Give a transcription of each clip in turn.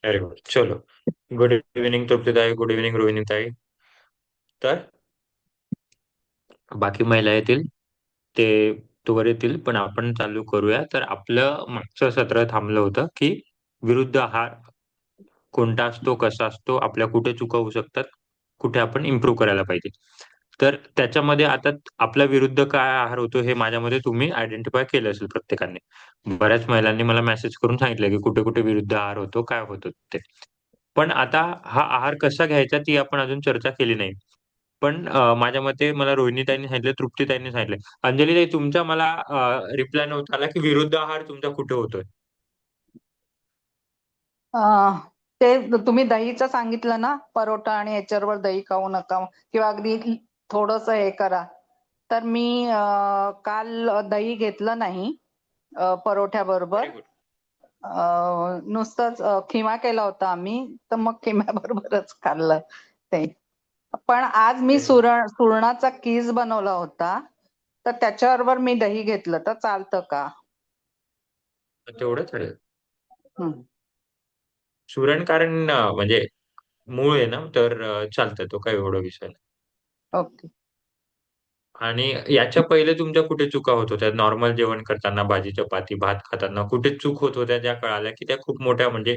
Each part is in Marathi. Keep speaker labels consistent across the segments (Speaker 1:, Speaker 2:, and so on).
Speaker 1: Very good. चलो. गुड इव्हनिंग तृप्तीताई, गुड इव्हनिंग रोहिणीताई. तर बाकी महिला येतील ते तोवर येतील, पण आपण चालू करूया. तर आपलं मागचं सत्र थांबलं होतं की विरुद्ध आहार कोणता असतो, कसा असतो, आपल्या कुठे चुका होऊ शकतात, कुठे आपण इम्प्रूव्ह करायला पाहिजे. तर त्याच्यामध्ये आता आपला विरुद्ध काय आहार होतो हे माझ्यामध्ये तुम्ही आयडेंटिफाय केलं असेल प्रत्येकाने. बऱ्याच महिलांनी मला मेसेज करून सांगितलं की कुठे कुठे विरुद्ध आहार होतो, काय होतो ते. पण आता हा आहार कसा घ्यायचा ती आपण अजून चर्चा केली नाही. पण माझ्या मते मला रोहिणीताईंनी सांगितलं, तृप्तीताईंनी सांगितलं. अंजलीताई, तुमचा मला रिप्लाय नव्हता आला की विरुद्ध आहार तुमचा कुठे होतोय.
Speaker 2: अं, ते तुम्ही दहीचं सांगितलं ना, परोठा आणि याच्यावर दही खाऊ नका किंवा अगदी थोडस हे करा. तर मी काल दही घेतलं नाही
Speaker 1: व्हेरी
Speaker 2: परोठ्याबरोबर.
Speaker 1: गुड.
Speaker 2: नुसतंच खिमा केला होता आम्ही, तर मग खिम्याबरोबरच खाल्लं ते. पण आज मी
Speaker 1: व्हेरी गुड.
Speaker 2: सुरणाचा कीस बनवला होता, तर त्याच्याबरोबर मी दही घेतलं तर चालतं का?
Speaker 1: तेवढंच चालेल.
Speaker 2: हं.
Speaker 1: सुरण कारण म्हणजे मूळ आहे ना, तर चालतं, तो काही एवढा विषय नाही.
Speaker 2: ओके.
Speaker 1: आणि याच्या पहिले तुमच्या कुठे चुका होत होत्या नॉर्मल जेवण करताना, भाजी चपाती भात खाताना कुठे चूक होत होत्या, ज्या कळाल्या की त्या खूप मोठ्या, म्हणजे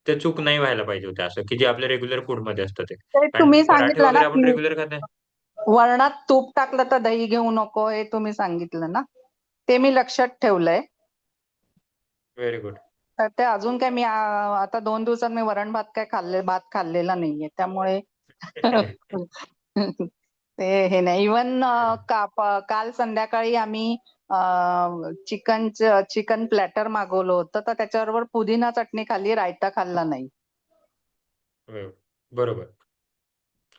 Speaker 1: त्या चूक नाही व्हायला पाहिजे होत्या, असं की जे आपल्या रेग्युलर फूड मध्ये असतं ते.
Speaker 2: ते
Speaker 1: कारण
Speaker 2: तुम्ही
Speaker 1: पराठे
Speaker 2: सांगितलं ना
Speaker 1: वगैरे आपण
Speaker 2: की
Speaker 1: रेग्युलर खात.
Speaker 2: वरणात तूप टाकलं तर दही घेऊ नको, हे तुम्ही सांगितलं ना, ते मी लक्षात ठेवलंय.
Speaker 1: Very good.
Speaker 2: तर ते अजून काय मी आता 2 दिवसात मी वरण भात काय भात खाल्लेला नाहीये, त्यामुळे ते हे नाही. इवन काल संध्याकाळी आम्ही चिकन प्लॅटर मागवलं होतं, तर त्याच्याबरोबर पुदिना चटणी खाल्ली, रायता खाल्ला नाही.
Speaker 1: बरोबर.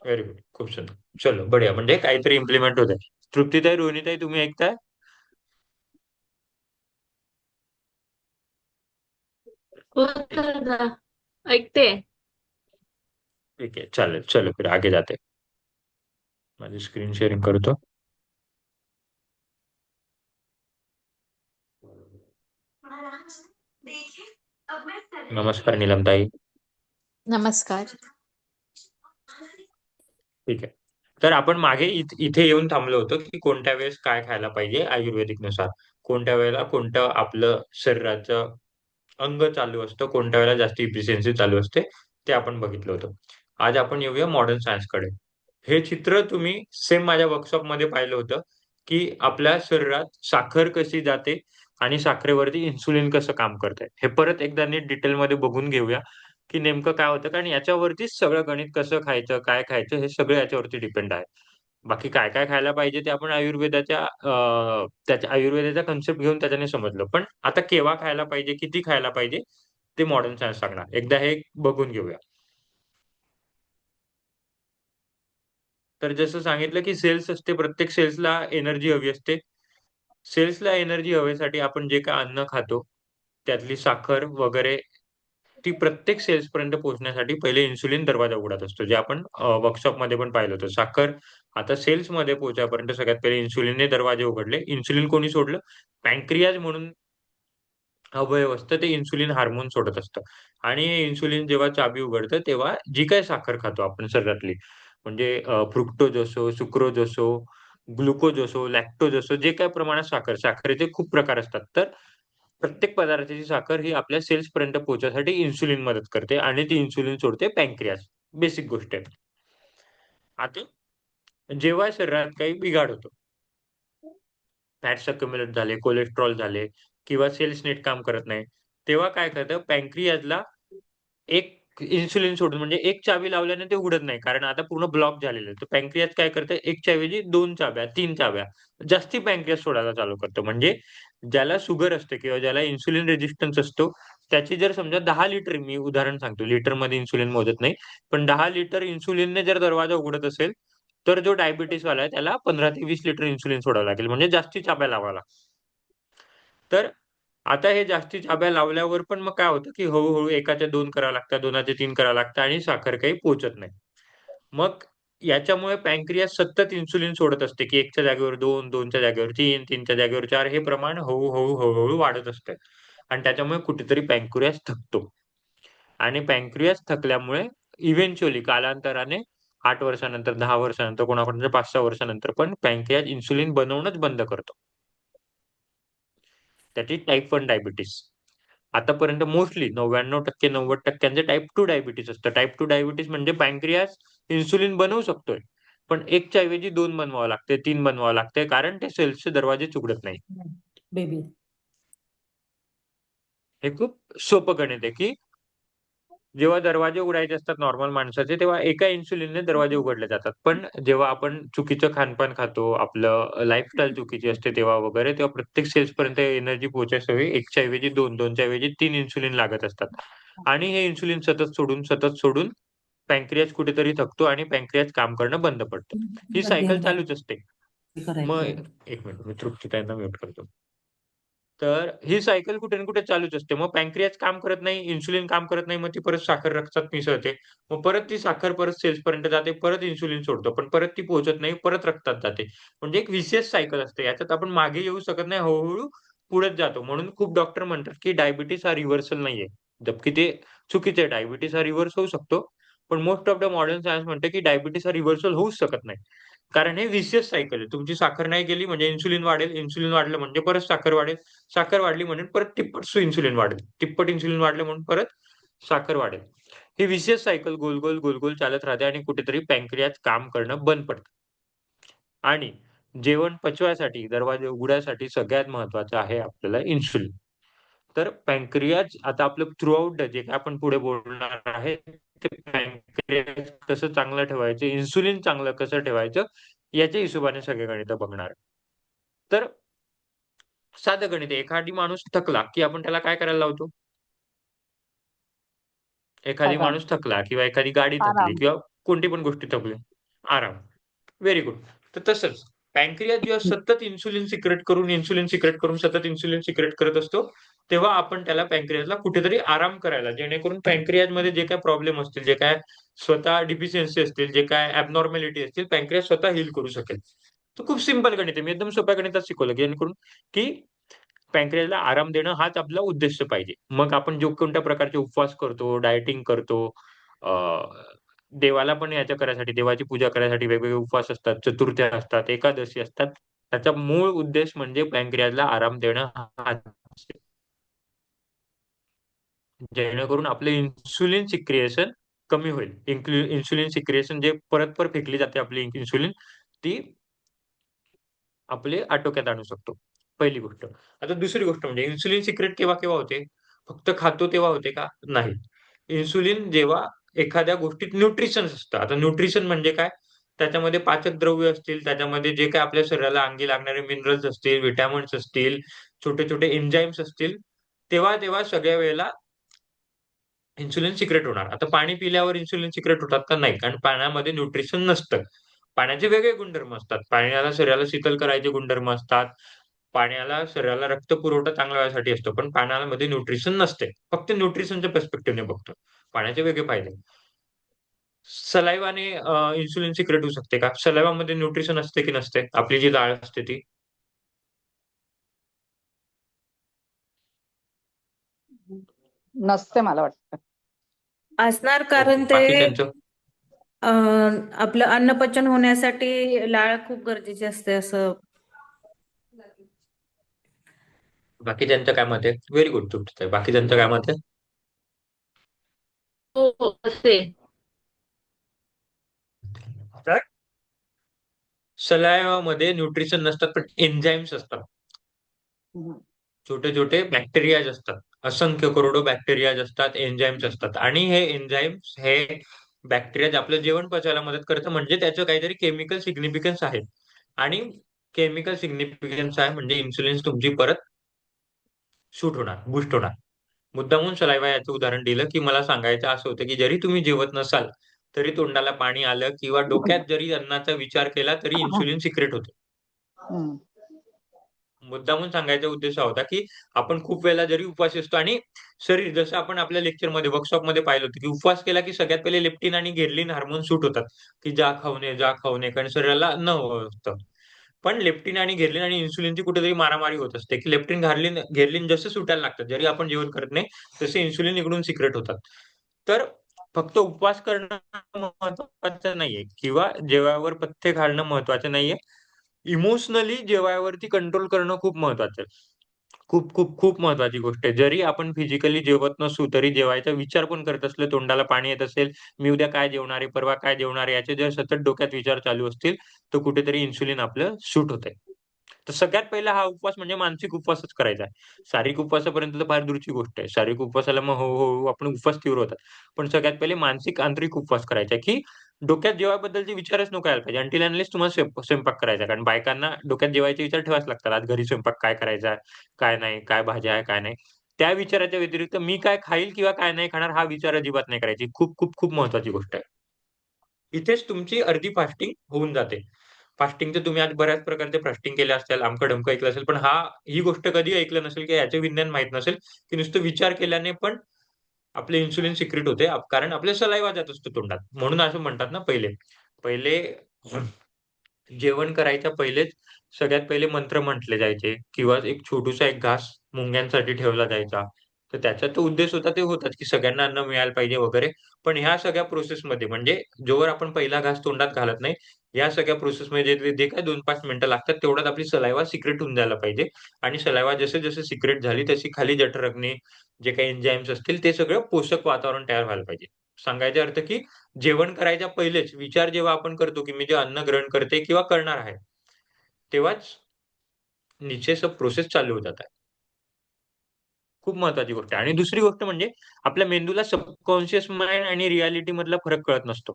Speaker 1: Very good. खूप सुंदर. चलो बढिया, म्हणजे काहीतरी इम्प्लिमेंट होत आहे. तृप्तीताई, रोहिणीताई, तुम्ही ऐकताय?
Speaker 3: हो
Speaker 1: ठीक आहे.
Speaker 3: दादा, ऐकते.
Speaker 1: ठीक आहे, चालेल. चलो फिर आगे जाते. माझी स्क्रीन शेअरिंग करतो. नमस्कार नीलमताई.
Speaker 3: नमस्कार.
Speaker 1: ठीक आहे. तर आपण मागे इथे येऊन थांबलो होतो की कोणत्या वेळेस काय खायला पाहिजे आयुर्वेदिक नुसार, कोणत्या वेळेला कोणतं आपलं शरीराचं अंग चालू असतं, कोणत्या वेळेला जास्त इफिशियन्सी चालू असते, ते आपण बघितलं होतं. आज आपण येऊया मॉडर्न सायन्स कडे. हे चित्र तुम्ही सेम माझ्या वर्कशॉप मध्ये पाहिलं होतं की आपल्या शरीरात साखर कशी जाते आणि साखरेवरती इन्सुलिन कसं काम करतंय. हे परत एकदा नीट डिटेलमध्ये बघून घेऊया की नेमकं काय होतं, कारण याच्यावरतीच सगळं गणित, कसं खायचं, काय खायचं, हे सगळं याच्यावरती डिपेंड आहे. बाकी काय काय खायला पाहिजे ते आपण त्याच्या आयुर्वेदाचा कन्सेप्ट घेऊन त्याच्याने समजलं. पण आता केव्हा खायला पाहिजे, किती खायला पाहिजे, ते मॉडर्न सायन्स सांगणार. एकदा हे बघून घेऊया. तर जसं सांगितलं की सेल्स असते, प्रत्येक सेल्सला एनर्जी हवी असते. सेल्सला एनर्जी हवेसाठी आपण जे काही अन्न खातो, त्यातली साखर वगैरे, ती प्रत्येक सेल्स पर्यंत पोहोचण्यासाठी पहिले इन्सुलिन दरवाजा उघडत असतो. जे आपण वर्कशॉपमध्ये पण पाहिलं होतं. साखर आता सेल्समध्ये पोहोचापर्यंत सगळ्यात पहिले इन्सुलिनने दरवाजे उघडले. इन्सुलिन कोणी सोडलं? पॅन्क्रियाज म्हणून अवयव असतं, ते इन्सुलिन हार्मोन सोडत असतं. आणि इन्सुलिन जेव्हा चाबी उघडतं, तेव्हा जी काही साखर खातो आपण शरीरातली, म्हणजे फ्रुक्टोज असो, सुक्रोज असो, ग्लुकोज असो, लॅक्टोज असो, जे काही प्रमाणात साखरेचे खूप प्रकार असतात. तर प्रत्येक पदार्थाची साखर ही आपल्या सेल्स पर्यंत पोहोचण्यासाठी इन्सुलिन मदत करते आणि ती इन्सुलिन सोडते पॅन्क्रियाज. बेसिक गोष्ट आहे. आता जेव्हा शरीरात काही बिघाड होतो, फॅट्स अक्युमुलेट झाले, कोलेस्ट्रॉल झाले किंवा सेल्स नीट काम करत नाही, तेव्हा काय करतं पॅन्क्रियाजला एक इन्सुलिन सोडून, म्हणजे एक चावी लावल्याने ते उघडत नाही. कारण आता पूर्ण ब्लॉक झालेलं आहे. तर पॅन्क्रियाज काय करतं, एकच्या ऐवजी 2 चाव्या, 3 चाव्या जास्ती पॅन्क्रियाज सोडायला चालू करतं. म्हणजे ज्याला शुगर असते किंवा ज्याला इन्सुलिन रेझिस्टन्स असतो, त्याची जर समजा 10 लिटर, मी उदाहरण सांगतो, लिटरमध्ये इन्सुलिन मोजत नाही, पण 10 लिटर इन्सुलिनने जर दरवाजा उघडत असेल, तर जो डायबिटीसवाला आहे त्याला 15 ते 20 लिटर इन्सुलिन सोडावं लागेल. म्हणजे जास्ती चाब्या लावाव्या लागतील. तर आता हे जास्ती चाब्या लावल्यावर पण मग काय होतं, की हळू-हळू एकाच्या 2 कराव्या लागतात, दोनाचे 3 कराव्या लागतात आणि साखर काही पोहोचत नाही. मग याच्यामुळे पॅन्क्रियास सतत इन्सुलिन सोडत असते, की 1च्या जागेवर 2, 2च्या जागेवर 3, 3च्या जागेवर 4, हे प्रमाण हळू-हळू वाढत असतं आणि त्याच्यामुळे कुठेतरी पॅन्क्रियास थकतो. आणि पॅन्क्रियास थकल्यामुळे इव्हेंच्युअली कालांतराने 8 वर्षानंतर, 10 वर्षानंतर, कोणाकोणाच्या 5-6 वर्षानंतर पण पॅन्क्रियास इन्सुलिन बनवणंच बंद करतो. त्याची टाईप 1 डायबिटीस. आतापर्यंत मोस्टली 99% 90% टाईप 2 डायबिटीस असतं. टाईप 2 डायबिटीस म्हणजे पॅन्क्रियास इन्सुलिन बनवू शकतोय, पण 1 च्या ऐवजी 2 बनवावं लागते, 3 बनवावं लागते, कारण ते सेल्सचे दरवाजेच उघडत नाही.
Speaker 4: बेबी
Speaker 1: हे खूप सोपं गणित आहे, की जेव्हा दरवाजे उघडायचे असतात नॉर्मल माणसाचे, तेव्हा एका इन्सुलिनने दरवाजे उघडले जातात. पण जेव्हा आपण चुकीचं खानपान खातो, आपलं लाईफस्टाईल चुकीची असते तेव्हा वगैरे, तेव्हा प्रत्येक सेल्सपर्यंत एनर्जी पोहोचायसाठी 1 च्या ऐवजी 2, 2 च्या ऐवजी 3 इन्सुलिन लागत असतात. आणि हे इन्सुलिन सतत सोडून पॅन्क्रियाज कुठेतरी थकतो आणि पॅन्क्रियाज काम करणं बंद पडतं. ही सायकल चालूच असते. मग
Speaker 4: करायचं.
Speaker 1: 1 मिनिट, मी तृप्तीताईंना म्यूट करतो. तर ही सायकल कुठे ना कुठे चालूच असते. मग पॅन्क्रियाज काम करत नाही, इन्सुलिन काम करत नाही, मग ती परत साखर रक्तात मिसळते. मग परत ती साखर परत सेल्सपर्यंत जाते, परत इन्सुलिन सोडतो, पण परत ती पोहोचत नाही, परत रक्तात जाते. म्हणजे एक विशियस सायकल असते. याच्यात आपण मागे येऊ शकत नाही, हळू पुढेच जातो. म्हणून खूप डॉक्टर म्हणतात, की डायबिटीज हा रिव्हर्सल नाहीये. जबकी ते चुकीचं आहे. डायबिटीज हा रिव्हर्स होऊ शकतो. पण most of the modern science म्हणते, की डायबिटीज हा रिव्हर्सल होऊच शकत नाही. कारण हे विशियस सायकल आहे. तुमची साखर नाही गेली म्हणजे इन्सुलिन वाढेल, इन्सुलिन वाढलं म्हणजे परत साखर वाढेल, साखर वाढली म्हणून परत तिप्पट इन्सुलिन वाढेल, तिप्पट इन्सुलिन वाढलं म्हणून परत साखर वाढेल. ही विशियस सायकल गोल-गोल चालत राहते आणि कुठेतरी पॅन्क्रियाज काम करणं बंद पडतं. आणि जेवण पचवायसाठी, दरवाजे उघडायसाठी सगळ्यात महत्त्वाचं आहे आपल्याला इन्सुलिन. तर पॅन्क्रियाज आता आपलं थ्रूआउट जे काही आपण पुढे बोलणार आहे, ते पॅन्क्रियाज कसं चांगलं ठेवायचं, इन्सुलिन चांगलं कसं ठेवायचं, याच्या हिशोबाने सगळे गणितं बघणार. तर साधं गणित आहे. एखादी माणूस थकला, की आपण त्याला काय करायला लावतो? एखादी
Speaker 2: आराम.
Speaker 1: माणूस थकला किंवा एखादी गाडी थकली
Speaker 2: आराम.
Speaker 1: किंवा कोणती पण गोष्टी थकली. आराम. Very good. तर तसंच पॅन्क्रियाज जेव्हा सतत इन्सुलिन सिक्रेट करून सतत इन्सुलिन सिक्रेट करत असतो, तेव्हा आपण त्याला पॅन्क्रियाजला कुठेतरी आराम करायला, जेणेकरून पॅन्क्रियाजमध्ये जे काही प्रॉब्लेम असतील, जे काय स्वतः डिफिशियन्सी असतील, जे काय ॲबनॉर्मॅलिटी असतील, पॅन्क्रियाज स्वतः हील करू शकेल. तर खूप सिंपल गणित आहे. मी एकदम सोप्या गणितात शिकवलं, जेणेकरून की पॅन्क्रियाजला आराम देणं हाच आपला उद्देश पाहिजे. मग आपण जो कोणत्या प्रकारचे उपवास करतो, डायटिंग करतो, अ, देवाला पण याच्या करायसाठी, देवाची पूजा करायसाठी वेगवेगळे उपवास असतात, चतुर्थ्या असतात, एकादशी असतात. त्याचा मूळ उद्देश म्हणजे पॅन्क्रियाजला आराम देणं हाच आहे. जेणेकरून आपले इन्सुलिन सिक्रिएशन कमी होईल. इन्सुलिन सिक्रिएशन जे परत फेकली जाते आपली इन्सुलिन, ती आपले आटोक्यात आणू शकतो. पहिली गोष्ट. आता दुसरी गोष्ट म्हणजे इन्सुलिन सिक्रेट केव्हा-केव्हा होते? फक्त खातो तेव्हा होते का? नाही. इन्सुलिन जेव्हा एखाद्या गोष्टीत न्यूट्रिशन्स असतं. आता न्यूट्रिशन म्हणजे काय? त्याच्यामध्ये पाचक द्रव्य असतील, त्याच्यामध्ये जे काही आपल्या शरीराला अंगी लागणारे मिनरल्स असतील, व्हिटॅमिन्स असतील, छोटे-छोटे एन्झाइम्स असतील, तेव्हा सगळ्या वेळेला इन्सुलिन सिक्रेट होणार. आता पाणी पिल्यावर इन्सुलिन सिक्रेट होतात का? नाही. कारण पाण्यामध्ये न्यूट्रिशन नसतं. पाण्याचे वेगळे गुणधर्म असतात. पाण्याला शरीराला शीतल करायचे गुणधर्म असतात. पाण्याला शरीराला रक्तपुरवठा चांगला व्हायसाठी असतो. पण पाण्यामध्ये न्यूट्रिशन नसते. फक्त न्यूट्रिशनच्या पर्स्पेक्टिव्हने बघतो. पाण्याचे वेगळे फायदे. सलाईव्हाने इन्सुलिन सिक्रेट होऊ शकते का? सलाईव्हामध्ये न्यूट्रिशन असते की नसते? आपली जी लाळ असते ती?
Speaker 2: नसते मला वाटतं.
Speaker 5: असणार
Speaker 1: ओके.
Speaker 5: कारण ते
Speaker 1: बाकीच्यांचं?
Speaker 5: आपलं अन्नपचन होण्यासाठी लाळ खूप गरजेची असते असं.
Speaker 1: बाकीच्यांचं काय मत आहे? Very good तृप्तीताई. बाकीच्यांचं काय मत आहे?
Speaker 3: हो हो असे
Speaker 1: तर सलाईव्हामध्ये न्यूट्रिशन नसतात, पण एन्झाइम्स असतात. छोटे-छोटे बॅक्टेरियाज असतात. असंख्य करोडो बॅक्टेरियाज असतात, एन्झाइम्स असतात आणि हे एन्झाइम्स हे बॅक्टेरियाज आपलं जेवण पचायला मदत करतं म्हणजे त्याचं काहीतरी केमिकल सिग्निफिकन्स आहे. आणि केमिकल सिग्निफिकन्स आहे म्हणजे इन्सुलिन तुमची परत शूट होणार, बूस्ट होणार. मुद्दामून सलाईव्हा याचं उदाहरण दिलं, की मला सांगायचं असं होतं, की जरी तुम्ही जेवत नसाल, तरी तोंडाला पाणी आलं किंवा डोक्यात जरी अन्नाचा विचार केला, तरी इन्सुलिन सिक्रेट होतं.
Speaker 2: हं.
Speaker 1: मुद्दामून सांगायचा उद्देश हा होता, की आपण खूप वेळेला जरी उपवासी असतो आणि शरीर जसं आपण आपल्या लेक्चरमध्ये, वर्कशॉपमध्ये पाहिलं होतं, की उपवास केला की सगळ्यात पहिले लेप्टिन आणि घिरलिन हार्मोन सूट होतात, की जा खाऊ नये, जा खाऊ नये, कारण शरीराला अन्न हवं असतं. पण लेप्टिन आणि घिरलिन आणि इन्सुलिनची कुठेतरी मारामारी होत असते, की लेप्टिन, घिरलिन जसं सुटायला लागतात, जरी आपण जेवण करत नाही, तसे इन्सुलिन इकडून सिक्रेट होतात. तर फक्त उपवास करणं महत्वाचं नाहीये किंवा जेवायवर पथ्य घालणं महत्वाचं नाहीये. इमोशनली जेवायवरती कंट्रोल करणं खूप महत्वाचं आहे. खूप, खूप, खूप महत्वाची गोष्ट आहे. जरी आपण फिजिकली जेवत नसू, तरी जेवायचा विचार पण करत असलो, तोंडाला पाणी येत असेल, मी उद्या काय जेवणार आहे, परवा काय जेवणार आहे, याचे जर सतत डोक्यात विचार चालू असतील, तर कुठेतरी इन्सुलिन आपलं शूट होतंय. तर सगळ्यात पहिला हा उपवास म्हणजे मानसिक उपवासच करायचा आहे. शारीरिक उपवासापर्यंत तर फार दूरची गोष्ट आहे. शारीरिक उपवासाला मग हळू आपण उपवास तीव्र होतात. पण सगळ्यात पहिले मानसिक आंतरिक उपवास करायचा आहे, की डोक्यात जेवायबद्दलचे विचारच नको यायला पाहिजे. अनटिल अनलेस तुम्हाला स्वयंपाक करायचा आहे. कारण बायकांना डोक्यात जेवायचे विचार ठेवावेच लागतात. आज घरी स्वयंपाक काय करायचा आहे, काय नाही, काय भाज्या आहे, काय नाही. त्या विचाराच्या व्यतिरिक्त मी काय खाईल किंवा काय नाही खाणार हा विचार अजिबात नाही करायची. खूप, खूप, खूप महत्वाची गोष्ट आहे. इथेच तुमची अर्धी फास्टिंग होऊन जाते. फास्टिंगचे तुम्ही आज बऱ्याच प्रकारचे फास्टिंग केले असतील, अमकं-ढमकं ऐकलं असेल, पण ही गोष्ट कधी ऐकलं नसेल, की याचे विज्ञान माहीत नसेल, की नुसतं विचार केल्याने पण आपले इन्सुलिन सिक्रेट होते. कारण आपले सलाईव्हा जात असतो तोंडात. म्हणून असं म्हणतात ना पहिले, पहिले जेवण करायच्या पहिलेच सगळ्यात पहिले मंत्र म्हटले जायचे किंवा एक छोटूसा एक घास मुंग्यांसाठी ठेवला जायचा. तर त्याचा तो उद्देश होता ते होताच, की सगळ्यांना अन्न मिळायला पाहिजे वगैरे. पण ह्या सगळ्या प्रोसेसमध्ये म्हणजे जोवर आपण पहिला घास तोंडात घालत नाही, या सगळ्या प्रोसेसमध्ये जे जे काही 2-5 मिनिटं लागतात तेवढ्यात आपली सलाईव्हा सिक्रेट होऊन जायला पाहिजे आणि सलाईव्हा जसे-जसे सिक्रेट झाली तशी खाली जठरअग्नी, जे काही एन्झाईम्स असतील ते सगळं पोषक वातावरण तयार व्हायला पाहिजे. सांगायचा अर्थ, की जेवण करायच्या पहिलेच विचार जेव्हा आपण करतो, की मी जे अन्न ग्रहण करते किंवा करणार आहे, तेव्हाच नीचे सब प्रोसेस चालू हो जाता है. खूप महत्वाची गोष्ट आहे. आणि दुसरी गोष्ट म्हणजे आपल्या मेंदूला सबकॉन्शियस माइंड आणि रिअॅलिटी मधला फरक कळत नसतो.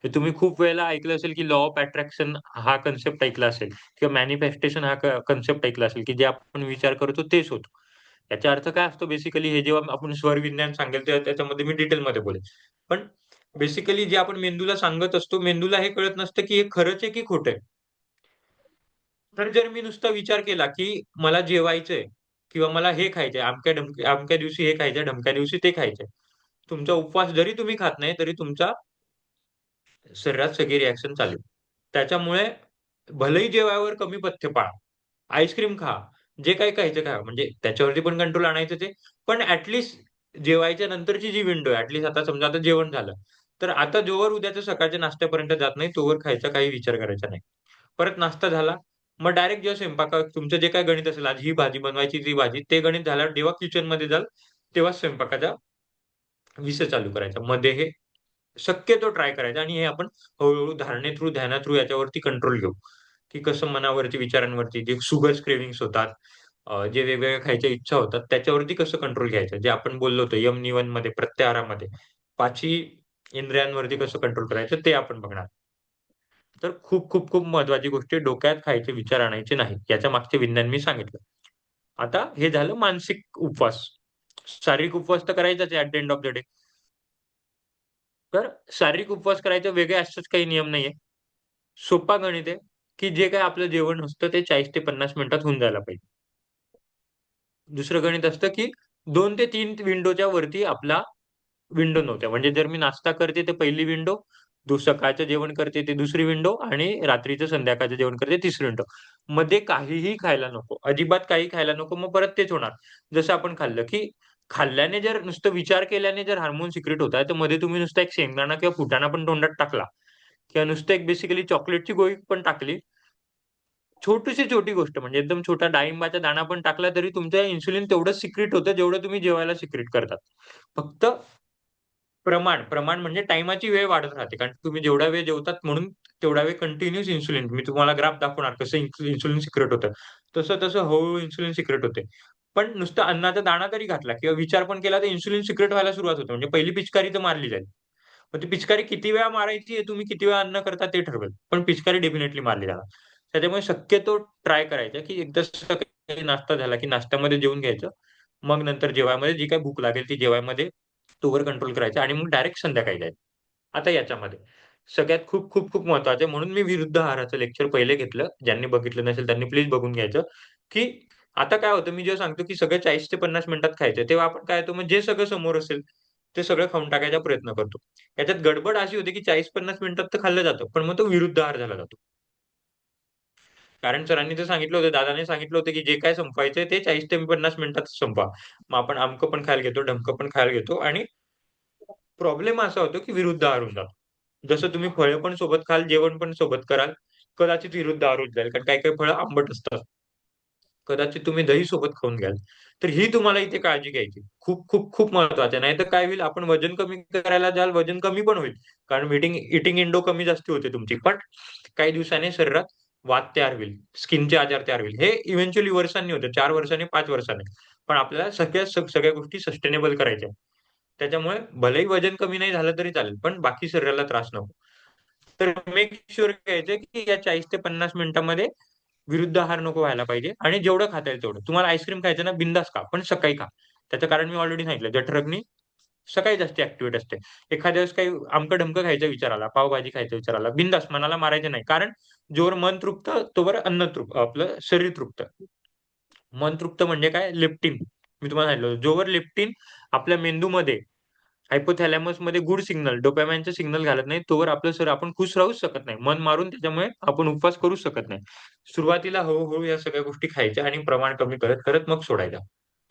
Speaker 1: हे तुम्ही खूप वेळेला ऐकलं असेल, की लॉ ऑफ अट्रॅक्शन हा कन्सेप्ट ऐकला असेल किंवा मॅनिफेस्टेशन हा कन्सेप्ट ऐकला असेल, की जे आपण विचार करतो तेच होतं. याचा अर्थ काय असतो बेसिकली हे जेव्हा आपण स्वरविज्ञान सांगेल तेव्हा त्याच्यामध्ये मी डिटेलमध्ये बोलेन. पण बेसिकली जे आपण मेंदूला सांगत असतो, मेंदूला हे कळत नसतं, की हे खरंच आहे की खोटं आहे. तर जर मी नुसता विचार केला, की मला जेवायचंय किंवा मला हे खायचंय, अमक्या दिवशी हे खायचंय, ढमक्या दिवशी ते खायचंय. तुमचा उपवास जरी तुम्ही खात नाही, तरी तुमच्या शरीरात सगळी रिएक्शन चालू आहे. त्याच्यामुळे भलेही जेवायवर कमी पथ्य पाळा. आईस्क्रीम खा, जे काही खायचं खा. म्हणजे त्याच्यावरती पण कंट्रोल आणायचंच आहे. पण जेवायच्या नंतरची जी विंडो आहे, आता समजा आता जेवण झालं. तर आता जोवर उद्याच्या सकाळच्या नाश्त्यापर्यंत जात नाही, तोवर खायचा काही विचार करायचा नाही. परत नाश्ता झाला, मग डायरेक्ट जेव्हा स्वयंपाकात तुमचं जे काही गणित असेल, आज ही भाजी बनवायची, ती भाजी, ते गणित झाल्यावर जेव्हा किचनमध्ये जाल, तेव्हा स्वयंपाकाचा विषय चालू करायचा. मध्ये हे शक्यतो ट्राय करायचा आणि हे आपण हळू-हळू धारणे थ्रू, ध्याना थ्रू याच्यावरती कंट्रोल घेऊ, की कसं मनावरती, विचारांवरती जे शुगर क्रेव्हिंग्स होतात, जे वेगवेगळ्या खायच्या इच्छा होतात, त्याच्यावरती कसं कंट्रोल घ्यायचं. जे आपण बोललो होतो यम-नियममध्ये, प्रत्याहारामध्ये, पाची इंद्रियांवरती कसं कंट्रोल करायचं ते आपण बघणार. तर खूप, खूप, खूप महत्त्वाची गोष्ट आहे डोक्यात खायचे विचार आणायचे नाहीत. याच्या मागचे विज्ञान मी सांगितलं. आता हे झालं मानसिक उपवास. शारीरिक उपवास तर करायचाच आहे at the end of the day. तर शारीरिक उपवास करायचे वेगळे असेच काही नियम नाहीये. सोपा गणित आहे, की जे काही आपलं जेवण असतं ते 40 ते 50 मिनिटात होऊन जायला पाहिजे. दुसरं गणित असतं, की 2 ते 3 विंडोच्या वरती आपला विंडो नव्हत्या. म्हणजे जर मी नाश्ता करते तर पहिली विंडो, सकाळचं जेवण करते ते दुसरी विंडो आणि रात्रीचं संध्याकाळचं जेवण करते तिसरी विंडो. मध्ये काहीही खायला नको. अजिबात काही खायला नको. मग परत तेच होणार. जसं आपण खाल्लं, की खाल्ल्याने जर नुसतं विचार केल्याने जर हार्मोन सिक्रेट होत आहे, तर मध्ये तुम्ही नुसता एक शेंगदाणा किंवा फुटाणा पण तोंडात टाकला किंवा नुसतं एक बेसिकली चॉकलेटची गोळी पण टाकली, छोटीशी छोटी गोष्ट म्हणजे एकदम छोटा डाळिंबाचा दाणा पण टाकला तरी तुमचं इन्सुलिन तेवढंच सिक्रेट होतं, जेवढं तुम्ही जेवायला सिक्रेट करतात. फक्त प्रमाण म्हणजे टाईमाची वेळ वाढत राहते. कारण तुम्ही जेवढा वेळ जेवतात म्हणून तेवढा वेळ कंटिन्यूअस इन्सुलिन मी तुम्हाला ग्राफ दाखवणार कसं इन्सुलिन सिक्रेट होतं. तसं-तसं हळू इन्सुलिन सिक्रेट होते. पण नुसता अन्नाचा दाणा जरी घातला किंवा विचार पण केला तर इन्सुलिन सिक्रेट व्हायला सुरुवात होते. म्हणजे पहिली पिचकारी तर मारली जाईल. मग ती पिचकारी किती वेळा मारायची हे तुम्ही किती वेळा अन्न करता ते ठरवेल. पण पिचकारी डेफिनेटली मारली जाणार. त्याच्यामुळे शक्यतो ट्राय करायचा, की एकदा सकाळी नाश्ता झाला, की नाश्त्यामध्ये जेवून घ्यायचं. मग नंतर जेवायमध्ये जी काही भूक लागेल ती जेवायमध्ये तोवर कंट्रोल करायचा आणि मग डायरेक्ट संध्याकाळी जायचं. आता याच्यामध्ये सगळ्यात खूप, खूप, खूप महत्त्वाचं आहे म्हणून मी विरुद्ध आहाराचं लेक्चर पहिले घेतलं. ज्यांनी बघितलं नसेल त्यांनी प्लीज बघून घ्यायचं, की आता काय होतं मी जेव्हा सांगतो, की सगळं 40 ते 50 मिनिटात खायचं. तेव्हा आपण काय होतं मग जे सगळं समोर असेल, ते सगळं खाऊन टाकायचा प्रयत्न करतो. याच्यात गडबड अशी होते, की 40-50 मिनिटात तर खाल्लं जातं. पण मग तो विरुद्ध आहार झाला जातो. कारण सरांनी तर सांगितलं होतं, दादाने सांगितलं होतं, की जे काही संपवायचंय ते 40 ते 50 मिनिटात संपवा. मग आपण अमकं पण खायला घेतो, ढमकं पण खायला घेतो आणि प्रॉब्लेम असा होतो की विरुद्ध आहार होऊन जातो. जसं तुम्ही फळं पण सोबत खाल, जेवण पण सोबत कराल, कदाचित विरुद्ध आहार होऊन जाईल. कारण काही काही फळं आंबट असतात. कदाचित तुम्ही दही सोबत खाऊन घ्याल. तर ही तुम्हाला इथे काळजी घ्यायची. खूप खूप खूप महत्वाचं आहे. नाहीतर काय होईल, आपण वजन कमी करायला जाल, वजन कमी पण होईल. कारण इटिंग इंडो कमी जास्ती होते तुमची. पण काही दिवसांनी शरीरात वात तयार होईल, स्किनचे आजार तयार होईल. हे इव्हेंच्युअली वर्षांनी होतं, 4 वर्षांनी, 5 वर्षांनी. पण आपल्याला सगळ्या गोष्टी सस्टेनेबल करायच्या आहेत. त्याच्यामुळे भलेही वजन कमी नाही झालं तरी चालेल, पण बाकी शरीराला त्रास नको. तर मेक शुअर घ्यायचं की या 40 ते 50 मिनिटांमध्ये विरुद्ध आहार नको व्हायला पाहिजे. आणि जेवढं खाता येईल तेवढं. तुम्हाला आईस्क्रीम खायचं ना, बिंदास खा, पण सकाळी खा. त्याचं कारण मी ऑलरेडी सांगितलं, जठरग्नी सकाळी जास्त ऍक्टिव्हेट असते. एखाद्या वेळेस काही आमकं ढमकं खायचा विचार आला, पावभाजी खायचा विचार आला, बिंदास, मनाला मारायचं नाही. कारण जोवर मन तृप्त तोवर अन्न तृप्त, आपलं शरीर तृप्त. मन तृप्त म्हणजे काय? लेप्टिन. मी तुम्हाला सांगितलं, जोवर लेप्टिन आपल्या मेंदूमध्ये, हायपोथॅलॅमस मध्ये गुड सिग्नल, डोपॅमाइनचे सिग्नल घालत नाही, तोवर आपलं शरीर, आपण खुश राहूच शकत नाही. मन मारून त्याच्यामुळे आपण उपवास करूच शकत नाही. सुरुवातीला हळूहळू या सगळ्या गोष्टी खायच्या आणि प्रमाण कमी करत करत मग सोडायच्या.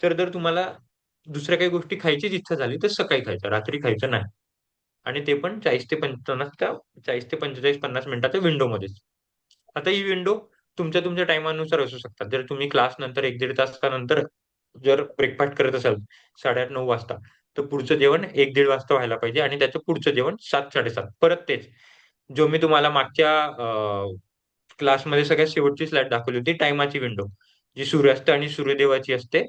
Speaker 1: तर जर तुम्हाला दुसऱ्या काही गोष्टी खायचीच इच्छा झाली तर सकाळी खायचं, रात्री खायचं नाही. आणि ते पण 40 ते 45 मिनिटाच्या विंडोमध्येच. आता ही विंडो तुमच्या तुमच्या टायमानुसार असू शकतात. जर तुम्ही क्लास नंतर 1-1.5 तासानंतर जर ब्रेकफास्ट करत असाल 8:30-9 वाजता, तर पुढचं जेवण 1-1.5 वाजता व्हायला पाहिजे आणि त्याचं पुढचं जेवण 7-7:30. परत तेच, जो मी तुम्हाला मागच्या क्लासमध्ये सगळ्यात शेवटची स्लाइड दाखवली होती, टायमाची विंडो, जी सूर्यास्त आणि सूर्यदेवाची असते.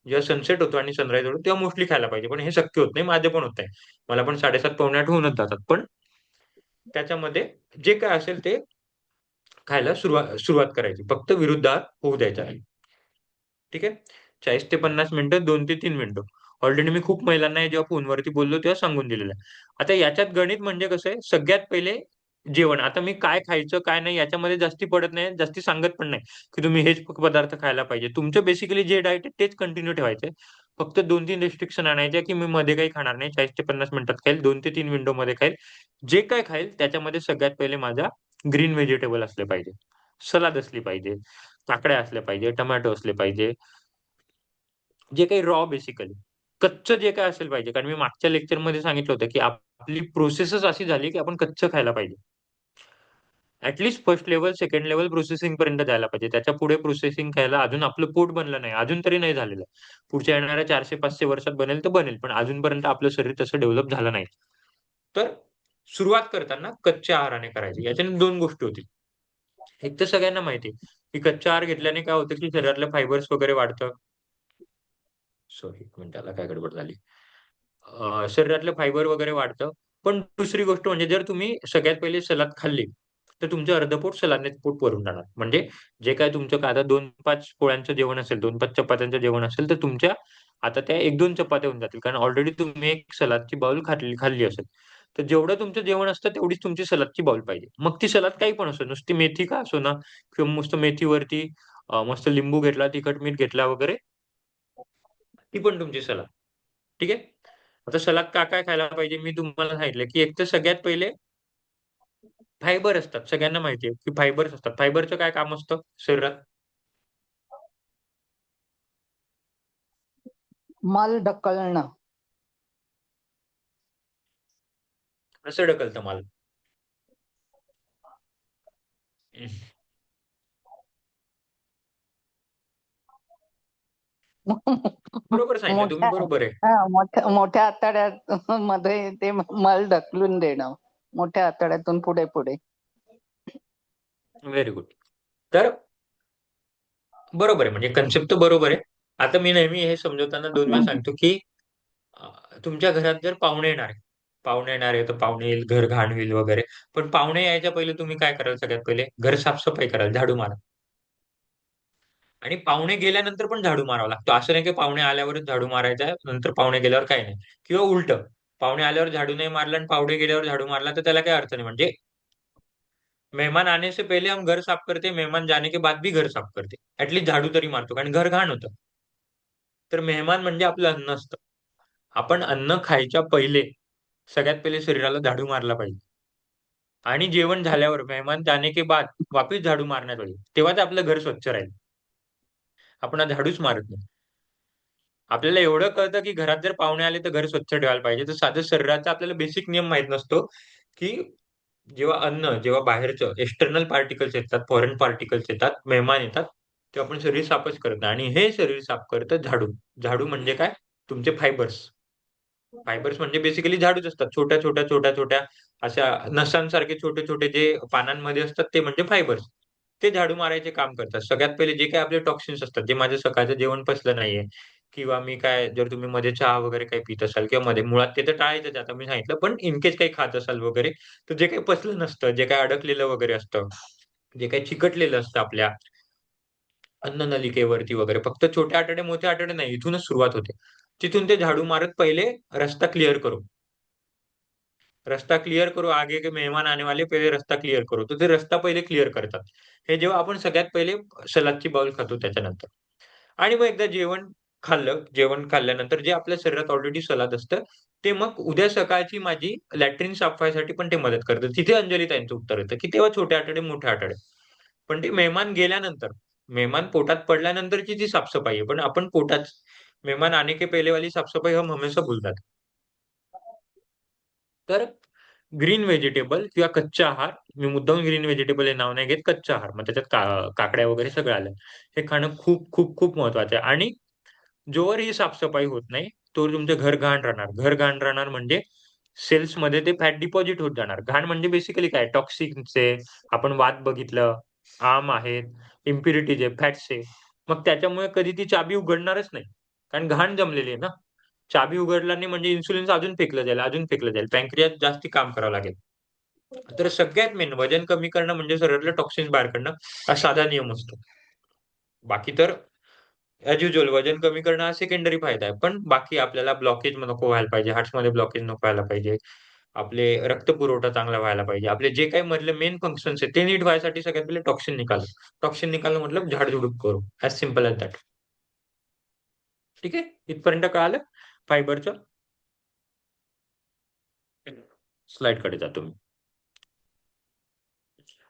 Speaker 1: जेव्हा सनसेट होतो आणि सनराईज होतो तेव्हा मोस्टली खायला पाहिजे. पण हे शक्य होत नाही, माझे पण होत आहे. मला पण 7:30 पावणे 8 होऊनच जातात. पण त्याच्यामध्ये जे काय असेल ते खायला सुरुवात करायची. फक्त विरुद्ध आहार होऊ द्यायचा आहे. ठीक आहे. 40 ते 50 मिनिटं, 2 ते 3 मिनिटं. ऑलरेडी मी खूप महिलांना हे जेव्हा फोनवरती बोललो तेव्हा सांगून दिलेलं आहे. आता याच्यात गणित म्हणजे कसं आहे, सगळ्यात पहिले जेवण. आता मी काय खायचं काय नाही याच्यामध्ये जास्ती पडत नाही, जास्ती सांगत पण नाही की तुम्ही हेच पदार्थ खायला पाहिजे. तुमचं बेसिकली जे डाएट आहे तेच कंटिन्यू ठेवायचंय. फक्त 2-3 रिस्ट्रिक्शन आणायचे की मी मध्ये काही खाणार नाही, 40 ते 50 मिनिटात खाईल, 2 ते 3 विंडो मध्ये खाईल. जे काय खाईल त्याच्यामध्ये सगळ्यात पहिले माझा ग्रीन व्हेजिटेबल असले पाहिजे, सलाद असली पाहिजे, काकड्या असल्या पाहिजे, टोमॅटो असले पाहिजे, जे काही रॉ बेसिकली कच्चं जे काय असेल पाहिजे. कारण मी मागच्या लेक्चरमध्ये सांगितलं होतं की आपली प्रोसेसच अशी झाली की आपण कच्चं खायला पाहिजे. At least first level, second level processing पर्यंत जायला पाहिजे. त्याच्या पुढे प्रोसेसिंग खायला अजून आपलं पोट बनलं नाही, अजून तरी नाही झालेलं. पुढच्या येणाऱ्या 400-500 वर्षात बनेल तर बनेल, पण अजूनपर्यंत आपलं शरीर तसं डेव्हलप झालं नाही. तर सुरुवात करताना कच्च्या आहाराने करायची. याच्याने 2 गोष्टी होतील. एक तर सगळ्यांना माहिती आहे की कच्चा आहार घेतल्याने काय होतं की शरीरातलं फायबर्स वगैरे वाढतं. सॉरी, एक मिनिट, त्याला काय गडबड झाली. शरीरातलं फायबर वगैरे वाढतं. पण दुसरी गोष्ट म्हणजे जर तुम्ही सगळ्यात पहिले सलाद खाल्ली, तर तुमचं अर्धपोट सलादने पोट भरून जाणार. म्हणजे जे काय तुमचं आता 2-5 पोळ्यांचं जेवण असेल, 2-5 चपात्यांचं जेवण असेल, तर तुमच्या आता त्या 1-2 चपात्या होऊन जातील. कारण ऑलरेडी तुम्ही एक सलादची बाउल खाल्ली खाल्ली असेल. तर जेवढं तुमचं जेवण असतं तेवढीच तुमची सलादची बाउल पाहिजे. मग ती सलाद काही पण असो, नुसती मेथी का असो ना, किंवा मस्त मेथीवरती मस्त लिंबू घेतला, तिखट मीठ घेतला वगैरे, ती पण तुमची सलाद. ठीक आहे. आता सलाद का काय खायला पाहिजे मी तुम्हाला सांगितलं की एक तर सगळ्यात पहिले फायबर असतात. सगळ्यांना माहिती आहे की फायबर्स असतात. फायबरचं काय काम असतं शरीरात?
Speaker 2: मल ढकलणं.
Speaker 1: कसं ढकलतं मला? बरोबर सांगितलं तुम्ही,
Speaker 2: मोठ्या
Speaker 1: बरोबर आहे.
Speaker 2: मोठ्या मोठ्या आतड्यात मध्ये ते मल ढकलून देणं, मोठ्या आतड्यातून पुढे पुढे.
Speaker 1: Very good. तर बरोबर आहे, म्हणजे कन्सेप्ट तर बरोबर आहे. आता मी नेहमी हे समजवताना 2 वेळा सांगतो की तुमच्या घरात जर पाहुणे येणार आहे तर पाहुणे येईल, घर घाण होईल वगैरे. पण पाहुणे यायच्या पहिले तुम्ही काय कराल? सगळ्यात पहिले घर साफसफाई कराल, झाडू मारा. आणि पाहुणे गेल्यानंतर पण झाडू मारावा लागतो. असं नाही की पाहुणे आल्यावरच झाडू मारायचा आहे, नंतर पाहुणे गेल्यावर काही नाही. किंवा उलट, पाहुणे आल्यावर झाडू नाही मारला आणि पाहुणे गेल्यावर झाडू मारला तर त्याला काही अर्थ नाही. म्हणजे मेहमान आने से पहले हम घर साफ करते, मेहमान जाने के बाद भी घर साफ करते. ऍटलीस्ट झाडू तरी मारतो, कारण घर घाण होतं. तर मेहमान म्हणजे आपलं अन्न असतं. आपण अन्न खायच्या पहिले सगळ्यात पहिले शरीराला झाडू मारला पाहिजे. आणि जेवण झाल्यावर मेहमान जाने के बाद वापिस झाडू मारण्यात पाहिजे. तेव्हाच आपलं घर स्वच्छ राहील. आपण आज झाडूच मारत नाही. आपल्याला एवढं कळतं की घरात जर पाहुणे आले तर घर स्वच्छ ठेवायला पाहिजे. तर साधं शरीराचा आपल्याला बेसिक नियम माहित नसतो की जेव्हा बाहेरचं एक्सटर्नल पार्टिकल्स येतात, फॉरेन पार्टिकल्स येतात, मेहमान येतात, तेव्हा आपण शरीर साफच करत नाही. आणि हे शरीर साफ करतं झाडू. झाडू म्हणजे काय? तुमचे फायबर्स. फायबर्स म्हणजे बेसिकली झाडूच असतात. छोट्या छोट्या छोट्या छोट्या अशा नसांसारखे छोटे छोटे जे पानांमध्ये असतात ते म्हणजे फायबर्स. ते झाडू मारायचे काम करतात. सगळ्यात पहिले जे काही आपले टॉक्सिन्स असतात, जे माझं सकाळचं जेवण पचलं नाहीये किंवा मी काय जर तुम्ही मध्ये चहा वगैरे काही पित असाल किंवा मध्ये मुळात ते तर टाळायचंच आता मी सांगितलं, पण इन केस काही खात असाल वगैरे, तर जे काही पचलं नसतं, जे काही अडकलेलं वगैरे असतं, जे काही चिकटलेलं असतं आपल्या अन्ननलिकेवरती वगैरे, फक्त छोटे आतडे मोठे आतडे नाही, इथूनच सुरुवात होते. तिथून ते झाडू मारत पहिले रस्ता क्लिअर करो. रस्ता क्लिअर करो, आगे के मेहमान आने वाले, पहिले रस्ता क्लिअर करो. तर ते रस्ता पहिले क्लिअर करतात. हे जेव्हा आपण सगळ्यात पहिले सलादची बाउल खातो त्याच्यानंतर. आणि मग एकदा जेवण खाल्ल्यानंतर जे आपल्या शरीरात ऑलरेडी सलाद असतं, ते मग उद्या सकाळची माझी लॅट्रिन साफ व्हायसाठी पण ते मदत करतं. तिथे अंजलीताईंचं उत्तर येतं, की तेव्हा छोटे आतडे, मोठे आतडे. पण ते मेहमान गेल्यानंतर, मेहमान पोटात पडल्यानंतरची जी साफसफाई आहे, पण आपण पोटात मेहमान आने के पहले वाली साफसफाई हम हमेशा भूलतात. तर ग्रीन व्हेजिटेबल किंवा कच्चा आहार, मी मुद्दाम ग्रीन व्हेजिटेबल हे नाव नाही घेत, कच्चा आहार. मग त्याच्यात काकड्या वगैरे सगळं आलं. हे खाणं खूप खूप खूप महत्वाचं आहे. आणि जोवर ही साफसफाई होत नाही, तोवर तुमचं घर घाण राहणार. घर घाण राहणार म्हणजे सेल्समध्ये ते फॅट डिपॉझिट होत जाणार. घाण म्हणजे बेसिकली काय? टॉक्सिन्सचे, आपण वात बघितलं, आम आहेत, इम्प्युरिटीज आहे, फॅट्स आहे. मग त्याच्यामुळे कधी ती चाबी उघडणारच नाही. कारण घाण जमलेली आहे ना. चाबी उघडला नाही म्हणजे इन्शुलिन अजून फेकलं जाईल, अजून फेकलं जाईल. पॅन्क्रियास जास्ती काम करावं लागेल. तर सगळ्यात मेन वजन कमी करणं म्हणजे शरीरातलं टॉक्सिन्स बाहेर काढणं, हा साधा नियम असतो. बाकी तर ऍज युजल वजन कमी करणं हा सेकंडरी फायदा आहे. पण बाकी आपल्याला ब्लॉकेज नको व्हायला पाहिजे, हार्ट्समध्ये ब्लॉकेज नको व्हायला पाहिजे, आपले रक्त पुरवठा चांगला व्हायला पाहिजे, आपले जे काही मधले मेन फंक्शन्स आहेत ते नीट व्हायसाठी सगळ्यात पहिले टॉक्सिन निकाल. टॉक्सिन निकालणं मतलब झाडझुडूप करू. As simple as that. ठीक आहे, इथपर्यंत कळालं फायबरचं. स्लाइड कडे जातो मी.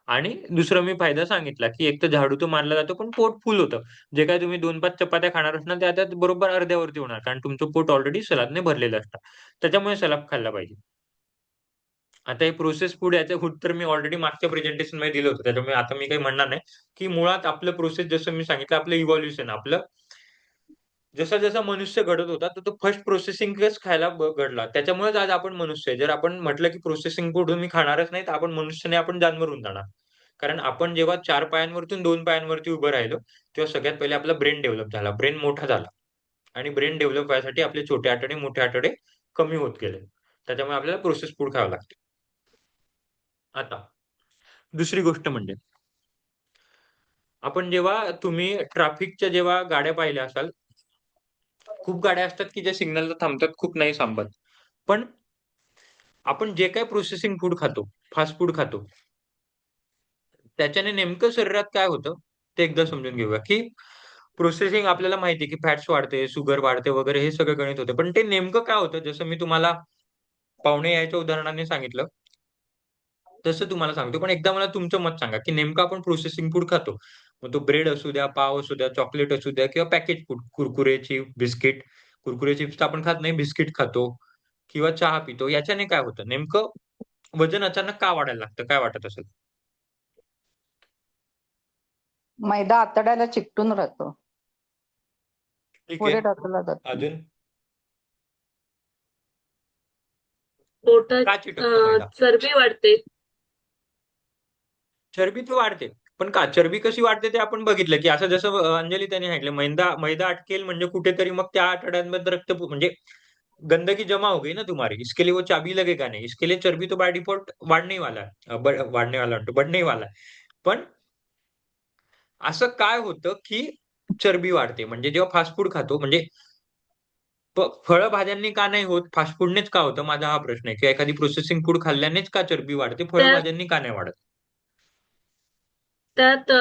Speaker 1: आणि दुसरा मी फायदा सांगितला, की एक तर झाडू तो मारला जातो, पण पोट फुल होतं. जे काही तुम्ही 2-5 चपात्या खाणार असणार, त्या त्यात बरोबर अर्ध्यावरती होणार. कारण तुमचं पोट ऑलरेडी सलादने भरलेलं असतं. त्याच्यामुळे सलाद खाल्ला पाहिजे. आता हे प्रोसेस फूड याचं उत्तर मी ऑलरेडी मागच्या प्रेझेंटेशन मध्ये दिलं होतं. त्याच्यामुळे आता मी काही म्हणणार नाही, की मुळात आपलं प्रोसेस जसं मी सांगितलं, आपलं इव्हॉल्युशन आपलं जसा जसा मनुष्य घडत होता, तर तो फर्स्ट प्रोसेसिंगच खायला घडला. त्याच्यामुळेच आज आपण मनुष्य आहे. जर आपण म्हटलं, की प्रोसेसिंग फूड मी खाणारच नाही, तर आपण मनुष्य नाही, आपण जानवर होऊन जाणार. कारण आपण जेव्हा 4 पायांवरतून 2 पायांवरती उभं राहिलो, तेव्हा सगळ्यात पहिले आपला ब्रेन डेव्हलप झाला. ब्रेन मोठा झाला. आणि ब्रेन डेव्हलप व्हायसाठी आपले छोटे आतडे, मोठे आतडे कमी होत गेले. त्याच्यामुळे आपल्याला प्रोसेस फूड खावं लागते. आता दुसरी गोष्ट म्हणजे आपण जेव्हा तुम्ही ट्रॅफिकच्या जेव्हा गाड्या पाहिल्या असाल, खूप गाड्या असतात की ज्या सिग्नलला थांबतात, खूप नाही थांबत. पण आपण जे काही प्रोसेसिंग फूड खातो, फास्ट फूड खातो, त्याच्याने नेमकं शरीरात काय होतं, ते एकदा समजून घेऊया, की प्रोसेसिंग आपल्याला माहिती आहे, की फॅट्स वाढते, शुगर वाढते वगैरे हे सगळं गणित होते. पण ते नेमकं काय होतं, जसं मी तुम्हाला पाहुणे यायच्या उदाहरणाने सांगितलं, तसं तुम्हाला सांगतो. पण एकदा मला तुमचं मत सांगा, की नेमकं आपण प्रोसेसिंग फूड खातो. मग तो ब्रेड असू द्या, पाव असू द्या, चॉकलेट असू द्या किंवा package food, Kurkure, chips, biscuit. Kurkure, chips तर आपण खात नाही, बिस्किट खातो किंवा चहा पितो. याच्याने काय होतं? नेमकं वजन अचानक का वाढायला लागतं? काय वाटत असेल?
Speaker 2: मैदा आतड्याला चिकटून राहतो,
Speaker 1: ठीक आहे.
Speaker 2: पुढे ढकलला जात नाही.
Speaker 1: अजून
Speaker 3: पोटात
Speaker 1: का चिटकतो मैदा?
Speaker 3: चरबी वाढते.
Speaker 1: चरबी तर वाढते. पण का चरबी कशी वाढते ते आपण बघितलं, की असं जसं अंजली त्यांनी सांगितलं, मैदा मैदा अटकेल म्हणजे कुठेतरी मग त्या आतड्यांमध्ये म्हणजे गंदगी जमा हो गई ना तुम्हारी, इसके लिए वो चाबी लगेगा नहीं, इसके लिए चर्बी तो बाय डिफॉल्ट वाढणे वाला है. वाढणे वाला म्हणतो, बढ़ने वाला है. पण असं काय होतं, की चरबी वाढते म्हणजे जेव्हा फास्ट फूड खातो म्हणजे फळभाज्यांनी का नाही होत, फास्ट फूडनेच का होतं, माझा हा प्रश्न आहे. किंवा एखादी प्रोसेसिंग फूड खाल्ल्यानेच का चरबी वाढते,
Speaker 3: त्यात
Speaker 1: फळभाज्यांनी का नाही वाढत?
Speaker 3: त्यात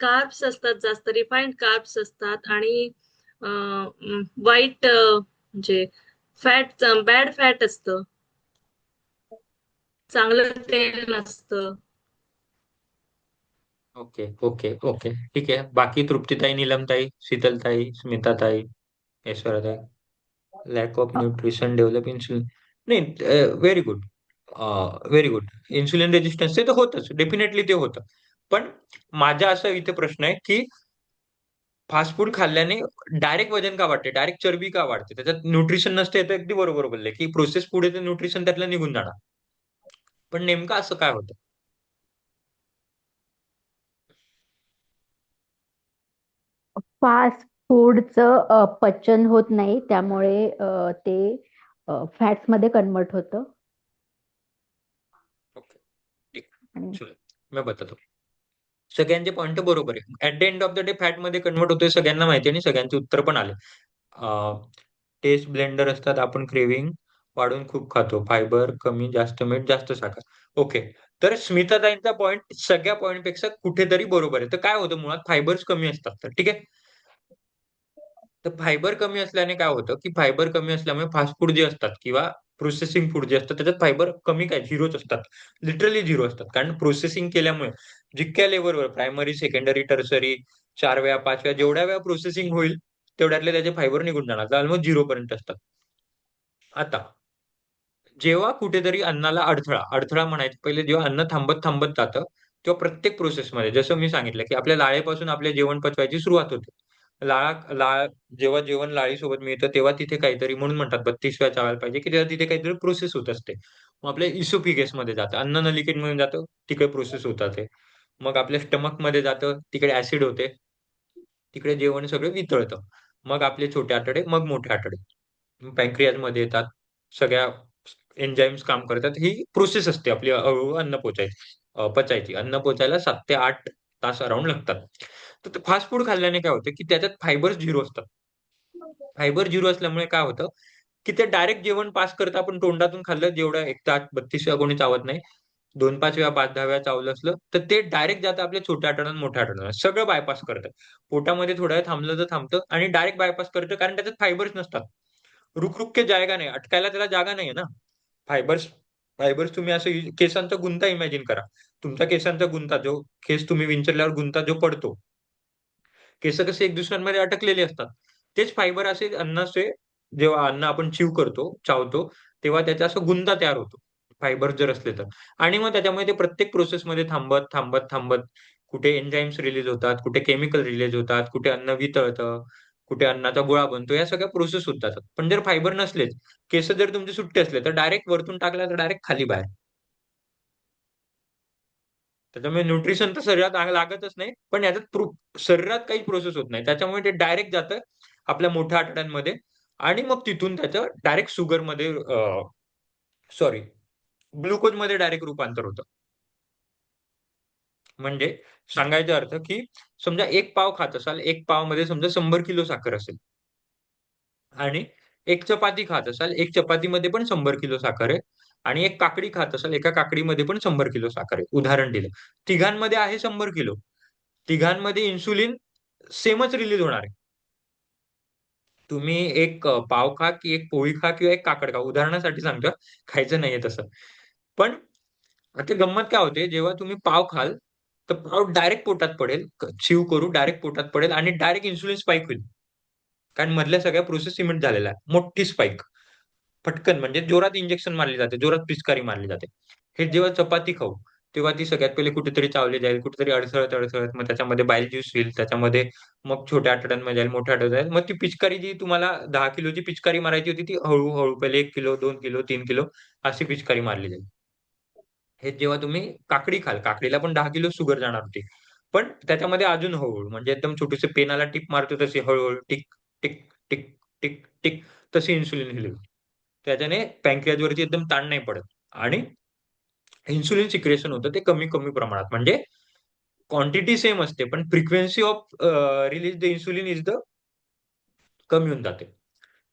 Speaker 3: कार्ब्स असतात, जास्त रिफाईंड कार्ब्स असतात आणि वाईट म्हणजे फॅट, बॅड फॅट असतं, चांगलं तेल नसतं.
Speaker 1: Okay, okay, okay. ठीक आहे. बाकी तृप्तीताई, नीलमताई, शीतलताई, स्मिताताई. Yes sir. Lack of nutrition develop insulin. नाही, very good. Very good. Insulin resistance ते तर होतच, डेफिनेटली ते होतं. पण माझा असा इथे प्रश्न आहे की फास्ट फूड खाल्ल्याने डायरेक्ट वजन का वाढते, डायरेक्ट चरबी का वाढते, त्याच्यात न्यूट्रिशन नसते. हे तर अगदी बरोबर बोलले की प्रोसेस फूड आहे, न्यूट्रिशन त्यातलं निघून जाणार. पण नेमकं असं काय होतं?
Speaker 4: फास्ट फूडचं पचन होत नाही, त्यामुळे ते फॅट्स मध्ये कन्वर्ट होतं.
Speaker 1: ओके, ठीक.
Speaker 4: आणि
Speaker 1: चलो, मैं बतातो. सगळ्यांचे पॉइंट बरोबर आहे. At the end of the day fat मध्ये कन्वर्ट होतोय, सगळ्यांना माहिती आहे आणि सगळ्यांचे उत्तर पण आले. टेस्ट ब्लेंडर असतात, आपण क्रेविंग वाढून खूप खातो, फायबर कमी, जास्त मीठ, जास्त साखर. ओके. तर स्मिताताईंचा पॉइंट सगळ्या पॉइंट पेक्षा कुठेतरी बरोबर आहे. तर काय होतं, मुळात फायबर्स कमी असतात. तर ठीक आहे. तर फायबर कमी असल्याने काय होतं, की फायबर कमी असल्यामुळे फास्ट फूड जे असतात किंवा प्रोसेसिंग फूड जे असतात त्याच्यात फायबर कमी, काय झिरोच असतात. लिटरली झिरो असतात. कारण प्रोसेसिंग केल्यामुळे जितक्या लेवलवर प्रायमरी, सेकंडरी, टर्सरी 4 वेळा 5 वेळा जेवढ्या वेळा प्रोसेसिंग होईल तेवढ्यातले त्याचे फायबर निघून जाणार, ऑलमोस्ट झिरो पर्यंत असतात. आता जेव्हा कुठेतरी अन्नाला अडथळा अडथळा म्हणायचं, पहिले जेव्हा अन्न थांबत थांबत जातं तेव्हा प्रत्येक प्रोसेसमध्ये, जसं मी सांगितलं की आपल्या लाळेपासून आपले जेवण पचवायची सुरुवात होते. लाळ जेव्हा जेवण लाळीसोबत मिळतं तेव्हा तिथे काहीतरी, म्हणून म्हणतात 32 वेळा चावायला पाहिजे, की तेव्हा तिथे काहीतरी प्रोसेस होत असते. मग आपल्या इसोफिगस मध्ये जातं, अन्न नलिकेमध्ये जातं, तिकडे प्रोसेस होतात ते. मग आपल्या स्टमक मध्ये जातं, तिकडे ऍसिड होते, तिकडे जेवण सगळं वितळतं. मग आपले छोटे आतडे, मग मोठे आतडे पॅनक्रियाज मध्ये येतात. सगळ्या एन्झाईम्स काम करतात. ही प्रोसेस असते आपली हळूहळू अन्न पचायची. अन्न पोचायला 7 ते 8 तास अराउंड लागतात. तर फास्ट फूड खाल्ल्याने काय होतं, की त्याच्यात फायबर झिरो असतात. फायबर झिरो असल्यामुळे काय होतं, की ते डायरेक्ट जेवण पास करतं. आपण तोंडातून खाल्लं, जेवढं एक ताट 32 वेळा कोणी चावत नाही. 2-5 वेळा, 5-10 वेळा चावलं असलं तर ते डायरेक्ट जातं आपल्या छोट्या आतड्यात, मोठ्या आतड्यात, सगळं बायपास करतं. पोटामध्ये थोडा वेळ थांबलं तर थांबतं आणि डायरेक्ट बायपास करतं, कारण त्याच्यात फायबर्स नसतात. रुक के जायगा नाही, अटकायला त्याला जागा नाहीये ना. फायबर्स फायबर्स तुम्ही असं केसांचा गुंता इमॅजिन करा. तुमचा केसांचा गुंता, जो केस तुम्ही विंचरल्यावर गुंता जो पडतो, केस कसे एक दुसऱ्यांमध्ये अटकलेले असतात. तेच फायबर असे अन्नाचे, जेव्हा अन्न आपण चावतो, तेव्हा त्याचा असं गुंता तयार होतो. फायबर जर असले तर. आणि मग त्याच्यामुळे ते प्रत्येक प्रोसेसमध्ये थांबत, थांबत, थांबत कुठे एन्झाईम्स रिलीज होतात, कुठे केमिकल रिलीज होतात, कुठे अन्न वितळतं, कुठे अन्नाचा गोळा बनतो, या सगळ्या प्रोसेस होत जातात. पण जर फायबर नसलेच, केस जर तुमचे सुट्टे असले, तर डायरेक्ट वरतून टाकला तर डायरेक्ट खाली बाहेर. त्याच्यामुळे न्यूट्रिशन तर शरीरात लागतच नाही, पण याच्यात शरीरात काही प्रोसेस होत नाही. त्याच्यामुळे ते डायरेक्ट जातं आपल्या मोठ्या आतड्यांमध्ये आणि मग तिथून त्याचं डायरेक्ट शुगरमध्ये, सॉरी, ग्लुकोजमध्ये डायरेक्ट रूपांतर होतं. म्हणजे सांगायचा अर्थ, की समजा एक पाव खात असाल, एक पावमध्ये समजा 100 किलो साखर असेल आणि एक चपाती खात असाल, एक चपातीमध्ये पण 100 किलो साखर आहे आणि एक काकडी खात असाल, एका काकडीमध्ये पण 100 किलो साखर आहे. उदाहरण दिलं. तिघांमध्ये आहे 100 किलो. तिघांमध्ये इन्सुलिन सेमच रिलीज होणार आहे. तुम्ही एक पाव खा, की एक पोळी खा किंवा एक काकड खा. उदाहरणासाठी सांगतोय, खायचं नाहीये तसं. पण आता गंमत काय होते, जेव्हा तुम्ही पाव खाल, तर पाव डायरेक्ट पोटात पडेल, च्यू करू डायरेक्ट पोटात पडेल आणि डायरेक्ट इन्सुलिन स्पाइक होईल. कारण मधल्या सगळ्या प्रोसेस सिमेंट झालेल्या आहे. मोठी स्पाइक. फटकन म्हणजे जोरात इंजेक्शन मारली जाते, जोरात पिचकारी मारली जाते. हे जेव्हा चपाती खाऊ, तेव्हा ती सगळ्यात पहिले कुठेतरी चावली जाईल, कुठेतरी अडसळत अडसळत मग त्याच्यामध्ये बाईल ज्यूस होईल, त्याच्यामध्ये मग छोट्या आतड्यांमध्ये जाईल, मोठ्या आतड्यात जाईल. मग ती पिचकारी जी तुम्हाला 10 किलोची पिचकारी मारायची होती, ती हळू पहिले 1 किलो, 2 किलो, 3 किलो अशी पिचकारी मारली जाईल. हे जेव्हा तुम्ही काकडी खाल, काकडीला पण 10 किलो शुगर जाणार होती. पण त्याच्यामध्ये अजून हळू-हळू, म्हणजे एकदम छोटीशी पेनाला टिप मारतो तशी हळू tick, tick, tick, tick, tick तशी इन्सुलिन रिलीज. त्याच्याने पॅनक्रियाजवरती एकदम ताण नाही पडत आणि इन्सुलिन सिक्रेशन होतं ते कमी-कमी प्रमाणात. म्हणजे क्वांटिटी सेम असते, पण frequency of release the insulin is the कमी होऊन जाते.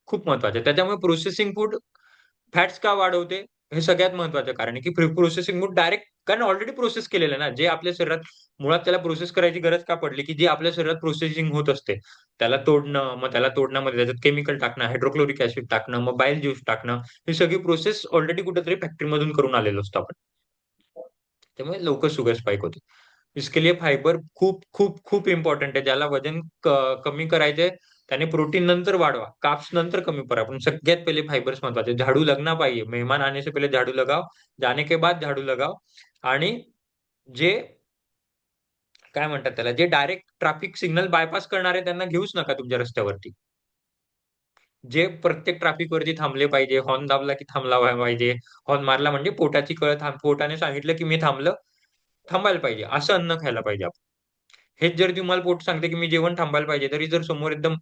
Speaker 1: खूप महत्वाचं आहे. त्याच्यामुळे प्रोसेसिंग फूड फॅट्स का वाढवते? हे सगळ्यात महत्वाचं कारण आहे, की प्रोसेसिंग फूड डायरेक्ट, कारण ऑलरेडी प्रोसेस केलेलं आहे ना. जे आपल्या शरीरात मुळात त्याला प्रोसेस करायची गरज का पडली, की जे आपल्या शरीरात प्रोसेसिंग होत असते, त्याला तोडणं, मग त्याला तोडण्यामध्ये त्याच्यात केमिकल टाकणं, हायड्रोक्लोरिक ॲसिड टाकणं, मग बाईल ज्यूस टाकणं, ही सगळी प्रोसेस ऑलरेडी कुठेतरी फॅक्टरीमधून करून आलेलो असतो आपण. त्यामुळे लवकर शुगर स्पाइक होते. इसके लिए फाइबर खूप, खूप, खूप इम्पोर्टंट आहे. ज्याला वजन कमी करायचंय त्याने प्रोटीन नंतर वाढवा, कार्ब्स नंतर कमी करा, पण सगळ्यात पहिले फाइबर्स महत्वाचे. झाडू लगना पाहिजे, मेहमान आने से पहले झाडू लगाओ, जाने के बाद झाडू लगाओ. आणि जे काय म्हणतात त्याला, जे डायरेक्ट ट्रॅफिक सिग्नल बायपास करणारे त्यांना घेऊच नका तुमच्या रस्त्यावरती. जे प्रत्येक ट्रॅफिक वरती थांबले पाहिजे, हॉर्न दाबला की थांबला पाहिजे, हॉर्न मारला म्हणजे पोटाची कळ पोटाने सांगितलं की मी थांबलं, थांबायला पाहिजे, असं अन्न खायला पाहिजे आपण. हेच जर तुम्हाला पोट सांगते की मी जेवण थांबायला पाहिजे, तरी जर समोर एकदम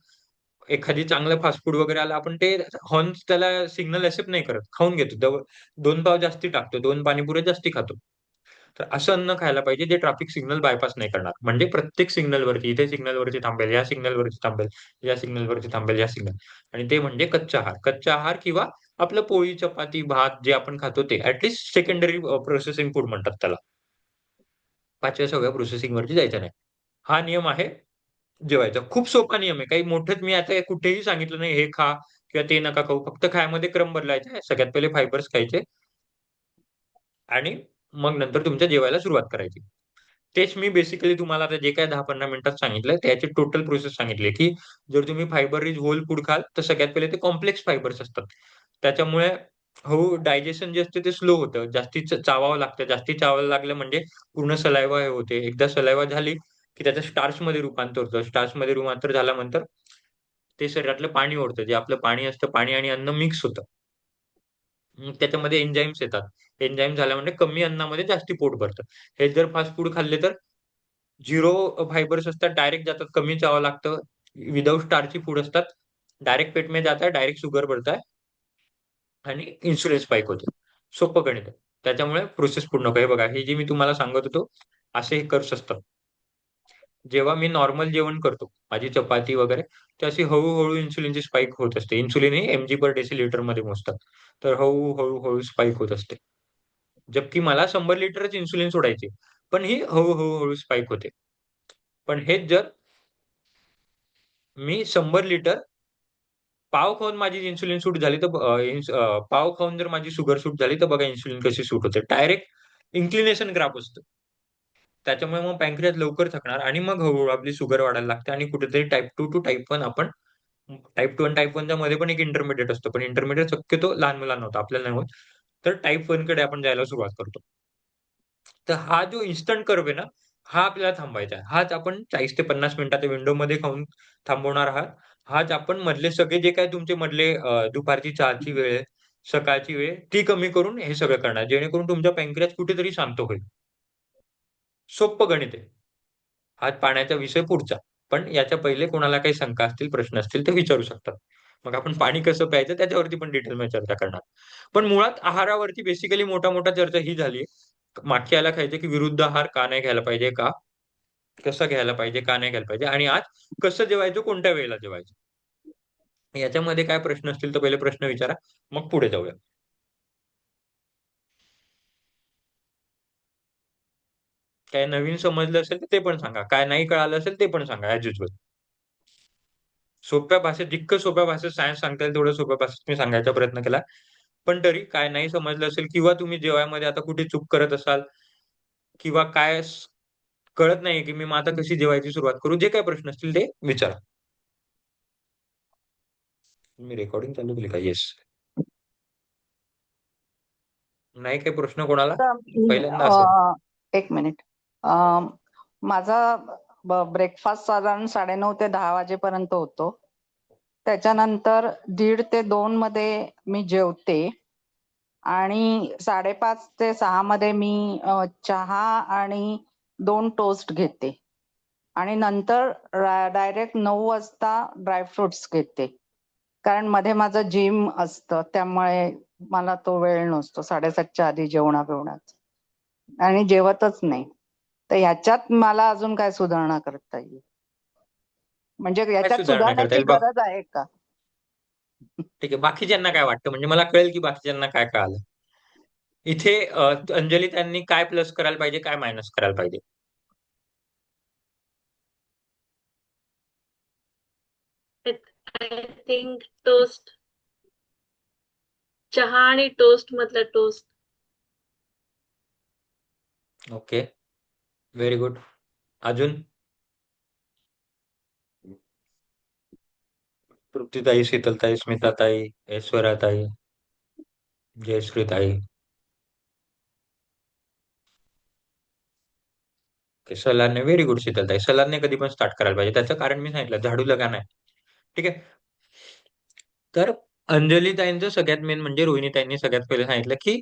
Speaker 1: एखादी चांगलं फास्ट फूड वगैरे आलं, आपण ते हॉर्न त्याला सिग्नल एक्सेप्ट नाही करत, खाऊन घेतो. दोन पाव जास्ती टाकतो, दोन पाणीपुऱ्या जास्ती खातो. तर असं अन्न खायला पाहिजे जे ट्रॅफिक सिग्नल बायपास नाही करणार. म्हणजे प्रत्येक सिग्नल वरती, इथे सिग्नल वरती थांबेल, या सिग्नल वरती थांबेल, या सिग्नल वरती थांबेल, या सिग्नल. आणि ते म्हणजे कच्चा आहार. कच्चा आहार किंवा आपलं पोळी, चपाती, भात जे आपण खातो ते ऍटलीस्ट सेकंडरी प्रोसेसिंग फूड म्हणतात त्याला. 5व्या 6व्या प्रोसेसिंग वरती जायचं नाही. हा नियम आहे जेवायचा. खूप सोपा नियम आहे. काही मोठंच मी आता कुठेही सांगितलं नाही, हे खा किंवा ते नका खाऊ. फक्त खायामध्ये क्रम बदलायचा आहे. सगळ्यात पहिले फायबर्स खायचे आणि मग नंतर तुमच्या जेवायला सुरुवात करायची. तेच मी बेसिकली तुम्हाला आता जे काही 10-15 मिनिटात सांगितलं, त्याची टोटल प्रोसेस सांगितली, की जर तुम्ही फायबर रिच होल फूड खाल, तर सगळ्यात पहिले ते कॉम्प्लेक्स फायबर्स असतात. त्याच्यामुळे डायजेशन जे असते ते स्लो होतं. जास्ती चावावं लागतं. जास्ती चावायला लागलं म्हणजे पूर्ण सलायवा हे होते. एकदा सलायवा झाली, की त्याचं स्टार्चमध्ये रूपांतर होतं. स्टार्चमध्ये रूपांतर झाल्यानंतर ते शरीरातलं पाणी ओढतं. जे आपलं पाणी असतं, पाणी आणि अन्न मिक्स होतं. मग त्याच्यामध्ये एन्झाईम्स येतात. एन्झाईम झाल्यामुळे कमी अन्नामध्ये जास्ती पोट भरतं. हे जर फास्ट फूड खाल्ले तर 0 फाइबर्स असतात, डायरेक्ट जातात, कमी चावावं लागतं. विदाउट स्टार्ची फूड असतात. डायरेक्ट पेट में जाता है, डायरेक्ट शुगर बढ़ता है आणि इन्सुलिन स्पाइक होते. सोपं गणित आहे. त्याच्यामुळे प्रोसेस पूर्ण हे बघा, हे जे मी तुम्हाला सांगत होतो, असे हे कर्व्स असतात. जेव्हा मी नॉर्मल जेवण करतो, माझी चपाती वगैरे, तर अशी हळू इन्सुलिनची स्पाइक होत असते. इन्सुलिन हे mg/डेसिलिटरमध्ये मोजतात. तर हळू स्पाइक होत असते. जबकि मला 100 लिटरच इन्सुलिन सोडायचे. पण ही हळू स्पाइक होते. पण हेच जर मी 100 लिटर पाव खाऊन माझी इन्सुलिन सूट झाली, तर पाव खाऊन जर माझी शुगर सूट झाली, तर बघा इन्सुलिन कशी सूट होते. डायरेक्ट इन्क्लिनेशन ग्राफ असतो. त्याच्यामुळे मग पॅनक्रियास लवकर थकणार आणि मग हळू आपली शुगर वाढायला लागते आणि कुठेतरी टाइप 2 टू टाइप 1 आपण टाइप 2 आणि टाइप 1 मध्ये पण एक इंटरमिडिएट असतो. पण इंटरमिडिएट शक्यतो लहान मुलांना होतं, आपल्याला नाही होत. तर टाइप 1 कडे आपण जायला सुरुवात करतो. तर हा जो इन्स्टंट कर्व्ह आहे ना, हा आपल्याला थांबवायचा आहे. हाच आपण 40 ते 50 मिनिटाच्या विंडोमध्ये खाऊन थांबवणार आहात. हाच आपण मधले सगळे जे काही तुमचे मधले दुपारची चहाची वेळ आहे, सकाळची वेळ आहे, ती कमी करून हे सगळं करणार. जेणेकरून तुमचा पॅनक्रियास कुठेतरी शांत होईल. सोप्पं गणित आहे. हा पाण्याचा विषय पुढचा. पण याच्या पहिले कोणाला काही शंका असतील, प्रश्न असतील तर विचारू शकतात. मग आपण पाणी कसं प्यायचं त्याच्यावरती पण डिटेलमध्ये चर्चा करणार. पण मुळात आहारावरती बेसिकली मोठा चर्चा ही झाली. मागच्या याला खायचं की विरुद्ध आहार का नाही घ्यायला पाहिजे का? कसं घ्यायला पाहिजे, का नाही घ्यायला पाहिजे आणि आज कसं जेवायचं, कोणत्या वेळेला जेवायचं? याच्यामध्ये काय प्रश्न असतील तर पहिले प्रश्न विचारा, मग पुढे जाऊया. काय नवीन समजलं असेल तर ते पण सांगा. काय नाही कळालं असेल ते पण सांगा ॲज युजुअल. सोप्या भाषेत जितकं सोप्या भाषेत सायन्स सांगता येईल तेवढं सोप्या भाषेत मी सांगायचा प्रयत्न केला. पण तरी काय नाही समजलं असेल किंवा तुम्ही जेवणामध्ये आता कुठे चूक करत असाल किंवा कळत नाहीये की मी मग आता कशी जेवायची सुरुवात करू? जे काही प्रश्न असतील ते विचारा. मी रेकॉर्डिंग चालू केली का? येस. नाही काही प्रश्न कोणाला?
Speaker 2: तर
Speaker 1: पहिल्यांदा असेल.
Speaker 2: एक मिनिट. माझा ब्रेकफास्ट साधारण 9:30 ते 10 वाजेपर्यंत होतो. त्याच्यानंतर 1:30 ते 2 मध्ये मी जेवते आणि 5:30 ते 6 मध्ये मी चहा आणि 2 टोस्ट घेते आणि नंतर डायरेक्ट 9 वाजता ड्रायफ्रुट्स घेते. कारण मध्ये माझं जिम असतं त्यामुळे मला तो वेळ नसतो 7:30च्या आधी जेवणात आणि जेवतच नाही. तर ह्याच्यात मला अजून काय सुधारणा करता येईल? म्हणजे
Speaker 1: काय
Speaker 2: याच्यात
Speaker 1: सुधारणा करता
Speaker 2: सुधारण्याची
Speaker 1: येईल बघ.
Speaker 2: गरज आहे का?
Speaker 1: ठीक आहे. बाकीच्यांना काय वाटतं? म्हणजे मला कळेल की बाकीच्यांना काय कळालं. इथे अंजली त्यांनी काय प्लस करायला पाहिजे, काय मायनस करायला पाहिजे?
Speaker 3: आय थिंक टोस्ट, चहा आणि टोस्ट मधला टोस्ट.
Speaker 1: ओके. Very good. अजून? तृप्तीताई, शीतलताई, स्मिताताई, ऐश्वर्याताई, जयश्रीताई. सलादने व्हेरी गुड शीतलताई. सलादने कधी पण स्टार्ट करायला पाहिजे. त्याचं कारण मी सांगितलं, झाडू लगाना आहे. ठीक आहे. तर अंजलीताईंचं सगळ्यात मेन म्हणजे रोहिणीताईंनी सगळ्यात पहिले सांगितलं की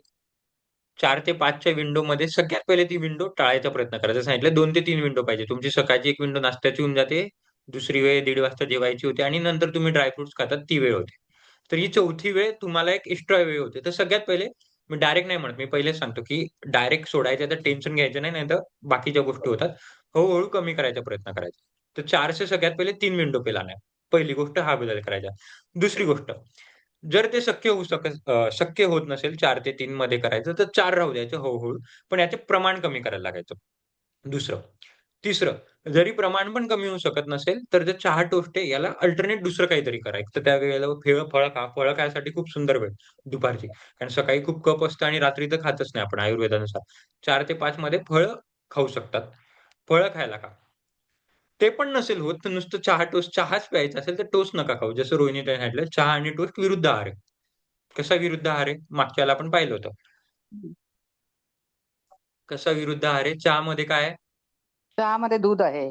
Speaker 1: 4 ते 5च्या विंडो मध्ये सगळ्यात पहिले ती विंडो टाळायचा प्रयत्न करायचा. सांगितलं 2 ते 3 विंडो पाहिजे. तुमची सकाळची एक विंडो नाश्त्याची होऊन जाते, दुसरी वेळ 1:30 वाजता जेवायची होते आणि नंतर तुम्ही ड्रायफ्रुट्स खातात ती वेळ होते. तर ही चौथी वेळ तुम्हाला एक एक्स्ट्रा वेळ होते. तर सगळ्यात पहिले मी डायरेक्ट नाही म्हणत, मी पहिलेच सांगतो की डायरेक्ट सोडायचं तर टेन्शन घ्यायचं नाही, नाही तर बाकीच्या गोष्टी होतात. हळूहळू कमी करायचा प्रयत्न करायचा. तर 400 सगळ्यात पहिले 3 विंडो पेला नाही. पहिली गोष्ट हा बदल करायचा. दुसरी गोष्ट, जर ते शक्य होत नसेल 4 ते 3 मध्ये करायचं, तर 4 राहू द्यायचं हळूहळू. पण याचे प्रमाण कमी करायला लागायचं. दुसरं. तिसरं, जरी प्रमाण पण कमी होऊ शकत नसेल, तर जे चहा टोस्ट आहे याला अल्टरनेट दुसरं काहीतरी करा. एक तर त्या वेळेला फळं खा. फळं खायसाठी खूप सुंदर वेळ दुपारची. कारण सकाळी खूप कफ असतं आणि रात्री तर खातच नाही आपण आयुर्वेदानुसार. 4 ते 5 मध्ये फळं खाऊ शकतात. फळं खायला खा. ते पण नसेल होत, तर नुसतं चहाच प्यायचा असेल, तर टोस्ट नका खाऊ. जसं रोहिणीताई सांगितलं, चहा आणि टोस्ट विरुद्ध आहार आहे. कसा विरुद्ध आहार आहे? मागच्या वेळेला आपण पाहिलं होतं. कसा विरुद्ध आहार आहे? चहामध्ये काय आहे?
Speaker 2: चहामध्ये दूध आहे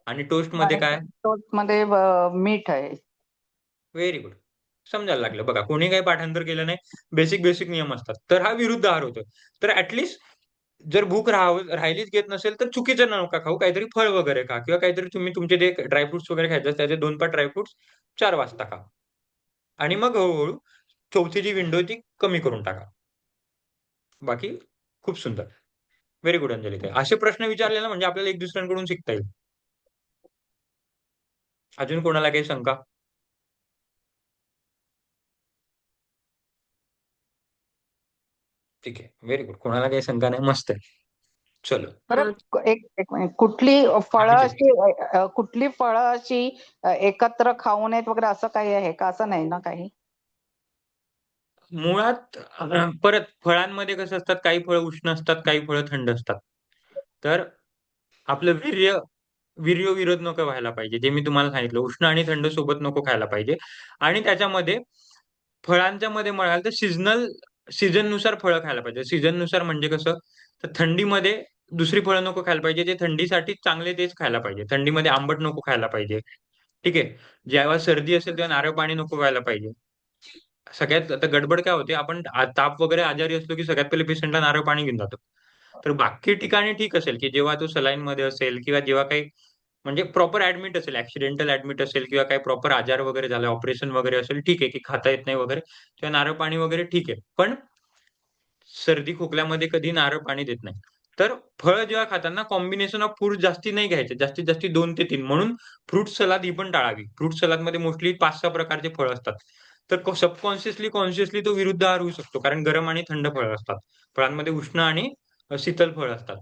Speaker 1: आणि टोस्टमध्ये
Speaker 2: आणि
Speaker 1: काय आहे?
Speaker 2: टोस्ट मध्ये मीठ आहे.
Speaker 1: Very good. समजायला लागलं बघा. कोणी काही पाठांतर केलं नाही. बेसिक बेसिक नियम असतात. तर हा विरुद्ध आहार होतो. तर ऍटलीस्ट जर भूक राहिलीच घेत नसेल, तर चुकीचं नका खाऊ. काहीतरी फळ वगैरे खा किंवा काहीतरी तुम्ही तुमचे जे ड्रायफ्रुट्स वगैरे खायचे असतात, त्याचे 2 पाच ड्रायफ्रुट्स 4 वाजता खा. आणि मग हळूहळू चौथी जी विंडो ती कमी करून टाका. बाकी खूप सुंदर. व्हेरी गुड अंजली ताई. असे प्रश्न विचारले ना, म्हणजे आपल्याला एक दुसऱ्यांकडून शिकता येईल. अजून कोणाला काही शंका? ठीक आहे. Very good. कोणाला काही शंका नाही. मस्त आहे. चलो.
Speaker 2: बरं,
Speaker 3: अं,
Speaker 2: एक मिनिट. कुठली फळं अशी एकत्र खाऊ नयेत वगैरे असं काही आहे का? असं नाही ना काही?
Speaker 1: मुळात परत फळांमध्ये कसं असतात, काही फळं उष्ण असतात, काही फळं थंड असतात. तर आपलं वीर्य विरोध नको व्हायला पाहिजे. जे मी तुम्हाला सांगितलं, उष्ण आणि थंड सोबत नको खायला पाहिजे. आणि त्याच्यामध्ये फळांच्या मध्ये म्हणाल तर सीझन नुसार फळं खायला पाहिजे. सीझन नुसार म्हणजे कसं, तर थंडीमध्ये दुसरी फळं नको खायला पाहिजे. जे थंडीसाठी चांगले तेच खायला पाहिजे. थंडीमध्ये आंबट नको खायला पाहिजे. ठीक आहे. जेव्हा सर्दी असेल तेव्हा नारळ पाणी नको व्हायला पाहिजे. सगळ्यात आता गडबड काय होते, आपण ताप वगैरे आजारी असलो की सगळ्यात पहिले पेशंटला नारळ पाणी घेऊन जातो. तर बाकी ठिकाणी ठीक असेल की जेव्हा तो सलाईन मध्ये असेल किंवा जेव्हा काही म्हणजे प्रॉपर ऍडमिट असेल, ऍक्सिडेंटल ऍडमिट असेल किंवा काही प्रॉपर आजार वगैरे झाला, ऑपरेशन वगैरे असेल, ठीक आहे की खाता येत नाही वगैरे, तेव्हा नारळ पाणी वगैरे ठीक आहे. पण सर्दी खोकल्यामध्ये कधी नारळ पाणी देत नाही. तर फळं जेव्हा खाताना कॉम्बिनेशन ऑफ फ्रूट जास्ती नाही घ्यायचे, जास्तीत जास्ती 2 ते 3. म्हणून फ्रूट सलाद ही पण टाळावी. फ्रूट सलादमध्ये मोस्टली 5-6 प्रकारचे फळं असतात. तर सबकॉन्शियसली कॉन्शियसली तो विरुद्ध आहार होऊ शकतो, कारण गरम आणि थंड फळं असतात. फळांमध्ये उष्ण आणि शीतल फळं असतात.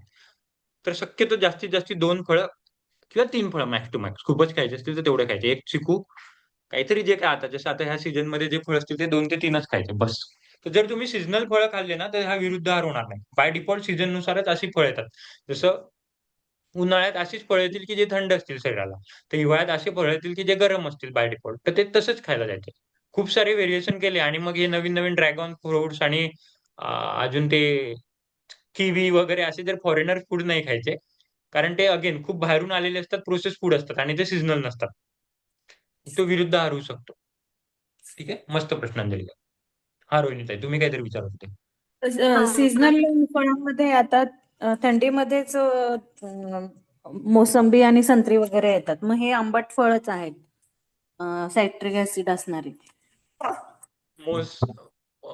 Speaker 1: तर शक्यतो जास्तीत जास्त 2 फळं किंवा 3 फळं मॅक्स टू मॅक्स. खूपच खायचे असतील तर तेवढे खायचे. एक चिकू, काहीतरी जे काय आता जसं आता ह्या सीझन मध्ये जे फळ असतील ते 2 ते 3च खायचे बस. तर जर तुम्ही सीझनल फळं खाल्ले ना, तर हा विरुद्ध आहार होणार नाही. बाय डिफॉल्ट सीझन नुसारच अशी फळं येतात. जसं उन्हाळ्यात अशीच फळं येतील की जे थंड असतील शरीराला. तर हिवाळ्यात असे फळं येतील की जे गरम असतील बाय डिफॉल्ट. तर ते तसंच खायला जायचे. खूप सारे व्हेरिएशन केले आणि मग हे नवीन नवीन ड्रॅगन फ्रुट्स आणि अजून ते किवी वगैरे असे जर फॉरेनर फूड नाही खायचे. कारण ते अगेन खूप बाहेरून आलेले असतात, प्रोसेस फूड असतात आणि ते सीझनल नसतात. तो विरुद्ध आहार होऊ शकतो. ठीक आहे. मस्त प्रश्न अंजली. हा रोहिणीताई, तुम्ही काहीतरी विचारत होते.
Speaker 5: सीझनल फळांमध्ये आता थंडीमध्येच मोसंबी आणि संत्री वगैरे येतात. मग हे आंबट फळच आहेत, सायट्रिक ऍसिड असणारी.
Speaker 1: मोस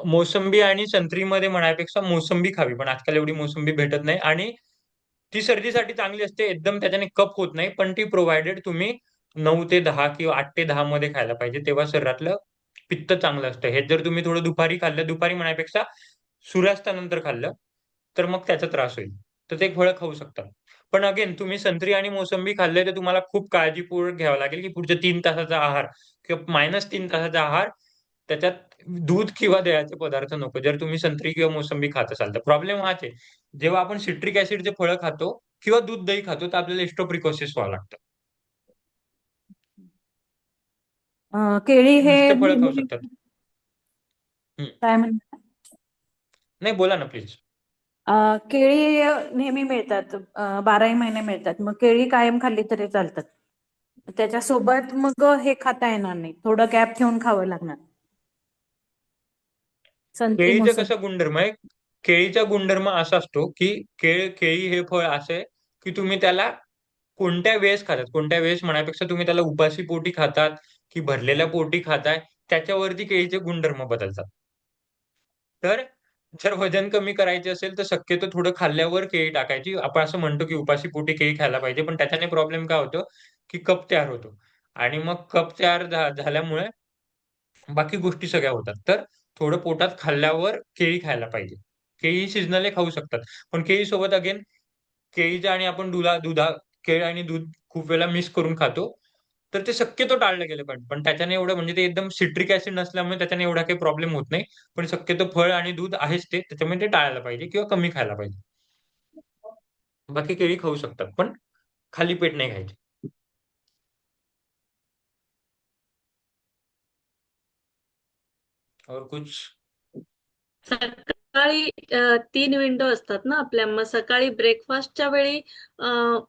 Speaker 1: मोसंबी आणि संत्रीमध्ये म्हणायपेक्षा मोसंबी खावी, पण आजकाल एवढी मोसंबी भेटत नाही आणि ती सर्दीसाठी चांगली असते. एकदम त्याच्याने कफ होत नाही, पण ती प्रोव्हायडेड तुम्ही 9 ते 10 किंवा 8 ते 10 मध्ये खायला पाहिजे. तेव्हा शरीरातलं पित्त चांगलं असतं. हे जर तुम्ही थोडं दुपारी खाल्लं, दुपारी म्हणायपेक्षा सूर्यास्तानंतर खाल्लं, तर मग त्याचा त्रास होईल. तर ते एक फळं खाऊ शकता. पण अगेन तुम्ही संत्री आणि मोसंबी खाल्ले तर तुम्हाला खूप काळजीपूर्वक घ्यावं लागेल की पुढच्या 3 तासाचा आहार किंवा -3 तासाचा आहार, त्याच्यात दूध किंवा दह्याचे पदार्थ नको. जर तुम्ही संत्री किंवा मोसंबी खात असाल तर. प्रॉब्लेम हाच आहे. जेव्हा आपण सिट्रिक ऍसिडचे फळं खातो किंवा दूध दही खातो, तर आपल्याला एक्स्ट्रा प्रिकॉशन्स व्हावं लागतं.
Speaker 5: केळी हे
Speaker 1: नुसते फळं खाऊ
Speaker 5: नेहमी
Speaker 1: शकतात. हम्म.
Speaker 5: काय म्हणतात?
Speaker 1: नाही, बोला ना प्लीज.
Speaker 5: केळी नेहमी मिळतात, 12ही महिने मिळतात. मग केळी कायम खाल्ली तरी चालतात. त्याच्यासोबत मग हे खाता येणार नाही, थोडं गॅप ठेवून खावं लागणार. संत्री
Speaker 1: केळीचा
Speaker 5: मोसंबी.
Speaker 1: कसा गुणधर्म आहे? केळीचा गुणधर्म असा असतो की केळी हे फळ असं आहे की तुम्ही त्याला कोणत्या वेळेस खातात, कोणत्या वेळेस म्हणण्यापेक्षा तुम्ही त्याला उपाशी पोटी खातात की भरलेल्या पोटी खाताय, त्याच्यावरती केळीचे गुणधर्म बदलतात. तर जर वजन कमी करायचे असेल तर शक्यतो थोडं खाल्ल्यावर केळी टाकायची. आपण असं म्हणतो की उपाशी पोटी केळी खायला पाहिजे, पण त्याच्याने प्रॉब्लेम काय होतो की कफ तयार होतो, आणि मग कफ तयार झाल्यामुळे बाकी गोष्टी सगळ्या होतात. तर थोडं पोटात खाल्ल्यावर केळी खायला पाहिजे. केळी सीझनली खाऊ शकतात, पण केळी सोबत अगेन केळीच्या आणि आपण केळी आणि दूध खूप वेळा मिक्स करून खातो. तर ते शक्यतो टाळलं गेलं पाहिजे. पण त्याच्याने एवढं म्हणजे ते एकदम सिट्रिक ऍसिड नसल्यामुळे त्याच्याने एवढा काही प्रॉब्लेम होत नाही. पण शक्यतो फळ आणि दूध आहेच ते, त्याच्यामुळे ते टाळायला पाहिजे किंवा कमी खायला पाहिजे. बाकी केळी खाऊ शकतात, पण खाली पेट नाही खायची. और कुछ?
Speaker 3: सकाळी 3 विंडो असतात ना आपल्या, मग सकाळी ब्रेकफास्टच्या वेळी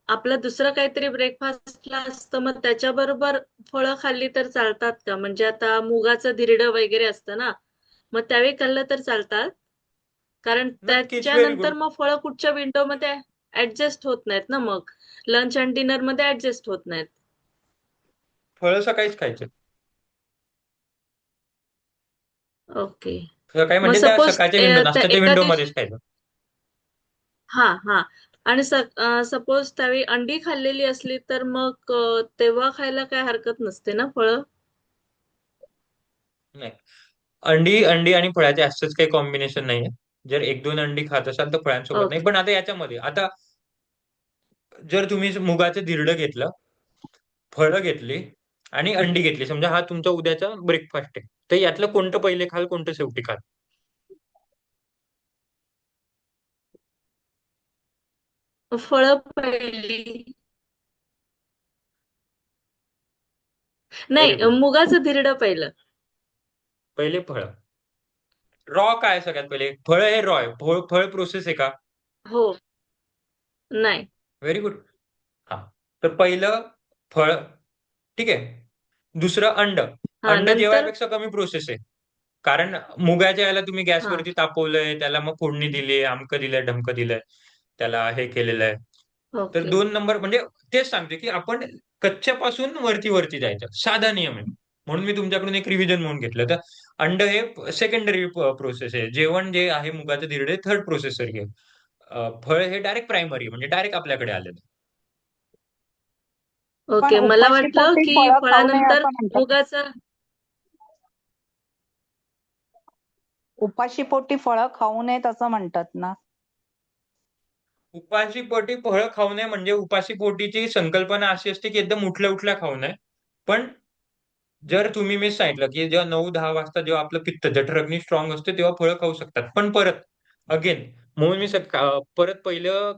Speaker 3: आपलं दुसरं काहीतरी ब्रेकफास्टला असतं, मग त्याच्याबरोबर फळं खाल्ली तर चालतात का? म्हणजे आता मुगाचं धिरडं वगैरे असतं ना, मग त्यावेळी खाल्लं तर चालतात? कारण
Speaker 1: नक्कीच, व्हेरी
Speaker 3: त्याच्यानंतर
Speaker 1: गुड.
Speaker 3: मग फळं कुठच्या विंडोमध्ये ऍडजस्ट होत नाहीत ना, मग लंच आणि डिनर मध्ये ऍडजस्ट होत नाहीत.
Speaker 1: फळं सकाळीच खायचे.
Speaker 3: ओके.
Speaker 1: सकाळी
Speaker 3: मग
Speaker 1: म्हणजे त्या
Speaker 3: सपोज
Speaker 1: सकाळच्या
Speaker 3: त्या
Speaker 1: नाश्त्याच्या
Speaker 3: एका
Speaker 1: विंडो
Speaker 3: दिवशी
Speaker 1: मध्येच खायचं.
Speaker 3: हा हा आणि सपोज त्यावेळी अंडी खाल्लेली असली तर मग तेव्हा खायला काय हरकत नसते ना फळं?
Speaker 1: नाही, अंडी अंडी आणि फळाचे असंच काही कॉम्बिनेशन नाहीये. जर एक दोन अंडी खात असाल तर फळांसोबत नाही.
Speaker 3: ओके.
Speaker 1: पण आता याच्यामध्ये आता जर तुम्ही मुगाचं धिरडं घेतलं, फळं घेतली आणि अंडी घेतली, समजा हा तुमचा उद्याचा ब्रेकफास्ट आहे, तर यातलं कोणतं पहिले खाल, कोणतं शेवटी खाल?
Speaker 3: फळं पहिली.
Speaker 1: व्हेरी
Speaker 3: नाही,
Speaker 1: गुड.
Speaker 3: मुगाचं धिरडं पहिलं.
Speaker 1: पहिले फळ. रॉ काय सगळ्यात पहिले? फळ हे रॉ आहे, फळ फळ प्रोसेस आहे का?
Speaker 3: हो. नाही.
Speaker 1: Very good. हा. तर पहिलं फळ, ठीक आहे. दुसरं अंड.
Speaker 3: हा
Speaker 1: अंड
Speaker 3: नंतर.
Speaker 1: जेवायपेक्षा कमी प्रोसेस आहे. कारण मुगाच्या याला तुम्ही
Speaker 3: हा.
Speaker 1: गॅसवरती तापवलंय, त्याला मग फोडणी दिली, अमकं दिलंय, ढमकं दिलंय, त्याला हे केलेलं आहे. तर
Speaker 3: ओके.
Speaker 1: 2 नंबर म्हणजे तेच सांगते की आपण कच्च्यापासून वरती वरती जायचं, साधा नियम आहे. म्हणून मी तुमच्याकडून एक रिव्हिजन म्हणून घेतलं. तर अंड हे सेकंडरी प्रोसेस आहे, जेवण जे आहे मुगाचं धिरडे थर्ड प्रोसेस आहे. फळ हे डायरेक्ट प्रायमरी म्हणजे डायरेक्ट आपल्याकडे आलेलं.
Speaker 2: पण
Speaker 3: ओके, मला
Speaker 2: उपाशी
Speaker 3: वाटलं
Speaker 2: पोटी
Speaker 3: की
Speaker 2: फळं खाऊ नये
Speaker 3: फळानंतर
Speaker 2: असं म्हणतात.
Speaker 3: मुगाचं.
Speaker 2: उपाशी पोटी फळं खाऊ नयेत असं म्हणतात ना.
Speaker 1: उपाशी पोटी फळं खाऊ नये म्हणजे उपाशी पोटीची संकल्पना अशी असते की एकदम उठल्या उठल्या खाऊ नये. पण जर तुम्ही मी सांगितलं की जेव्हा 9-10 वाजता जेव्हा आपलं पित्त जठरग्नी स्ट्रॉंग असते तेव्हा फळं खाऊ शकतात. पण परत अगेन, म्हणून मी परत पहिलं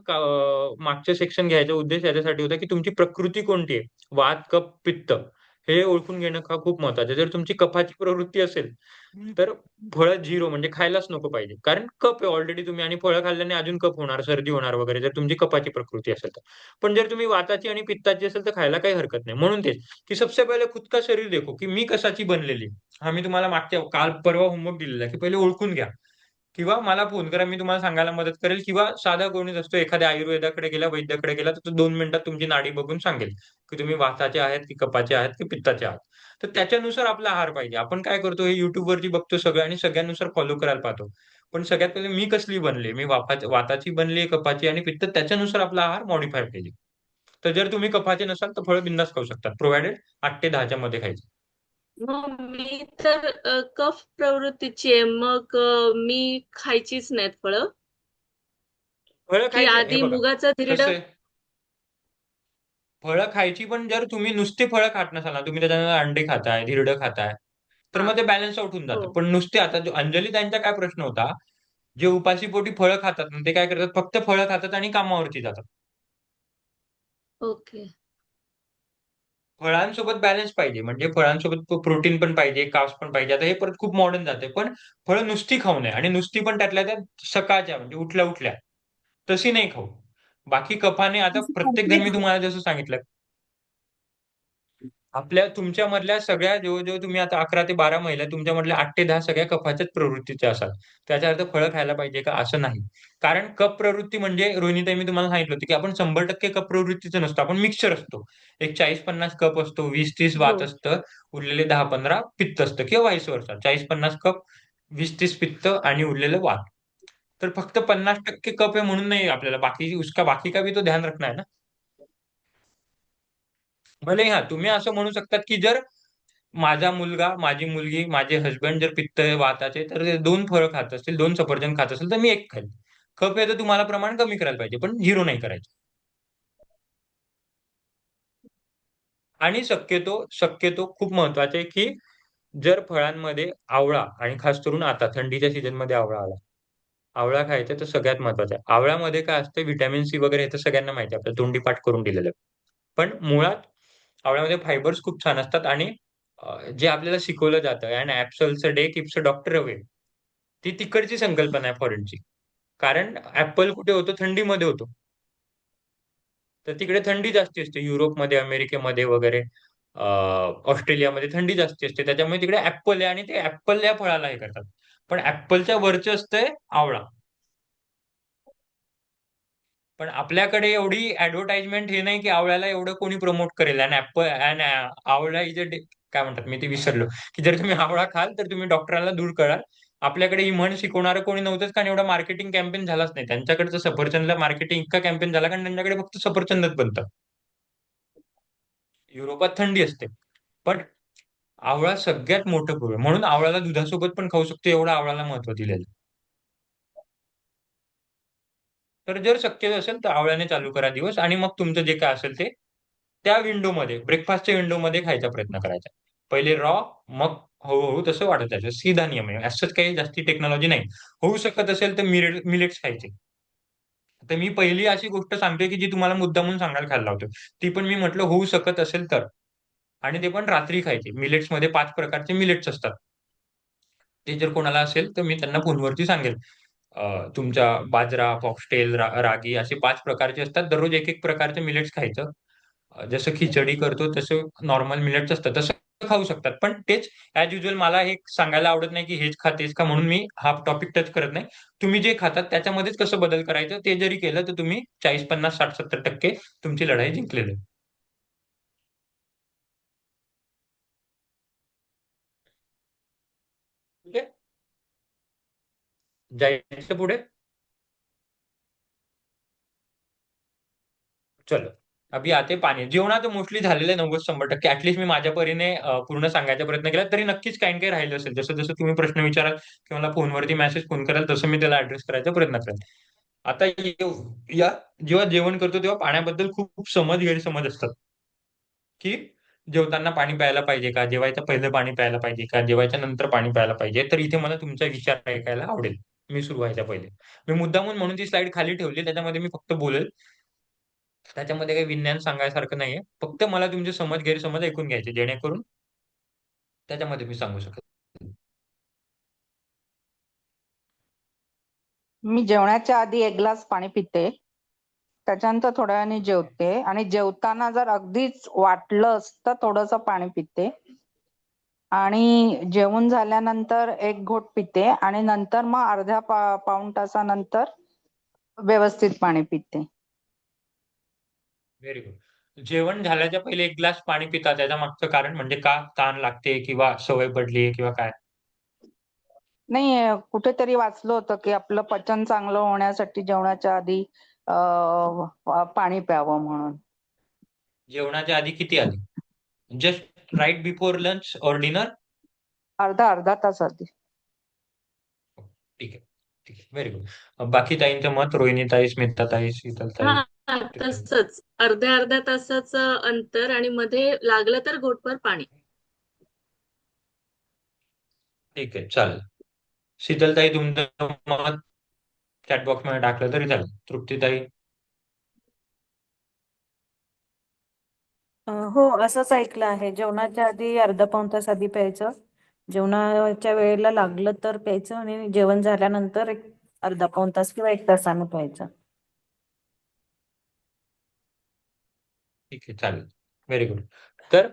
Speaker 1: मागचं सेक्शन घ्यायचा उद्देश याच्यासाठी होता की तुमची प्रकृती कोणती आहे, वात कफ पित्त, हे ओळखून घेणं खूप महत्वाचं आहे. जर तुमची कफाची प्रवृत्ती असेल तर फळं झिरो म्हणजे खायलाच नको पाहिजे. कारण कफ आहे ऑलरेडी तुम्ही, आणि फळं खाल्ल्याने अजून कफ होणार, सर्दी होणार वगैरे, जर तुमची कफाची प्रकृती असेल तर. पण जर तुम्ही वाताची आणि पित्ताची असेल तर खायला काही हरकत नाही. म्हणून तेच की सबसे पहिले खुद का शरीर देखो की मी कशाची बनलेली. हा मी तुम्हाला मागच्या काल परवा होमवर्क दिलेला आहे की पहिले ओळखून घ्या, किंवा मला फोन करा, मी तुम्हाला सांगायला मदत करेल, किंवा साधा कोणीच असतो एखाद्या आयुर्वेदाकडे गेला, वैद्याकडे गेला, तर तो 2 मिनिटात तुमची नाडी बघून सांगेल की तुम्ही वाताचे आहेत की कफाचे आहेत की पित्ताचे आहात. तर त्याच्यानुसार आपला आहार पाहिजे. आपण काय करतो, हे युट्यूबवरती बघतो सगळं आणि सगळ्यांनुसार फॉलो करायला पाहतो. पण सगळ्यात पहिले मी कसली बनली, मी वाताची बनली, कफाची आणि पित्त, त्याच्यानुसार आपला आहार मॉडिफाय पाहिजे. तर जर तुम्ही कफाचे नसाल तर फळं बिंदास खाऊ शकतात, प्रोव्हायडेड 8 ते 10च्या मध्ये खायचे.
Speaker 3: मग मी तर कफ प्रवृत्तीची आहे, मग मी खायचीच नाहीत फळं,
Speaker 1: फळं
Speaker 3: की
Speaker 1: खायचे, हे
Speaker 3: आधी
Speaker 1: बघा
Speaker 3: मुगाचं
Speaker 1: कसं
Speaker 3: धिरडं.
Speaker 1: आहे, फळं खायची, पण जर तुम्ही नुसती फळं खात नसाल ना, तुम्ही त्याच्यानंतर अंडे खाताय, धिरडं खाताय, तर
Speaker 3: हा.
Speaker 1: मग ते बॅलन्स आउट होऊन
Speaker 3: हो.
Speaker 1: जातं. पण नुसते आता जो अंजली त्यांचा काय प्रश्न होता, जे उपाशी पोटी फळं खातात ना, ते काय करतात, फक्त फळं खातात आणि कामावरती जातात.
Speaker 3: ओके.
Speaker 1: फळांसोबत बॅलन्स पाहिजे, म्हणजे फळांसोबत प्रोटीन पण पाहिजे, कार्ब्स पण पाहिजे. आता हे परत खूप मॉडर्न जाते, पण फळं नुसती खाऊ नये, आणि नुसती पण त्यातल्या त्यात सकाळच्या म्हणजे उठल्या उठल्या तशी नाही खाऊ. बाकी कफाने आता
Speaker 5: असं
Speaker 1: प्रत्येक
Speaker 5: करते
Speaker 1: जण, मी
Speaker 5: का?
Speaker 1: तुम्हाला जसं सांगितलं, तुमच्या मधल्या सगळ्या जवळजवळ तुम्ही आता 11 ते 12 महिला, तुमच्या मधल्या 8 ते 10 सगळ्या कफाच्याच प्रवृत्तीच्या असाल. त्याच्या अर्थ फळं खायला पाहिजे का, असं नाही. कारण कफ प्रवृत्ती म्हणजे, रोहिणीताई, मी तुम्हाला सांगितलं होतं की आपण 100% कफ प्रवृत्तीचं नसतो, आपण मिक्सचर असतो. एक 40-50 कफ असतो, 20-30
Speaker 3: हो.
Speaker 1: वात असतं, उरलेले 10-15 पित्त असतं, किंवा व्हाईस वर्सा. 40-50 कफ, 20-30 पित्त आणि उरलेलं वात. तर फक्त 50% कफ आहे म्हणून नाही, आपल्याला बाकी उसका बाकी का भी तो ध्यान रखना है ना. भले हा तुम्ही असं म्हणू शकतात की जर माझा मुलगा, माझी मुलगी, माझे हसबंड जर पित्त वाताचे, तर ते 2 फळं खात असतील, 2 सफरचंद खात असेल, तर मी एक खाईल. कफ आहे तर तुम्हाला प्रमाण कमी करायला पाहिजे, पण झिरो नाही करायचं. आणि शक्यतो शक्यतो खूप महत्वाचे आहे की जर फळांमध्ये आवळा, आणि खास करून आता थंडीच्या सीझन मध्ये आवळा आला, आवळा खायचा तर सगळ्यात महत्वाचं आहे. आवळ्यामध्ये काय असतं, व्हिटॅमिन सी वगैरे, हे तर सगळ्यांना माहिती आहे, आपल्या तोंडी पाठ करून दिलेलं आहे. पण मुळात आवळ्यामध्ये फायबर्स खूप छान असतात, आणि जे आपल्याला शिकवलं जातं, and apples a day keeps a doctor away, ती तिकडची संकल्पना आहे फॉरेनची. कारण ऍपल कुठे होतो, थंडीमध्ये होतो. तर तिकडे थंडी जास्ती असते, युरोपमध्ये, अमेरिकेमध्ये वगैरे, ऑस्ट्रेलियामध्ये थंडी जास्ती असते, त्याच्यामुळे तिकडे ऍपल आहे, आणि ते ऍपल या फळाला हे करतात. पण ऍपलच्या वरचे असतंय आवळा. पण आपल्याकडे एवढी ऍडव्हर्टाइजमेंट हे नाही की आवळ्याला एवढं कोणी प्रमोट करेल, आणि ऍपल आणि आवळा इज काय म्हणतात, मी ते विसरलो, की जर तुम्ही आवळा खाल तर तुम्ही डॉक्टरांना दूर कराल. आपल्याकडे ही म्हण शिकवणारं कोणी नव्हतंच, कारण एवढा मार्केटिंग कॅम्पेन झालाच नाही. त्यांच्याकडचं सफरचंदला मार्केटिंग इतका कॅम्पेन झाला, कारण त्यांच्याकडे फक्त सफरचंदच बनतं. युरोपात थंडी असते, पण आवळा सगळ्यात मोठं फळ आहे. म्हणून आवळ्याला दुधासोबत पण खाऊ शकतो, एवढं आवळ्याला महत्व दिलेलं आहे. तर जर शक्य असेल तर आवळ्याने चालू करा दिवस, आणि मग तुमचं जे काय असेल ते त्या विंडोमध्ये, ब्रेकफास्टच्या विंडोमध्ये खायचा प्रयत्न करायचा. पहिले रॉ, मग हळूहळू तसं वाढत जायचं. सीधा नियम आहे, असंच काही जास्ती टेक्नॉलॉजी नाही. होऊ शकत असेल तर मिलेट्स खायचे. तर मी पहिली अशी गोष्ट सांगतोय की जी तुम्हाला मुद्दामून सांगायला खायला लावतोय, ती पण मी म्हटलं होऊ शकत असेल तर. आणि ते पण रात्री खायचे. मिलेट्स मध्ये 5 प्रकारचे मिलेट्स असतात. ते जर कोणाला असेल तर मी त्यांना फोनवरती सांगेल. तुमच्या बाजरा, फॉक्सटेल, रागी, असे 5 प्रकारचे असतात. दररोज एक एक प्रकारचे मिलेट्स खायचं. जसं खिचडी करतो तसं नॉर्मल मिलेट्स असतात, तसं खाऊ शकतात. पण तेच ऍज युजल, मला हे सांगायला आवडत नाही की हेच खा तेच खा, म्हणून मी हा टॉपिक टच करत नाही. तुम्ही जे खातात त्याच्यामध्येच कसं बदल करायचं ते जरी केलं तर तुम्ही 40, 50, 60, 70% तुमची लढाई जिंकलेली आहे. ठीक आहे, जायचं पुढे. चलो, अभी आते पाणी. जेवणाचं मोस्टली झालेलं आहे 90-100%. ऍटलीस्ट मी माझ्या परीने पूर्ण सांगायचा प्रयत्न केला. तरी नक्कीच काही ना काही राहिलं असेल. जसं जसं तुम्ही प्रश्न विचाराल किंवा मला फोनवरती मेसेज फोन कराल, तसं मी त्याला ऍड्रेस करायचा प्रयत्न करेन. आता या जेव्हा जेवण करतो तेव्हा पाण्याबद्दल खूप गैरसमज असतात, की जेवताना पाणी प्यायला पाहिजे का, जेवायच्या पहिले पाणी प्यायला पाहिजे का, जेवायच्या नंतर पाणी प्यायला पाहिजे. तर इथे मला तुमचा विचार ऐकायला आवडेल. मी सुरू व्हायच्या पहिले, मी मुद्दामून म्हणून ती स्लाइड खाली ठेवली, त्याच्यामध्ये मी फक्त बोलेल. त्याच्यामध्ये काही विज्ञान सांगायसारखं नाहीये, फक्त मला तुमचे गैरसमज ऐकून घ्यायचे, जेणेकरून त्याच्यामध्ये मी सांगू शकेल.
Speaker 2: मी जेवणाच्या आधी 1 ग्लास पाणी पिते, त्याच्यानंतर थोड्या वेळाने जेवते, आणि जेवताना जर अगदीच वाटलंच तर थोडंसं पाणी पिते, आणि जेवून झाल्यानंतर 1 घोट पिते, आणि नंतर मग अर्ध्या पाऊण तासानंतर व्यवस्थित पाणी पिते.
Speaker 1: Very good. जेवण झाल्याच्या पहिले 1 ग्लास पाणी पिता, त्याच्या मागचं कारण म्हणजे का, तहान लागते किंवा सवय पडली किंवा काय?
Speaker 2: नाही, कुठेतरी वाचलं होतं की आपलं पचन चांगलं होण्यासाठी जेवणाच्या आधी पाणी प्यावं म्हणून.
Speaker 1: जेवणाच्या आधी किती आधी? जस्ट राईट बिफोर लंच और डिनर?
Speaker 2: अर्धा तास आधी.
Speaker 1: ठीक आहे, ठीक आहे, व्हेरी गुड. बाकी ताईंचं मत, रोहिणीताई, स्मिताताई, शीतलताई,
Speaker 3: हा,
Speaker 1: प्रीतम.
Speaker 3: तसंच अर्ध्या अर्ध्या तासाचं अंतर, आणि मध्ये लागलं तर घोटभर पाणी.
Speaker 1: ठीक आहे, चालेल. शीतलताई, तुमचं मत चॅट बॉक्स मध्ये टाकलं तरी चालेल. तृप्तीताई?
Speaker 5: हो, असंच ऐकलं आहे. जेवणाच्या आधी अर्धा पाऊण तास आधी प्यायचं. जेवणाच्या वेळेला लागलं तर प्यायचं आणि जेवण झाल्यानंतर एक अर्धा पाऊण तास किंवा 1 तासानं प्यायचं.
Speaker 1: ठीक आहे, चालेल. Very good. तर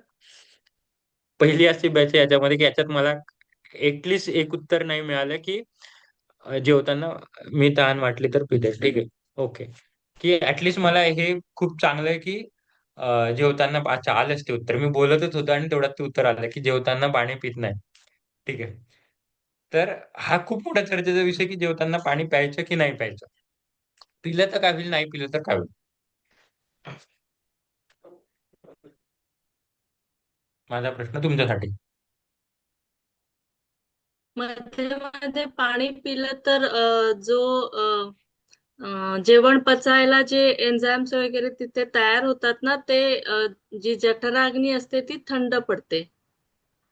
Speaker 1: पहिली अशी बॅच आहे याच्यामध्ये की याच्यात मला ऍटलीस्ट एक उत्तर नाही मिळालं की जेवताना मी तहान वाटली तर पिते. ठीक आहे, ओके. की ऍटलीस्ट मला हे खूप चांगलं आहे की जेवताना अच्छा आलंच ते उत्तर. मी बोलतच होतो आणि तेवढ्यात ते उत्तर आलं की जेवताना पाणी पित नाही. ठीक आहे. तर हा खूप मोठा चर्चेचा विषय की जेवताना पाणी प्यायचं की नाही प्यायचं. पिलं तर काय होईल, नाही पिलं तर काय होईल. माझा प्रश्न तुमच्यासाठी.
Speaker 3: मध्ये मध्ये पाणी पिलं तर जो जेवण पचायला जे एन्झाईम्स वगैरे तिथे तयार होतात ना ते जी जठराग्नी असते ती थंड पडते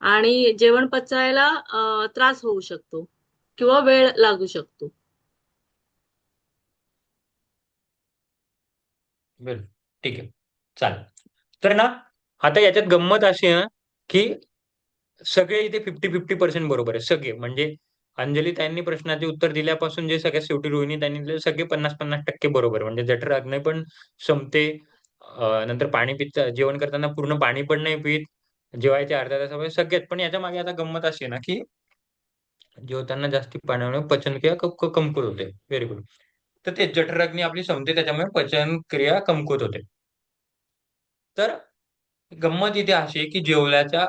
Speaker 3: आणि जेवण पचायला त्रास होऊ शकतो किंवा वेळ लागू शकतो.
Speaker 1: बरं, ठीक आहे, चालेल. तर ना आता याच्यात गंमत अशी आहे ना की सगळे इथे 50-50% बरोबर आहे सगळे. म्हणजे अंजली त्यांनी प्रश्नाचे उत्तर दिल्यापासून जे सगळ्यात शेवटी रोहिणी त्यांनी दिले सगळे 50-50% बरोबर आहे. म्हणजे जठर पण संपते. नंतर पाणी पित जेवण करताना पूर्ण पाणी पण नाही पित. जेवायच्या अर्ध्या तासामध्ये सगळ्यात. पण याच्या मागे आता गंमत अशी आहे ना की जेवताना जास्ती पाण्यामुळे पचनक्रिया कमकुवत होते. Very good. तर ते जठर आपली संपते त्याच्यामुळे पचन क्रिया कमकुवत होते. तर गंमत इथे अशी आहे की जेवल्याच्या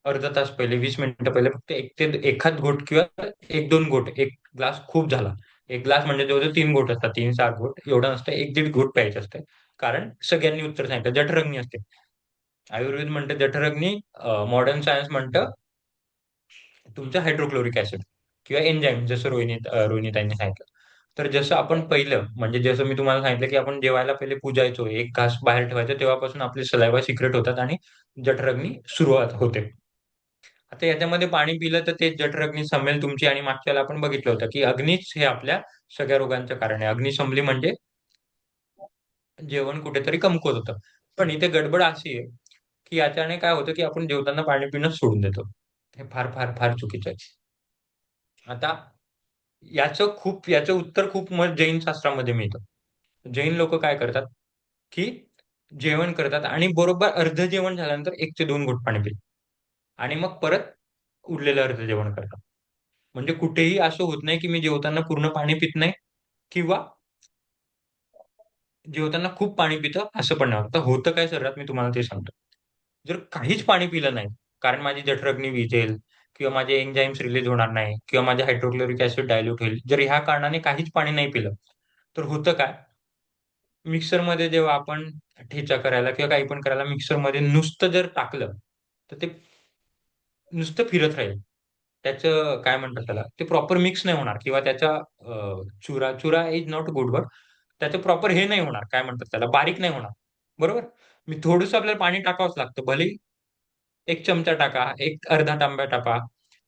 Speaker 1: अर्धा तास पहिले 20 मिनिटं पहिले फक्त एक ते एखाद घोट किंवा एक दोन घोट, एक ग्लास खूप झाला. एक ग्लास म्हणजे जवळजवळ 3 घोट असतात, 3-4 घोट एवढं नसतं, 1-1.5 घोट प्यायचं असतं. कारण सगळ्यांनी उत्तर सांगितलं जठरग्नी असते. आयुर्वेद म्हणतं जठरग्नी, मॉडर्न सायन्स म्हणतं तुमचं हायड्रोक्लोरिक ऍसिड किंवा एन्झाईम, जसं रोहिणीताईंनी सांगितलं. तर जसं आपण पहिलं म्हणजे जसं मी तुम्हाला सांगितलं की आपण जेवायला पहिले पुजायचो, एक घास बाहेर ठेवायचं, तेव्हापासून आपले सलायवा सिक्रेट होतात आणि जठरग्नी सुरुवात होते. आता याच्यामध्ये पाणी पिलं तर ते जठरग्नी संमेल तुमची. आणि मागच्या वेळेला आपण बघितलं होतं की अग्नीच हे आपल्या सगळ्या रोगांचं कारण आहे. अग्नी संपली म्हणजे जेवण कुठेतरी कमकुवत होतं. पण इथे गडबड अशी आहे की याच्याने काय होतं की आपण जेवताना पाणी पिणं सोडून देतो. हे फार फार फार चुकीचं आहे. आता याचं उत्तर खूप मग जैन शास्त्रामध्ये मिळतं. जैन लोक काय करतात की जेवण करतात आणि बरोबर अर्ध जेवण झाल्यानंतर 1 ते 2 घोट पाणी पितात आणि मग परत उरलेलं अर्ध जेवण करतात. म्हणजे कुठेही असं होत नाही की मी जेवताना पूर्ण पाणी पित नाही किंवा जेवताना खूप पाणी पितं असं पण नाही होत. तर होतं काय शरीरात मी तुम्हाला ते सांगतो. जर काहीच पाणी पिलं नाही, कारण माझी जठरग्नी विझेल किंवा माझे एन्झाईम्स रिलीज होणार नाही किंवा माझे हायड्रोक्लोरिक ऍसिड डायल्यूट होईल. जर ह्या कारणाने काहीच पाणी नाही पिलं, तर होतं काय? मिक्सरमध्ये जेव्हा आपण ठेचा करायला किंवा काही पण करायला मिक्सरमध्ये नुसतं जर टाकलं, तर ते नुसतं फिरत राहील. त्याचं काय म्हणतात त्याला, ते प्रॉपर मिक्स नाही होणार किंवा त्याचा चुरा चुरा इज नॉट गुड वर्ड. त्याचं प्रॉपर हे नाही होणार, काय म्हणतात त्याला, बारीक नाही होणार. बरोबर? मी थोडंसं आपल्याला पाणी टाकावंच लागतं. भले 1 चमचा टाका, एक अर्धा तांब्या टाका,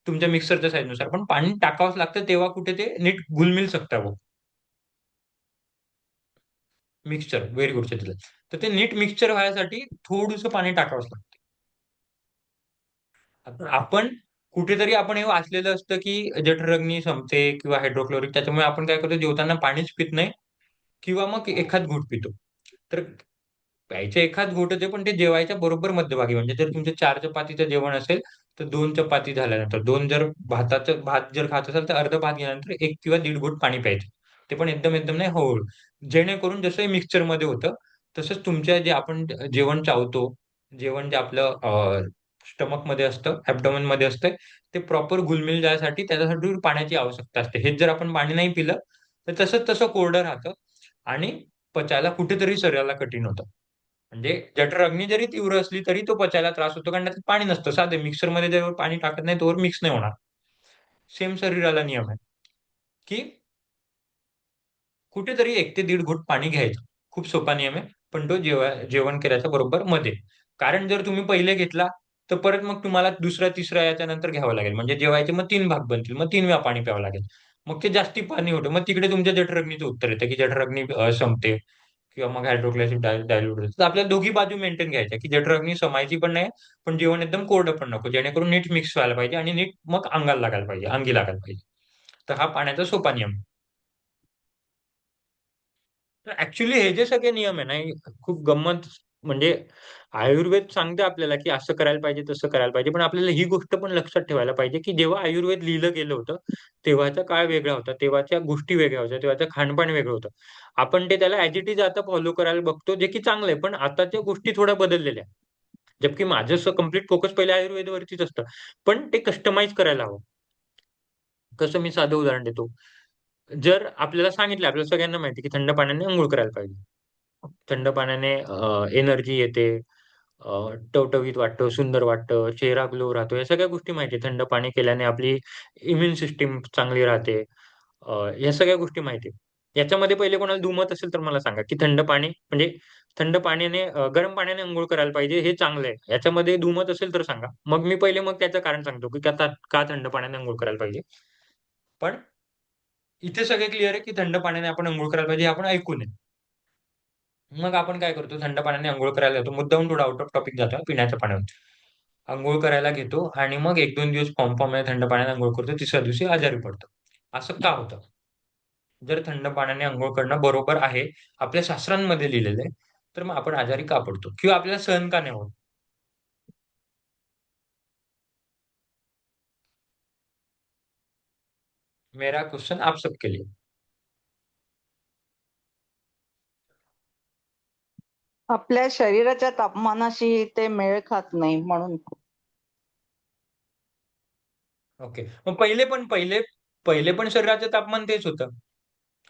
Speaker 1: तुमच्या मिक्सरच्या साईजनुसार. पण पाणी टाकावंच लागतं तेव्हा कुठे ते नीट घुलमिल शकतं वो. मिक्सचर, व्हेरी गुड क्षेत्र. तर ते नीट मिक्सचर व्हायसाठी थोडंसं पाणी टाकावंच लागतं. आता आपण कुठेतरी आपण हे वाचलेलं असतं की जठरग्नी संपते किंवा हायड्रोक्लोरिक, त्याच्यामुळे आपण काय करतो जेवताना पाणीच पित नाही किंवा मग एखाद घोट पितो. तर प्यायचे एखाद घोट होते पण ते जेवायच्या बरोबर मध्यभागी. म्हणजे जर तुमचे 4 चपातीचं जेवण असेल तर 2 चपाती झाल्यानंतर, दोन जर भात जर खात असाल तर अर्ध भात गेल्यानंतर 1 किंवा 1.5 घोट पाणी प्यायचं. ते पण एकदम एकदम नाही, हळूहळू. जेणेकरून जसं मिक्सचर मध्ये होतं तसंच तुमच्या जे आपण जेवण चावतो, जेवण जे आपलं स्टमक मध्ये असतं, ऍब्डोमेन मध्ये असतं, ते प्रॉपर घुलमिल जाण्यासाठी त्याच्यासाठी पाण्याची आवश्यकता असते. हेच जर आपण पाणी नाही पिलं तर तसंच तसं कोरडं राहतं आणि पचायला कुठेतरी शरीराला कठीण होतं. म्हणजे जठर जरी तीव्र असली तरी तो पचायला त्रास होतो कारण त्यात पाणी नसतं. साधे मिक्सरमध्ये जेव्हा पाणी टाकत नाही तोवर मिक्स नाही होणार. सेम शरीराला नियम आहे की कुठेतरी 1 ते 1.5 घोट पाणी घ्यायचं. खूप सोपा नियम आहे. पण तो जेवण केल्याच्या बरोबर मध्ये. कारण जर तुम्ही पहिले घेतला तर परत मग तुम्हाला दुसऱ्या तिसऱ्या याच्या नंतर घ्यावं लागेल. म्हणजे जेवायचे मग 3 भाग बनतील. मग 3 वेळा पाणी प्यावं लागेल. मग ते जास्ती पाणी होतं. मग तिकडे तुमच्या जठरग्नीचं उत्तर येतं की जठरग्नी संपते किंवा मग हायड्रोक्लोरिक डायल्यूट होतं. तर आपल्याला दोघी बाजू मेंटेन घ्यायच्या, की जठराग्नी समायची पण नाही, पण जेवण एकदम कोरडं पण नको, जेणेकरून नीट मिक्स व्हायला पाहिजे आणि नीट मग अंगाला लागायला पाहिजे, अंगी लागायला पाहिजे. तर हा पाण्याचा सोपा नियम आहे. तर ऍक्च्युली हे जे सगळे नियम आहे ना, हे खूप गंमत. म्हणजे आयुर्वेद सांगते आपल्याला की असं करायला पाहिजे, तसं करायला पाहिजे, पण आपल्याला ही गोष्ट पण लक्षात ठेवायला पाहिजे की जेव्हा आयुर्वेद लिहिलं गेलं होतं, तेव्हाचा काळ वेगळा होता, तेव्हाच्या गोष्टी वेगळ्या होत्या, तेव्हाचं खानपान वेगळं होतं. आपण ते त्याला ऍज इट इज आता फॉलो करायला बघतो, जे की चांगलं आहे, पण आताच्या गोष्टी थोड्या बदललेल्या आहेत. जबकि माझं असं कम्प्लीट फोकस पहिले आयुर्वेदावरतीच असतं, पण ते कस्टमाइज करायला हवं. कसं, मी साधं उदाहरण देतो. जर आपल्याला सांगितलं, आपल्याला सगळ्यांना माहिती की थंड पाण्याने अंघोळ करायला पाहिजे. थंड पाण्याने एनर्जी येते, टवटवीत वाटतं, सुंदर वाटतं, चेहरा ग्लो राहतो. या सगळ्या गोष्टी माहिती आहे. थंड पाणी केल्याने आपली इम्युन सिस्टीम चांगली राहते. या सगळ्या गोष्टी माहिती आहे. याच्यामध्ये पहिले कोणाला दुमत असेल तर मला सांगा, की थंड पाणी म्हणजे थंड पाण्याने गरम पाण्याने अंघोळ करायला पाहिजे हे चांगलं आहे. याच्यामध्ये दुमत असेल तर सांगा. मग त्याचं कारण सांगतो, की का थंड पाण्याने अंघोळ करायला पाहिजे. पण इथे सगळे क्लिअर आहे, की थंड पाण्याने आपण अंघोळ करायला पाहिजे हे आपण ऐकून आहे. मग आपण काय करतो, थंड पाण्याने अंघोळ करायला जातो. मुद्दामून थोडा आउट ऑफ टॉपिक जातो पिण्याच्या पाण्यावर. अंघोळ करायला घेतो आणि मग 1-2 दिवस फॉर्म-फॉर्ममध्ये थंड पाण्याने अंघोळ करतो. तिसऱ्या दिवशी आजारी पडतो. असं का होतं? जर थंड पाण्याने अंघोळ करणं बरोबर आहे, आपल्या शास्त्रांमध्ये लिहिलेलं आहे, तर मग आपण आजारी का पडतो? किंवा आपल्याला सहन का नाही होत? मेरा क्वेश्चन आप सबके लिए.
Speaker 2: आपल्या शरीराच्या तापमानाशी ते मेळ खात नाही म्हणून.
Speaker 1: ओके. मग पहिले पहिले पण शरीराचं तापमान तेच होतं.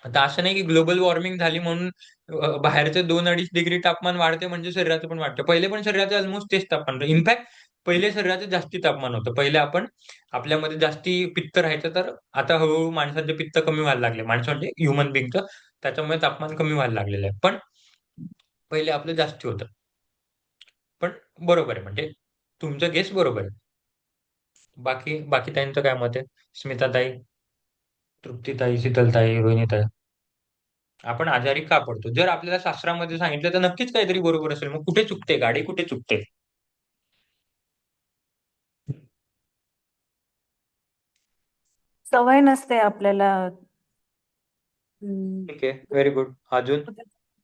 Speaker 1: आता असं नाही की ग्लोबल वॉर्मिंग झाली म्हणून बाहेरचं 2-2.5 डिग्री तापमान वाढते म्हणजे शरीराचं पण वाढतं. पहिले पण शरीराचं ऑलमोस्ट तेच तापमान होतं. इनफॅक्ट पहिले शरीराचं जास्ती तापमान होतं. पहिले आपल्यामध्ये जास्ती पित्त राहायचं, तर आता हळूहळू माणसाचे पित्त कमी व्हायला लागले. माणसं म्हणजे ह्युमन बिंगचं. त्याच्यामुळे तापमान कमी व्हायला लागलेलं आहे. पण पहिले आपलं जास्ती होतं. पण बरोबर आहे, म्हणजे तुमचं गेस बरोबर आहे. बाकी बाकी ताईंचं काय मत आहे? स्मिताताई, तृप्तीताई, शीतलताई, रोहिणीताई. आपण आजारी का पडतो? जर आपल्याला शास्त्रामध्ये सांगितलं तर नक्कीच काहीतरी बरोबर असेल. मग कुठे चुकते गाडी, कुठे चुकते?
Speaker 5: सवय नसते आपल्याला. हम्म,
Speaker 1: ठीक आहे, व्हेरी गुड. अजून?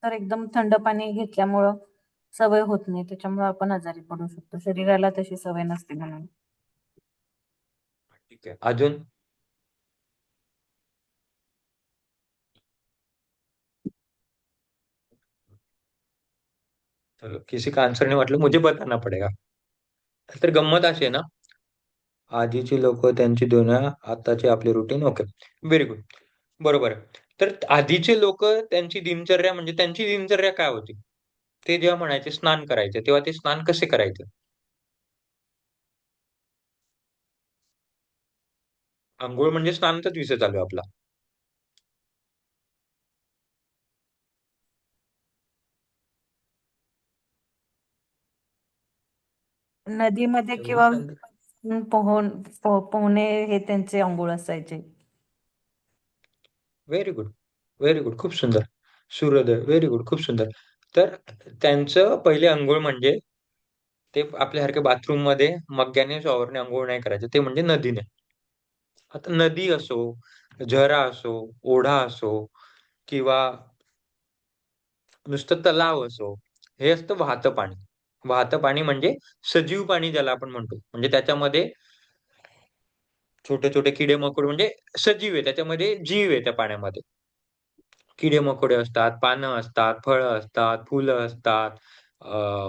Speaker 5: तर एकदम थंड पाणी घेतल्यामुळं सवय होत नाही, त्याच्यामुळे आपण आजारी पडू शकतो. शरीराला तशी सवय नसते म्हणून.
Speaker 1: ठीक आहे, अजून? चलो, किसी का आंसर नहीं, मतलब मुझे बताना पडेगा. तर गंमत अशी आहे ना, आधीची लोक त्यांची दुनिया, आताची आपली रुटीन. Okay, very good. बरोबर आहे. तर आधीचे लोक त्यांची दिनचर्या, म्हणजे त्यांची दिनचर्या काय होती? ते जेव्हा म्हणायचे स्नान करायचे, तेव्हा ते स्नान कसे करायचे? अंघोळ म्हणजे स्नानाचाच विषय चालू आहे आपला.
Speaker 5: नदीमध्ये
Speaker 1: एवढं
Speaker 5: किंवा
Speaker 1: सांग.
Speaker 5: पोहणे हे त्यांचे अंघोळ असायचे.
Speaker 1: व्हेरी गुड, व्हेरी गुड, खूप सुंदर. सूर्योदय, व्हेरी गुड, खूप सुंदर. तर त्यांचं पहिले अंघोळ म्हणजे ते आपल्यासारख्या बाथरूम मध्ये मग्ग्याने शॉवरने अंघोळ नाही करायचे, ते म्हणजे नदीने. आता नदी असो, झरा असो, ओढा असो, किंवा नुसतं तलाव असो, हे असतं वाहतं पाणी. वाहतं पाणी म्हणजे सजीव पाणी ज्याला आपण म्हणतो. म्हणजे त्याच्यामध्ये छोटे छोटे किडे मकोड, म्हणजे सजीव आहे, त्याच्यामध्ये जीव आहे त्या पाण्यामध्ये. किडे मकोडे असतात, पानं असतात, फळं असतात, फुलं असतात,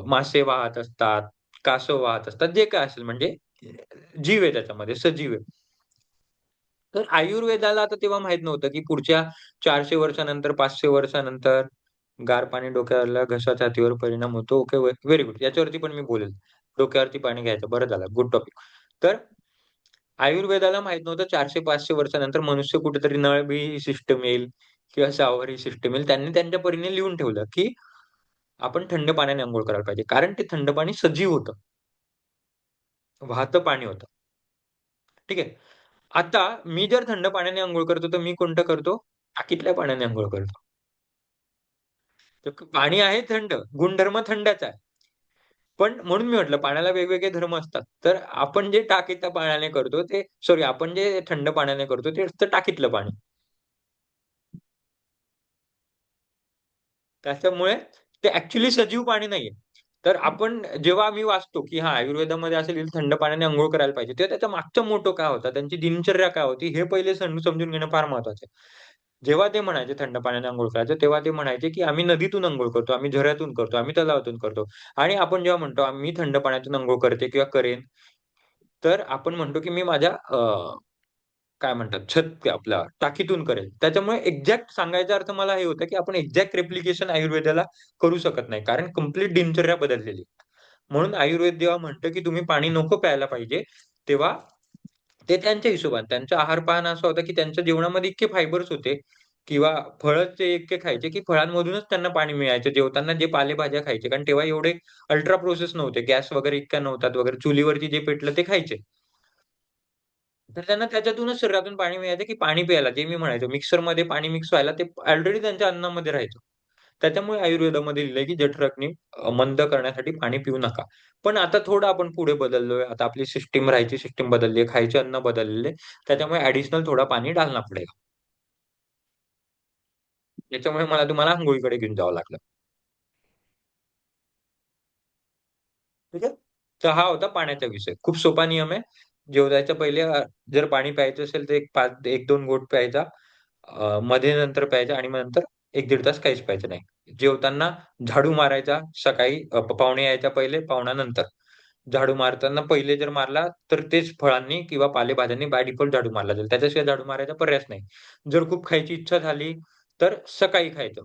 Speaker 1: मासे वाहत असतात, कासव वाहत असतात, जे काय असेल म्हणजे जीव आहे त्याच्यामध्ये, सजीव आहे. तर आयुर्वेदाला आता तेव्हा माहित नव्हतं, की पुढच्या 400 वर्षानंतर, 500 वर्षानंतर गार पाणी डोक्यावरला घसा छातीवर परिणाम होतो. Okay, very good. याच्यावरती पण मी बोलेल. डोक्यावरती पाणी घ्यायचं. बरं झालं. Good topic. तर आयुर्वेदाला माहित नव्हतं 400-500 वर्षानंतर मनुष्य कुठेतरी नळबी सिस्टम येईल किंवा शॉवर ही सिस्टम येईल. त्यांनी त्यांच्या परीने लिहून ठेवलं, की आपण थंड पाण्याने अंघोळ करायला पाहिजे. कारण ते थंड पाणी सजीव होतं. वाहतं पाणी होतं. ठीक आहे. आता मी जर थंड पाण्याने अंघोळ करतो, तर मी कोणतं करतो? टाकीतल्या पाण्याने अंघोळ करतो. तर पाणी आहे थंड, गुणधर्म थंडाचा आहे. पण म्हणून मी म्हटलं पाण्याला वेगवेगळे धर्म असतात. तर आपण जे टाकीच्या पाण्याने करतो ते सॉरी आपण जे थंड पाण्याने करतो ते असतं टाकीतलं पाणी. त्याच्यामुळे ते ऍक्च्युली सजीव पाणी नाहीये. तर आपण जेव्हा आम्ही वाचतो की हा आयुर्वेदामध्ये असं लिहिलं थंड पाण्याने अंघोळ करायला पाहिजे, तेव्हा त्याचा मागचा मोटो काय होता, त्यांची दिनचर्या काय होती, हे पहिले समजून घेणं फार महत्वाचं आहे. जेव्हा ते म्हणायचे थंड पाण्याने अंघोळ करायचं, तेव्हा ते म्हणायचे की आम्ही नदीतून अंघोळ करतो, आम्ही झऱ्यातून करतो, आम्ही तलावातून करतो. आणि आपण जेव्हा म्हणतो आम्ही थंड पाण्यातून अंघोळ करते किंवा करेन, तर आपण म्हणतो की मी माझ्या काय म्हणतात छत आपला टाकीतून करेल. त्याच्यामुळे एक्झॅक्ट सांगायचा अर्थ मला हे होतं, की आपण एक्झॅक्ट रेप्लिकेशन आयुर्वेदाला करू शकत नाही. कारण कंप्लीट दिनचर्या बदललेली. म्हणून आयुर्वेद जेव्हा म्हणतं, की तुम्ही पाणी नको प्यायला पाहिजे, तेव्हा ते त्यांच्या हिशोबाने त्यांचा आहार-पान असा होता, की त्यांच्या जेवणामध्ये इतके फायबर्स होते किंवा फळं ते इतके खायचे, की फळांमधूनच त्यांना पाणी मिळायचं. जेवताना जे पालेभाज्या खायचे कारण तेव्हा एवढे अल्ट्रा प्रोसेस नव्हते. गॅस वगैरे इतक्या नव्हतात वगैरे. चुलीवरती जे पेटलं ते खायचे. तर त्यांना त्याच्यातूनच शरीरातून पाणी मिळायचं, की पाणी प्यायला. जे मी म्हणायचो मिक्सरमध्ये पाणी मिक्स व्हायला ते ऑलरेडी त्यांच्या अन्नामध्ये राहायचं. त्याच्यामुळे आयुर्वेदामध्ये लिहिलंय, की जठर-अग्नी मंद करण्यासाठी पाणी पिऊ नका. पण आता थोडं आपण पुढे बदललोय. आता आपली सिस्टम राहायची सिस्टम बदलली आहे. खायचे अन्न बदललेले. त्याच्यामुळे ॲडिशनल थोडा पाणी डालना पडेगा. त्याच्यामुळे मला तुम्हाला अंघोळीकडे घेऊन जावं लागलं. ठीक आहे? तर हा होता पाण्याचा विषय. खूप सोपा नियम आहे. जेवणाच्या पहिले जर पाणी प्यायचं असेल तर 1-2 घोट प्यायचा. मध्ये नंतर प्यायचा आणि मग नंतर 1-1.5 तास काहीच प्यायचं नाही. जेवताना झाडू मारायचा सकाळी पाहुणे यायच्या पहिले, पाहुण्यानंतर. झाडू मारताना पहिले जर मारला, तर तेच फळांनी किंवा पालेभाज्यांनी बाय डिफॉल्ट झाडू मारला जाईल. त्याच्याशिवाय झाडू मारायचा पर्यायच नाही. जर खूप खायची इच्छा झाली, तर सकाळी खायचं.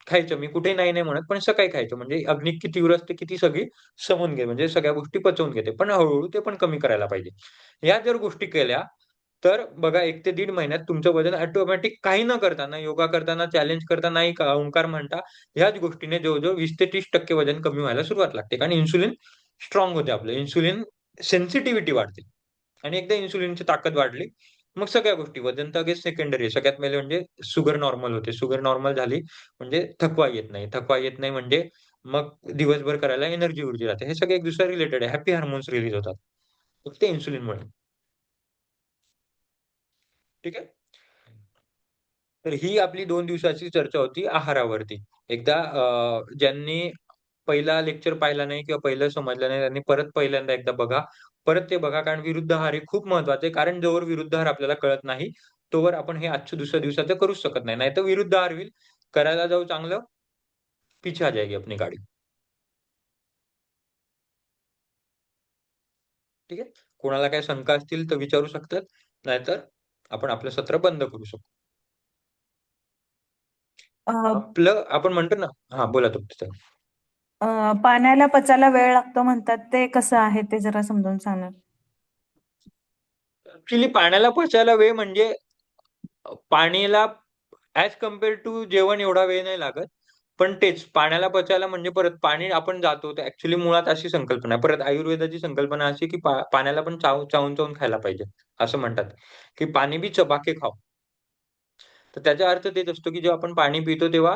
Speaker 1: खायचं मी कुठेही नाही, नाही म्हणत, पण सकाळी खायचं. म्हणजे अग्नी इतकी तीव्र असते, की ती सगळी समजून घे म्हणजे सगळ्या गोष्टी पचवून घेते. पण हळू ते पण कमी करायला पाहिजे. ह्या जर गोष्टी केल्या, तर बघा 1 ते दीड महिन्यात तुमचं वजन ऑटोमॅटिक काही न करताना, योगा करताना, चॅलेंज करताना, नाही का ओंकार म्हणता, ह्याच गोष्टीने जवळ-जवळ 20 ते 30% वजन कमी व्हायला सुरुवात लागते. कारण इन्सुलिन स्ट्रॉंग होते आपलं. इन्सुलिन सेन्सिटिव्हिटी वाढते आणि एकदा इन्सुलिनची ताकद वाढली, मग सगळ्या गोष्टी वजन तर अगेन सेकंडरी आहे. सगळ्यात पहिले म्हणजे शुगर नॉर्मल होते. शुगर नॉर्मल झाली म्हणजे थकवा येत नाही. थकवा येत नाही म्हणजे मग दिवसभर करायला एनर्जी ऊर्जा राहते. हे सगळे एक दुसऱ्या रिलेटेड आहे. हॅपी हार्मोन्स रिलीज होतात. फक्त इन्सुलिनमुळे. ठीक आहे? तर ही आपली 2 दिवसाची चर्चा होती आहारावरती. एकदा ज्यांनी पहिला लेक्चर पाहिला नाही किंवा पहिलं समजलं नाही त्यांनी परत पहिल्यांदा एकदा बघा. परत ते बघा कारण विरुद्ध आहार हे खूप महत्वाचं आहे. कारण जोवर विरुद्ध आहार आपल्याला कळत नाही, तोवर आपण हे आजच्या दुसऱ्या दिवसाचं करूच शकत नाही. नाहीतर विरुद्ध आहार होईल. करायला जाऊ चांगलं, पीछे आ जाएगी अपनी गाड़ी. ठीक आहे? कोणाला काही शंका असतील तर विचारू शकतात. नाहीतर आपण आपलं सत्र बंद करू शकतो.
Speaker 5: अ,
Speaker 1: आपलं आपण म्हणतो ना हां, बोला तुमचं.
Speaker 5: पाण्याला पचायला वेळ लागतो म्हणतात ते कसं आहे ते जरा समजावून सांगा.
Speaker 1: ॲक्चुअली पाण्याला पचायला वेळ म्हणजे पाणीला ॲज कंपेअर टू जेवण एवढा वेळ नाही लागत. पण तेच पाण्याला पचायला म्हणजे परत पाणी आपण जातो तर ॲक्चुअली मुळात अशी संकल्पना आहे. परत आयुर्वेदाची संकल्पना अशी की पाण्याला पण चावून-चावून खायला पाहिजे. असं म्हणतात, की पाणी भी चबा के खाओ. तर त्याचा अर्थ तेच असतो, की जेव्हा आपण पाणी पितो तेव्हा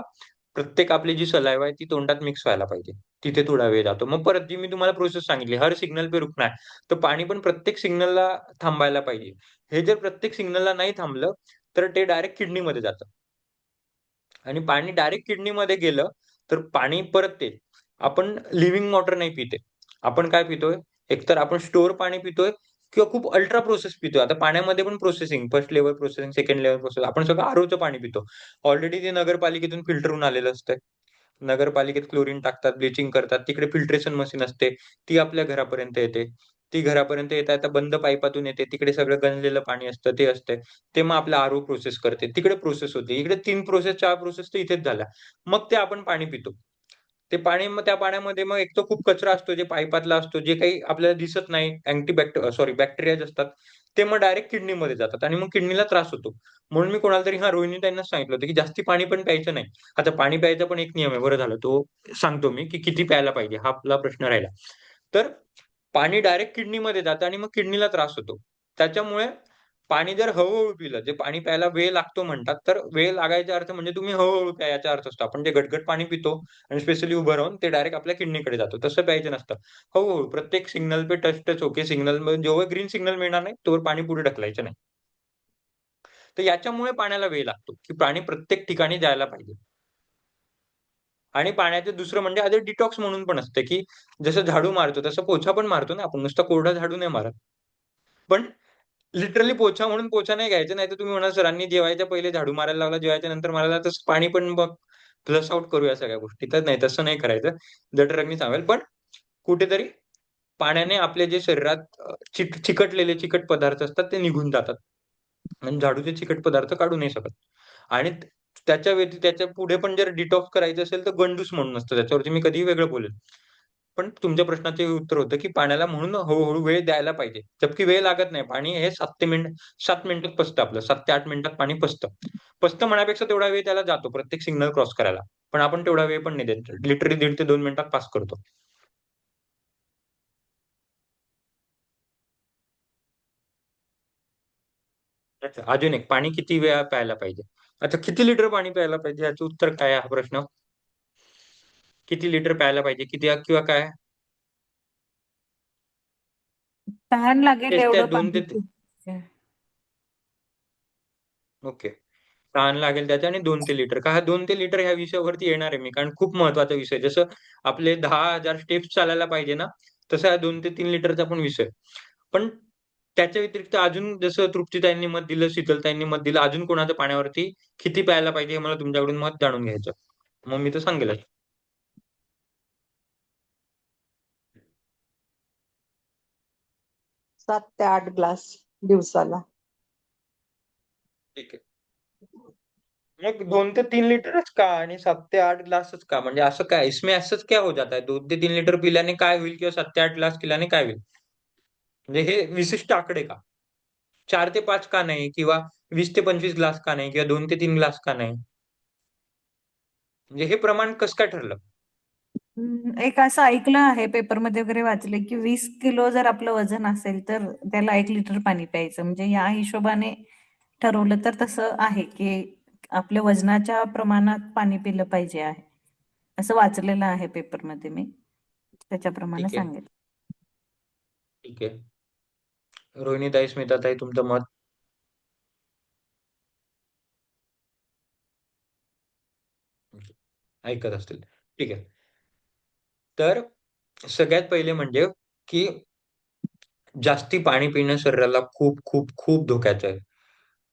Speaker 1: प्रत्येक आपली जी सलाइवा आहे ती तोंडात मिक्स व्हायला पाहिजे. तिथे थोडा वेळ जातो. मग परत जी मी तुम्हाला प्रोसेस सांगितली, हर सिग्नल पे रुकना है. तर पाणी पण प्रत्येक सिग्नलला थांबायला पाहिजे. हे जर प्रत्येक सिग्नलला नाही थांबलं, तर ते डायरेक्ट किडनीमध्ये जातं. आणि पाणी डायरेक्ट किडनीमध्ये गेलं, तर पाणी परत तेच. आपण लिव्हिंग वॉटर नाही पित आपण काय पितोय? एकतर आपण स्टोअर पाणी पितोय किंवा खूप अल्ट्रा प्रोसेस पितोय. आता पाण्यामध्ये पण processing, first level processing, second level process. आपण सगळं आरोचं पाणी पितो. ऑलरेडी ते नगरपालिकेतून फिल्टर होऊन आलेलं असतंय. नगरपालिकेत क्लोरीन टाकतात, ब्लिचिंग करतात. तिकडे फिल्ट्रेशन मशीन असते. ती आपल्या घरापर्यंत येते. ती घरापर्यंत येता-येता बंद पाईपातून येते. तिकडे सगळं गंजलेलं पाणी असतं, ते असतंय. ते मग आपलं आरो प्रोसेस करते. तिकडे प्रोसेस होते. इकडे 3 प्रोसेस, 4 प्रोसेस तर इथेच झाल्या. मग ते आपण पाणी पितो. ते पाणी मग त्या पाण्यामध्ये मग एक तर खूप कचरा असतो, जे पाईपातला असतो, जे काही आपल्याला दिसत नाही. बॅक्टेरियाज असतात. ते मग डायरेक्ट किडनीमध्ये जातात आणि मग किडनीला त्रास होतो. म्हणून मी कोणाला तरी रोहिणीताईंनाच सांगितलं होतं, की जास्ती पाणी पण प्यायचं नाही. आता पाणी प्यायचा पण एक नियम आहे. बरं झालं तो सांगतो मी, की किती प्यायला पाहिजे हा आपला प्रश्न राहिला. तर पाणी डायरेक्ट किडनीमध्ये जातं आणि मग किडनीला त्रास होतो. त्याच्यामुळे पाणी जर हळूहळू पिलं, जे पाणी प्यायला वेळ लागतो म्हणतात, तर वेळ लागायचा अर्थ म्हणजे तुम्ही हळूहळू प्या याचा अर्थ असतो. आपण जे गटगट पाणी पितो आणि स्पेशली उभं राहून ते डायरेक्ट आपल्या किडनीकडे जातो. तसं प्यायचं नसतं. हळूहळू प्रत्येक सिग्नल पे टच टच होके सिग्नल जेव्हा ग्रीन सिग्नल मिळणार नाही, तोवर पाणी पुढे ढकलायचं नाही. तर याच्यामुळे पाण्याला वेळ लागतो, की पाणी प्रत्येक ठिकाणी जायला पाहिजे. आणि पाण्याचं दुसरं म्हणजे आधी डिटॉक्स म्हणून पण असतं, की जसं झाडू मारतो तसं पोछा पण मारतो ना आपण. नुसता कोरडा झाडू नाही मारत. पण लिटरली पोछा म्हणून पोछा नाही घ्यायचा. नाहीतर तुम्ही म्हणाल सरांनी जेवायच्या पहिले झाडू मारायला लावला, जेवायच्या नंतर मारायला तसं पाणी पण मग फ्लश आउट करू या सगळ्या गोष्टी. तर नाही तसं नाही करायचं. जठरअग्नी सांगेल. पण कुठेतरी पाण्याने आपल्या जे शरीरात चिकटलेले चिकट पदार्थ असतात ते निघून जातात. आणि झाडूचे चिकट पदार्थ काढू नाही शकत. आणि त्याच्या पुढे पण जर डिटॉक्स करायचं असेल तर गंडूस म्हणून असतं. त्याच्यावरती मी कधीही वेगळं बोलेन. पण तुमच्या प्रश्नाचं हे उत्तर होतं, की पाण्याला म्हणून हळू वेळ द्यायला पाहिजे. जबकी वेळ लागत नाही. पाणी हे 7 मिनिटात पचतं आपलं. 7 ते 8 मिनिटात पाणी पचतं. पचतं म्हणण्यापेक्षा तेवढा वेळ त्याला जातो प्रत्येक सिग्नल क्रॉस करायला. पण आपण तेवढा वेळ पण नाही देत. लिटरली 1.5 ते 2 मिनिटात पास करतो. अच्छा, अजून एक पाणी किती वेळा प्यायला पाहिजे? अच्छा, किती लिटर पाणी प्यायला पाहिजे याचं उत्तर काय आहे हा प्रश्न? किती लिटर प्यायला पाहिजे? किती किंवा काय?
Speaker 5: तहान लागेल
Speaker 1: तेच त्या
Speaker 5: एवढं
Speaker 1: 2
Speaker 5: पाणी
Speaker 1: ते
Speaker 5: पिऊ.
Speaker 1: ओके. तहान लागेल त्याच्या आणि 2 ते लिटर. का हा 2 ते लिटर ह्या विषयावरती येणार आहे मी. कारण खूप महत्वाचा विषय आहे. जसं आपले 10,000 स्टेप्स चालायला पाहिजे ना, तसा हा 2 ते 3 लिटरचा पण विषय आहे. पण त्याच्या व्यतिरिक्त अजून जसं तृप्तीताईंनी मत दिलं, शीतलताईंनी मत दिलं, अजून कोणाचं पाण्यावरती किती प्यायला पाहिजे हे मला तुमच्याकडून मत जाणून घ्यायचं. मग मी तर सांगेलच.
Speaker 2: 7 ते 8 ग्लास दिवसाला.
Speaker 1: ठीक आहे. मग 2 ते 3 लिटरच का आणि 7 ते 8 ग्लासच का? म्हणजे असं काय? इसमें ऐसाच क्या हो जाता है? 2 ते 3 लिटर पिल्याने काय होईल किंवा 7 ते 8 ग्लास पिल्याने काय होईल? म्हणजे हे विशिष्ट आकडे का? 4 ते 5 का नाही? किंवा 20 ते 25 ग्लास का नाही? किंवा 2 ते 3 ग्लास का नाही? म्हणजे हे प्रमाण कसं काय ठरलं?
Speaker 5: एक असं ऐकलं आहे पेपरमध्ये वगैरे वाचले की 20 किलो जर आपलं वजन असेल तर त्याला 1 लिटर पाणी प्यायचं. म्हणजे या हिशोबाने ठरवलं तर तसं आहे की आपल्या वजनाच्या प्रमाणात पाणी पिलं पाहिजे आहे. असं वाचलेलं आहे पेपरमध्ये मी. त्याच्याप्रमाणे
Speaker 1: ठीक आहे.
Speaker 5: सांगेल.
Speaker 1: ठीक आहे. रोहिणीताई, स्मिताताई तुमचं मत? ऐकत असतील. ठीक आहे. तर सगळ्यात पहिले म्हणजे की जास्ती पाणी पिणं शरीराला खूप, खूप, खूप धोक्याचं आहे.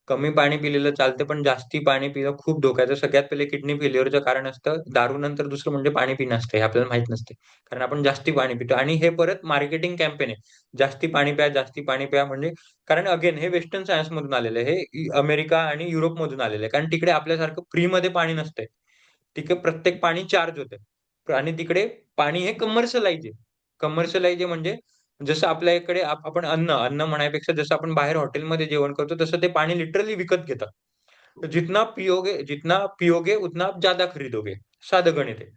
Speaker 1: कमी पाणी पिलेलं चालतं, पण जास्ती पाणी पिणं खूप धोक्याचं. सगळ्यात पहिले किडनी फेल्युअरचं कारण असतं. दारूनंतर दुसरं म्हणजे पाणी पिणं असतं. हे आपल्याला माहीत नसते. कारण आपण जास्ती पाणी पितो आणि हे परत मार्केटिंग कॅम्पेन आहे. जास्ती पाणी प्या, जास्ती पाणी प्या म्हणजे कारण अगेन हे वेस्टर्न सायन्समधून आलेलं आहे. हे अमेरिका आणि युरोपमधून आलेलं आहे. कारण तिकडे आपल्यासारखं फ्रीमध्ये पाणी नसतंय. तिकडे प्रत्येक पाणी चार्ज होतंय आणि तिकडे पाणी हे कमर्शियलाइज आहे. कमर्शियलाइज आहे म्हणजे जसं आपल्या इकडे आपण अन्न म्हणायपेक्षा जसं आपण बाहेर हॉटेलमध्ये जेवण करतो तसं ते पाणी लिटरली विकत घेतात. जितना पियोगे उतना आप ज्यादा खरीदोगे. साधं गणित आहे.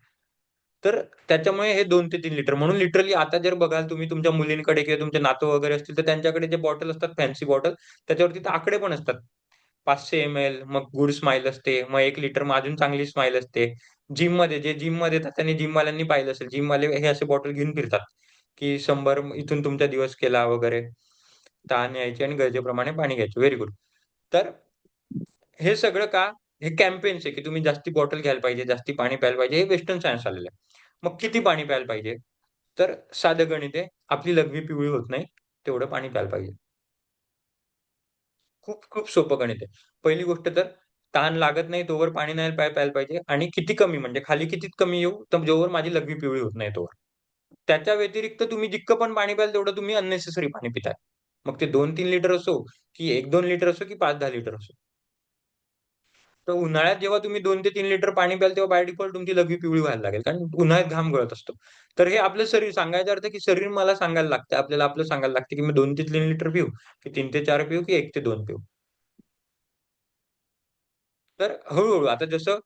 Speaker 1: तर त्याच्यामुळे हे 2 ते 3 लिटर म्हणून लिटरली आता जर बघाल तुम्ही तुमच्या मुलींकडे किंवा तुमचे नातू वगैरे असतील तर त्यांच्याकडे जे बॉटल असतात फॅन्सी बॉटल त्याच्यावरती तर आकडे पण असतात. 500 एम-एल मग गुड स्माईल असते. मग 1 लिटर मग अजून चांगली स्माईल असते. जे जिममध्ये येतात त्यांनी जिमवाल्यांनी पाहिलं असेल. जिमवाले हे असे बॉटल घेऊन फिरतात, की 100 इथून तुमचा दिवस केला वगैरे. तहान यायची आणि गरजेप्रमाणे पाणी घ्यायचं. Very good. तर हे सगळं का? हे कॅम्पेन्स आहे, की तुम्ही जास्ती बॉटल घ्यायला पाहिजे, जास्ती पाणी प्यायला पाहिजे. हे वेस्टर्न सायन्स आलेलं आहे. मग किती पाणी प्यायला पाहिजे? तर साधं गणित आहे. आपली लघवी पिवळी होत नाही, तेवढं पाणी प्यायला पाहिजे. खूप खूप सोपं गणित आहे. पहिली गोष्ट तर तहान लागत नाही तोवर पाणी नाही प्यायला पाहिजे आणि किती कमी म्हणजे खाली कितीत कमी येऊ, तर जोवर माझी लघवी पिवळी होत नाही तोवर. त्याच्या व्यतिरिक्त तुम्ही जितकं पण पाणी प्याल तेवढं तुम्ही अननेसेसरी पाणी पिताय. मग ते 2-3 लिटर असो, की 1-2 लिटर असो, की 5-10 लिटर असो. तर उन्हाळ्यात जेव्हा तुम्ही 2 ते 3 लिटर पाणी प्याल, तेव्हा बाय डिफॉल्ट तुमची लघवी पिवळी व्हायला लागेल. कारण उन्हाळ्यात घाम गळत असतो. तर हे आपलं शरीर सांगायचा अर्थ, की शरीर मला सांगायला लागतं, आपल्याला आपलं सांगायला लागतं, की मी 2 ते 3 लिटर पिऊ, की 3 ते 4 पिऊ, की 1 ते 2 पिऊ. तर हळू आता जसं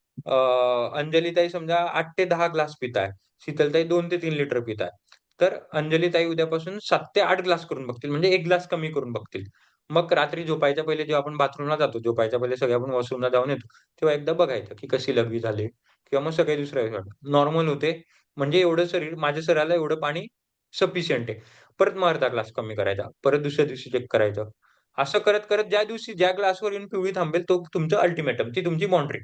Speaker 1: अंजलीताई समजा 8 ते 10 ग्लास पिताय. शीतलताई 2 ते 3 लिटर पिताय. तर अंजलीताई उद्यापासून 7 ते 8 ग्लास करून बघतील. म्हणजे 1 ग्लास कमी करून बघतील. मग रात्री झोपायच्या पहिले जेव्हा आपण बाथरूमला जातो, झोपायच्या पहिले सगळे आपण वॉशरूमला जाऊन येतो, तेव्हा एकदा बघायचं की कशी लघवी झाली किंवा मग सगळे दुसऱ्या दिवशी नॉर्मल होते. म्हणजे एवढं शरीर माझ्या शरीराला एवढं पाणी सफिशियंट आहे. परत मग अर्धा ग्लास कमी करायचा. परत दुसऱ्या दिवशी चेक करायचं. असं करत-करत ज्या दिवशी ज्या ग्लासवर येऊन पिवळी थांबेल तो तुमचं अल्टिमेटम, ती तुमची बाउंडरी.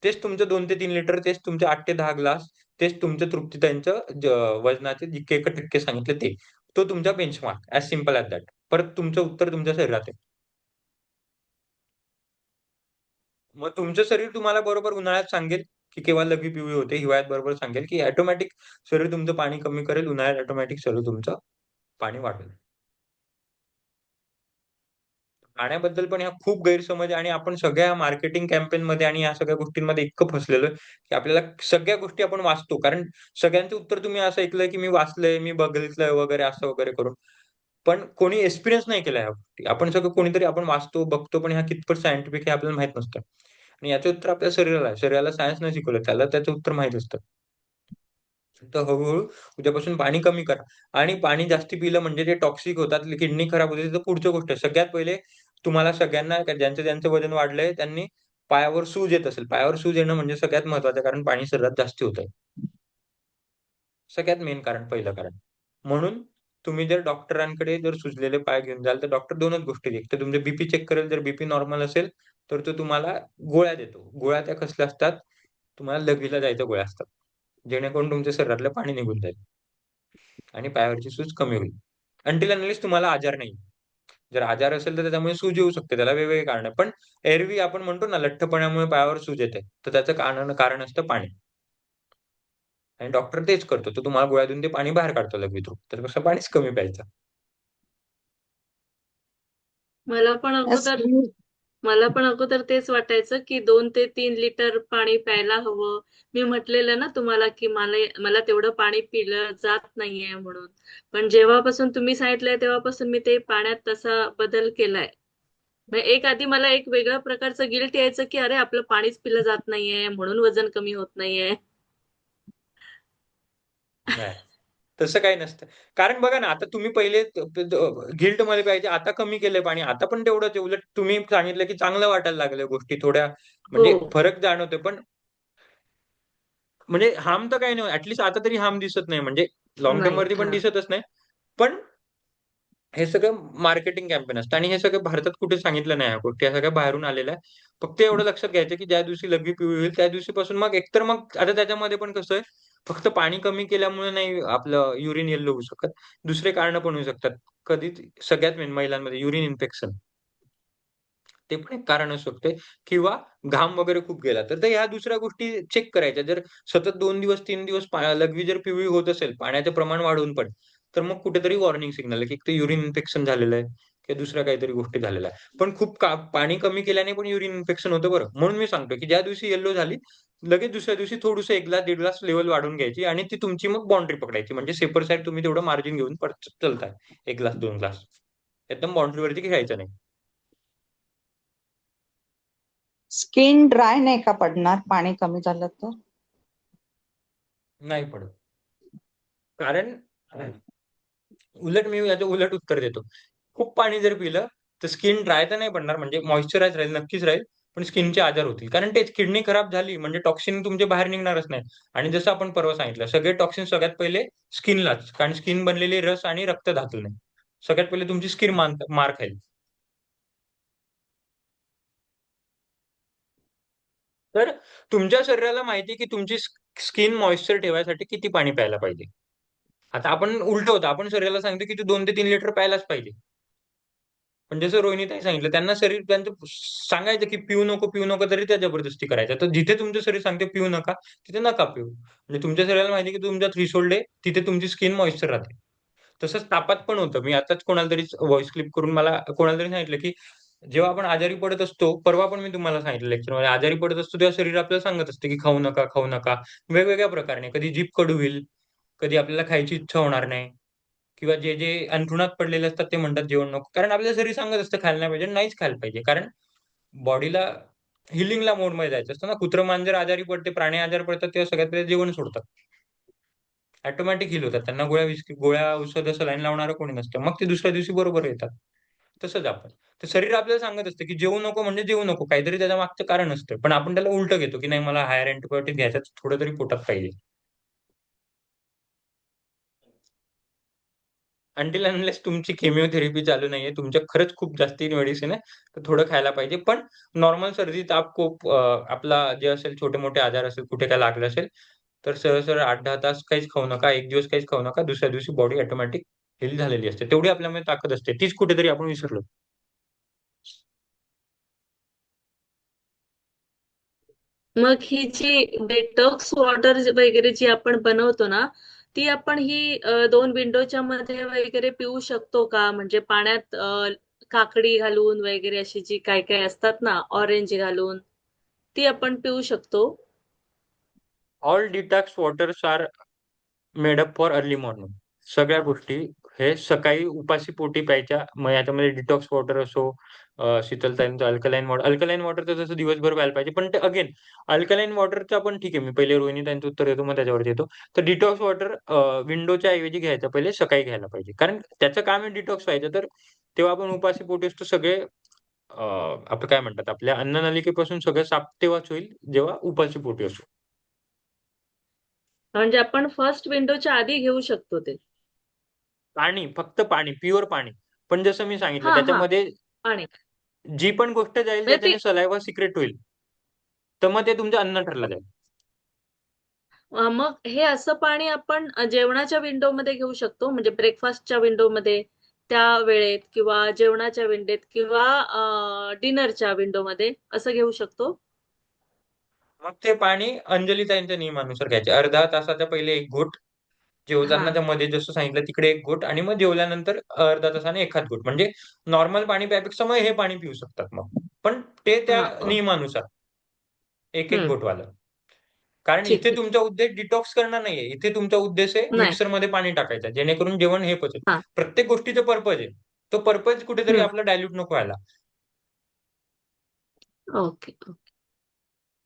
Speaker 1: तेच तुमचं 2 ते 3 लिटर, तेच तुमचे 8 ते 10 ग्लास, तेच तुमचं तृप्तीताईंचं वजनाचे जितके टक्के सांगितले ते. तो तुमचा benchmark as simple as that. परत तुमचं उत्तर तुमच्या शरीरात आहे. मग तुमचं शरीर तुम्हाला बरोबर उन्हाळ्यात सांगेल, की केव्हा लघवी पिवळी होते, हिवाळ्यात बरोबर सांगेल, की ऑटोमॅटिक शरीर तुमचं पाणी कमी करेल, उन्हाळ्यात ऑटोमॅटिक शरीर तुमचं पाणी वाढवेल. पाण्याबद्दल पण ह्या खूप गैरसमज आहे आणि आपण सगळ्या मार्केटिंग कॅम्पेनमध्ये आणि ह्या सगळ्या गोष्टींमध्ये इतकं फसलेलो आहे, की आपल्याला सगळ्या गोष्टी आपण वाचतो. कारण सगळ्यांचं उत्तर तुम्ही असं ऐकलंय, की मी वाचलंय, मी बघितलंय वगैरे असं वगैरे करून. पण कोणी एक्सपिरियन्स नाही केला ह्या गोष्टी. आपण सगळं कोणीतरी आपण वाचतो, बघतो, पण ह्या कितपत सायंटिफिक आहे आपल्याला माहीत नसतं. आणि याचं उत्तर आपल्या शरीराला आहे. शरीराला सायन्स नाही शिकवलं, त्याला त्याचं उत्तर माहीत असतं. तर हळू उद्यापासून पाणी कमी करा आणि पाणी जास्ती पिलं म्हणजे जे टॉक्सिक होतात, किडनी खराब होते, तर पुढची गोष्ट आहे. सगळ्यात पहिले तुम्हाला सगळ्यांना ज्यांचं वजन वाढलंय त्यांनी पायावर सूज येत असेल. पायावर सूज येणं म्हणजे सगळ्यात महत्वाचं कारण पाणी शरीरात जास्ती होतंय. सगळ्यात मेन कारण, पहिलं कारण. म्हणून तुम्ही जर डॉक्टरांकडे जर सुजलेले पाय घेऊन जाल, तर डॉक्टर 2च गोष्टी देईल. तर तुमचे बीपी चेक करेल, जर बीपी नॉर्मल असेल, तर तो तुम्हाला गोळ्या देतो. गोळ्या त्या कसल्या असतात? तुम्हाला लघवीला जायच्या गोळ्या असतात. जेणेकरून तुमच्या शरीरातलं पाणी निघून जाईल आणि पायावरची सूज कमी होईल. अंटिल अनलेस तुम्हाला आजार नाही. जर आजार असेल, तर त्याच्यामुळे सूज येऊ शकते. त्याला वेगवेगळी कारणं पण एरवी आपण म्हणतो ना, लठ्ठपणामुळे पायावर सूज येते. तर त्याचं कारण असतं पाणी. आणि डॉक्टर तेच करतो. तो तुम्हाला गोळ्या देऊन ते पाणी बाहेर काढतो लघवी थ्रू. त्याच्यापेक्षा पाणीच कमी प्यायचं.
Speaker 3: मला पण
Speaker 2: Yes,
Speaker 3: अगोदर मला पण अगोदर तेच वाटायचं की 2 ते 3 लिटर पाणी प्यायला हवं. मी म्हटलेलं ना तुम्हाला की मला तेवढं पाणी पिलं जात नाहीये म्हणून. पण जेव्हापासून तुम्ही सांगितलंय तेव्हापासून मी ते पाण्यात तसा बदल केलाय. मग एक आधी मला एक वेगळ्या प्रकारचं गिल्ट यायचं की अरे आपलं पाणीच पिलं जात नाहीये म्हणून वजन कमी होत नाहीये.
Speaker 1: नाही. तसं काही नसतं. कारण बघा ना, आता तुम्ही पहिले गिल्टमध्ये प्यायचे, आता कमी केलंय पाणी. आता पण तेवढंच आहे. उलट तुम्ही सांगितलं की चांगलं वाटायला लागल्या गोष्टी थोड्या
Speaker 3: हो.
Speaker 1: म्हणजे फरक जाणवतोय. पण म्हणजे हार्म तर काही नाही. आता तरी हार्म दिसत नाही. म्हणजे लाँग
Speaker 3: नाही.
Speaker 1: टर्मवरती पण
Speaker 3: हां.
Speaker 1: दिसतच नाही. पण हे सगळं मार्केटिंग कॅम्पेन असतं आणि हे सगळं भारतात कुठे सांगितलं नाही ह्या गोष्टी. ह्या सगळ्या बाहेरून आलेल्या आहे. फक्त एवढं लक्षात घ्यायचं, की ज्या दिवशी लघवी पिवळी होईल, त्या दिवशीपासून मग एकतर मग आता त्याच्यामध्ये पण कसं आहे, फक्त पाणी कमी केल्यामुळे नाही आपलं युरिन येलो होऊ शकत. दुसरे कारणं पण होऊ शकतात. कधीच सगळ्यात मेन महिलांमध्ये युरिन इन्फेक्शन. ते पण एक कारण असू शकते किंवा घाम वगैरे खूप गेला तर. तर ह्या दुसऱ्या गोष्टी चेक करायच्या. जर सतत 2 दिवस, 3 दिवस लघवी जर पिवळी होत असेल, पाण्याचं प्रमाण वाढून पण, तर मग कुठेतरी वॉर्निंग सिग्नल आहे, की एक तर युरिन इन्फेक्शन झालेलं आहे किंवा दुसऱ्या काहीतरी गोष्टी झालेल्या आहे. पण खूप पाणी कमी केल्याने पण युरिन इन्फेक्शन होतं बरं. म्हणून मी सांगतो, की ज्या दिवशी येलो झाली, लगेच दुसऱ्या दिवशी थोडंसं 1 ग्लास, 1.5 ग्लास लेव्हल वाढवून घ्यायची आणि ती तुमची मग बाउंडरी पकडायची. म्हणजे सेफर साइड तुम्ही तेवढं मार्जिन घेऊन परत चालताय. 1 ग्लास, 2 ग्लास. एकदम बाउंडरीवरती खेळायचं नाही.
Speaker 2: स्किन ड्राय नाही का पडणार पाणी कमी झालं तर?
Speaker 1: नाही पडत. कारण उलट मी याचं उलट उत्तर देतो. खूप पाणी जर पिलं, तर स्किन ड्राय तर नाही पडणार म्हणजे मॉइश्चराइज राहील, नक्कीच राहील. पण स्किनचे आजार होतील. कारण तेच किडनी खराब झाली म्हणजे टॉक्सिन तुमचे बाहेर निघणारच नाही. आणि जसं आपण परवा सांगितलं, सगळे टॉक्सिन सगळ्यात पहिले स्किनलाच. कारण स्किन बनलेली रस आणि रक्त धातूने. सगळ्यात पहिले तुमची स्किन मार खाईल. तर तुमच्या शरीराला माहिती आहे, की तुमची स्किन मॉइश्चर ठेवायसाठी किती पाणी प्यायला पाहिजे. आता आपण उलटं होतं. आपण शरीराला सांगतो, की तू 2 ते 3 लिटर प्यायलाच पाहिजे. पण जसं रोहिणीताई सांगितलं, त्यांना शरीर त्यांचं सांगायचं, की पिऊ नको, पिऊ नको, तरी त्या जबरदस्ती करायच्या. तर जिथे तुमचं शरीर सांगते पिऊ नका, तिथे नका पिऊ. म्हणजे तुमच्या शरीराला माहिती आहे, की तुमचा थ्रेशोल्ड आहे, तिथे तुमची स्किन मॉइश्चर राहते. तसंच तापात पण होतं. मी आताच कोणाला तरी व्हॉइस क्लिप करून मला कोणाला तरी सांगितलं, की जेव्हा आपण आजारी पडत असतो, परवा पण मी तुम्हाला सांगितलं लेक्चरमध्ये, आजारी पडत असतो तेव्हा शरीर आपल्याला सांगत असते, की खाऊ नका, खाऊ नका. वेगवेगळ्या प्रकारे. कधी जीभ कडू होईल, कधी आपल्याला खायची इच्छा होणार नाही. किंवा जे अंथरुणात पडलेले असतात ते म्हणतात जेवण नको. कारण आपलं शरीर सांगत असतं खायला नाही पाहिजे, नाहीच खायला पाहिजे. कारण बॉडीला हिलिंगला मोडमध्ये जायचं असतं ना. कुत्रं मांजर आजारी पडते, प्राणी आजारी पडतात तेव्हा सगळ्यात पहिले जेवण सोडतात. ऑटोमॅटिक हील होतात. त्यांना गोळ्या, औषधं, सलाईन लावणारं कोणी नसतं. मग ते दुसऱ्या दिवशी बरोबर येतात. तसंच आपण. तर शरीर आपल्याला सांगत असतं की जेवू नको म्हणजे जेवू नको, काहीतरी त्याच्या मागचं कारण असतं. पण आपण त्याला उलटं घेतो की नाही, मला हायर अँटिबायोटिक घ्यायचं, थोडं तरी पोटात पाहिजे. अंटिल अनलेस तुमची केमिओथेरपी चालू नाहीये, तुमच्या खरंच खूप जास्ती मेडिसिन आहे, तर थोडं खायला पाहिजे. पण नॉर्मल सर्दी, ताप, खोप, आपला जे असेल छोटे-मोठे आजार असेल, कुठे काय लागलं असेल, तर सरळ-सरळ 8-10 तास काहीच खाऊ नका. एक दिवस काहीच खाऊ नका. दुसऱ्या दिवशी बॉडी ऑटोमॅटिक हील झालेली असते. तेवढी आपल्यामध्ये ताकद असते. तीच कुठेतरी आपण विसरलो.
Speaker 3: मग ही जी डेटॉक्स वॉटर वगैरे जी आपण बनवतो ना, ती आपण ही 2 विंडोच्या मध्ये वगैरे पिऊ शकतो का? म्हणजे पाण्यात काकडी घालून वगैरे अशी जी काय काय असतात ना, ऑरेंज घालून ती आपण पिऊ शकतो.
Speaker 1: All detox waters are made up for early morning. सगळ्या गोष्टी हे सकाळी उपाशी पोटी प्यायच्या. मग याच्यामध्ये डिटॉक्स वॉटर असो, शीतलताईंचं अल्कलाईन वॉटर. अल्कलाईन वॉटर तर जसं दिवसभर प्यायला पाहिजे. पण ते अगेन अल्कलाईन वॉटरचं आपण ठीक आहे, मी पहिले रोहिणीताईंचं उत्तर देतो, मग त्याच्यावरती येतो. तर डिटॉक्स वॉटर विंडोच्या ऐवजी घ्यायचं पहिले, सकाळी घ्यायला पाहिजे. कारण त्याचं काम आहे डिटॉक्स व्हायचं. तर तेव्हा आपण उपाशी पोटी असतो, सगळे आपलं काय म्हणतात, आपल्या अन्ननलिकेपासून सगळं साफ तेव्हाच होईल, जेव्हा उपाशी पोटी असू.
Speaker 3: म्हणजे आपण फर्स्ट विंडोच्या आधी घेऊ शकतो ते.
Speaker 1: पाणी, फक्त पाणी, प्युअर पाणी. पण जसं मी सांगितलं,
Speaker 3: हां, हां.
Speaker 1: त्याच्यामध्ये
Speaker 3: पाणी.
Speaker 1: जी पण गोष्ट जाईल
Speaker 3: म्हणजे ती
Speaker 1: त्याच्याने सलायव्हा सिक्रेट होईल. तर मग ते तुमचं अन्न ठरलं जाईल.
Speaker 3: मग हे असं पाणी आपण जेवणाच्या विंडोमध्ये घेऊ शकतो, म्हणजे ब्रेकफास्टच्या विंडोमध्ये त्या वेळेत किंवा जेवणाच्या विंडोत किंवा डिनरच्या विंडोमध्ये असं घेऊ शकतो.
Speaker 1: मग ते पाणी अंजलीताईंच्या नियमानुसार घ्यायचे. अर्धा तासाच्या पहिले एक घोट,
Speaker 3: हा
Speaker 1: जेवतानाच्या मध्ये जसं सांगितलं तिकडे एक घोट, आणि मग जेवल्यानंतर अर्धा तासाने एखाद घोट. म्हणजे नॉर्मल पाणी प्यायपेक्षा मग हे पाणी पिऊ शकतात मग. पण ते त्या
Speaker 3: हा
Speaker 1: नियमानुसार एक एक
Speaker 3: हम्म.
Speaker 1: घोटवालं. कारण
Speaker 3: ठीक
Speaker 1: इथे
Speaker 3: आहे.
Speaker 1: तुमचा उद्देश डिटॉक्स करणं नाहीये. इथे तुमचा उद्देश आहे
Speaker 3: नाही.
Speaker 1: मिक्सरमध्ये पाणी टाकायचं, जेणेकरून जेवण हे पचेल.
Speaker 3: हा
Speaker 1: प्रत्येक गोष्टीचा पर्पज आहे. तो पर्पज कुठेतरी
Speaker 3: हम्म.
Speaker 1: आपला डायल्यूट नको व्हायला.
Speaker 3: ओके.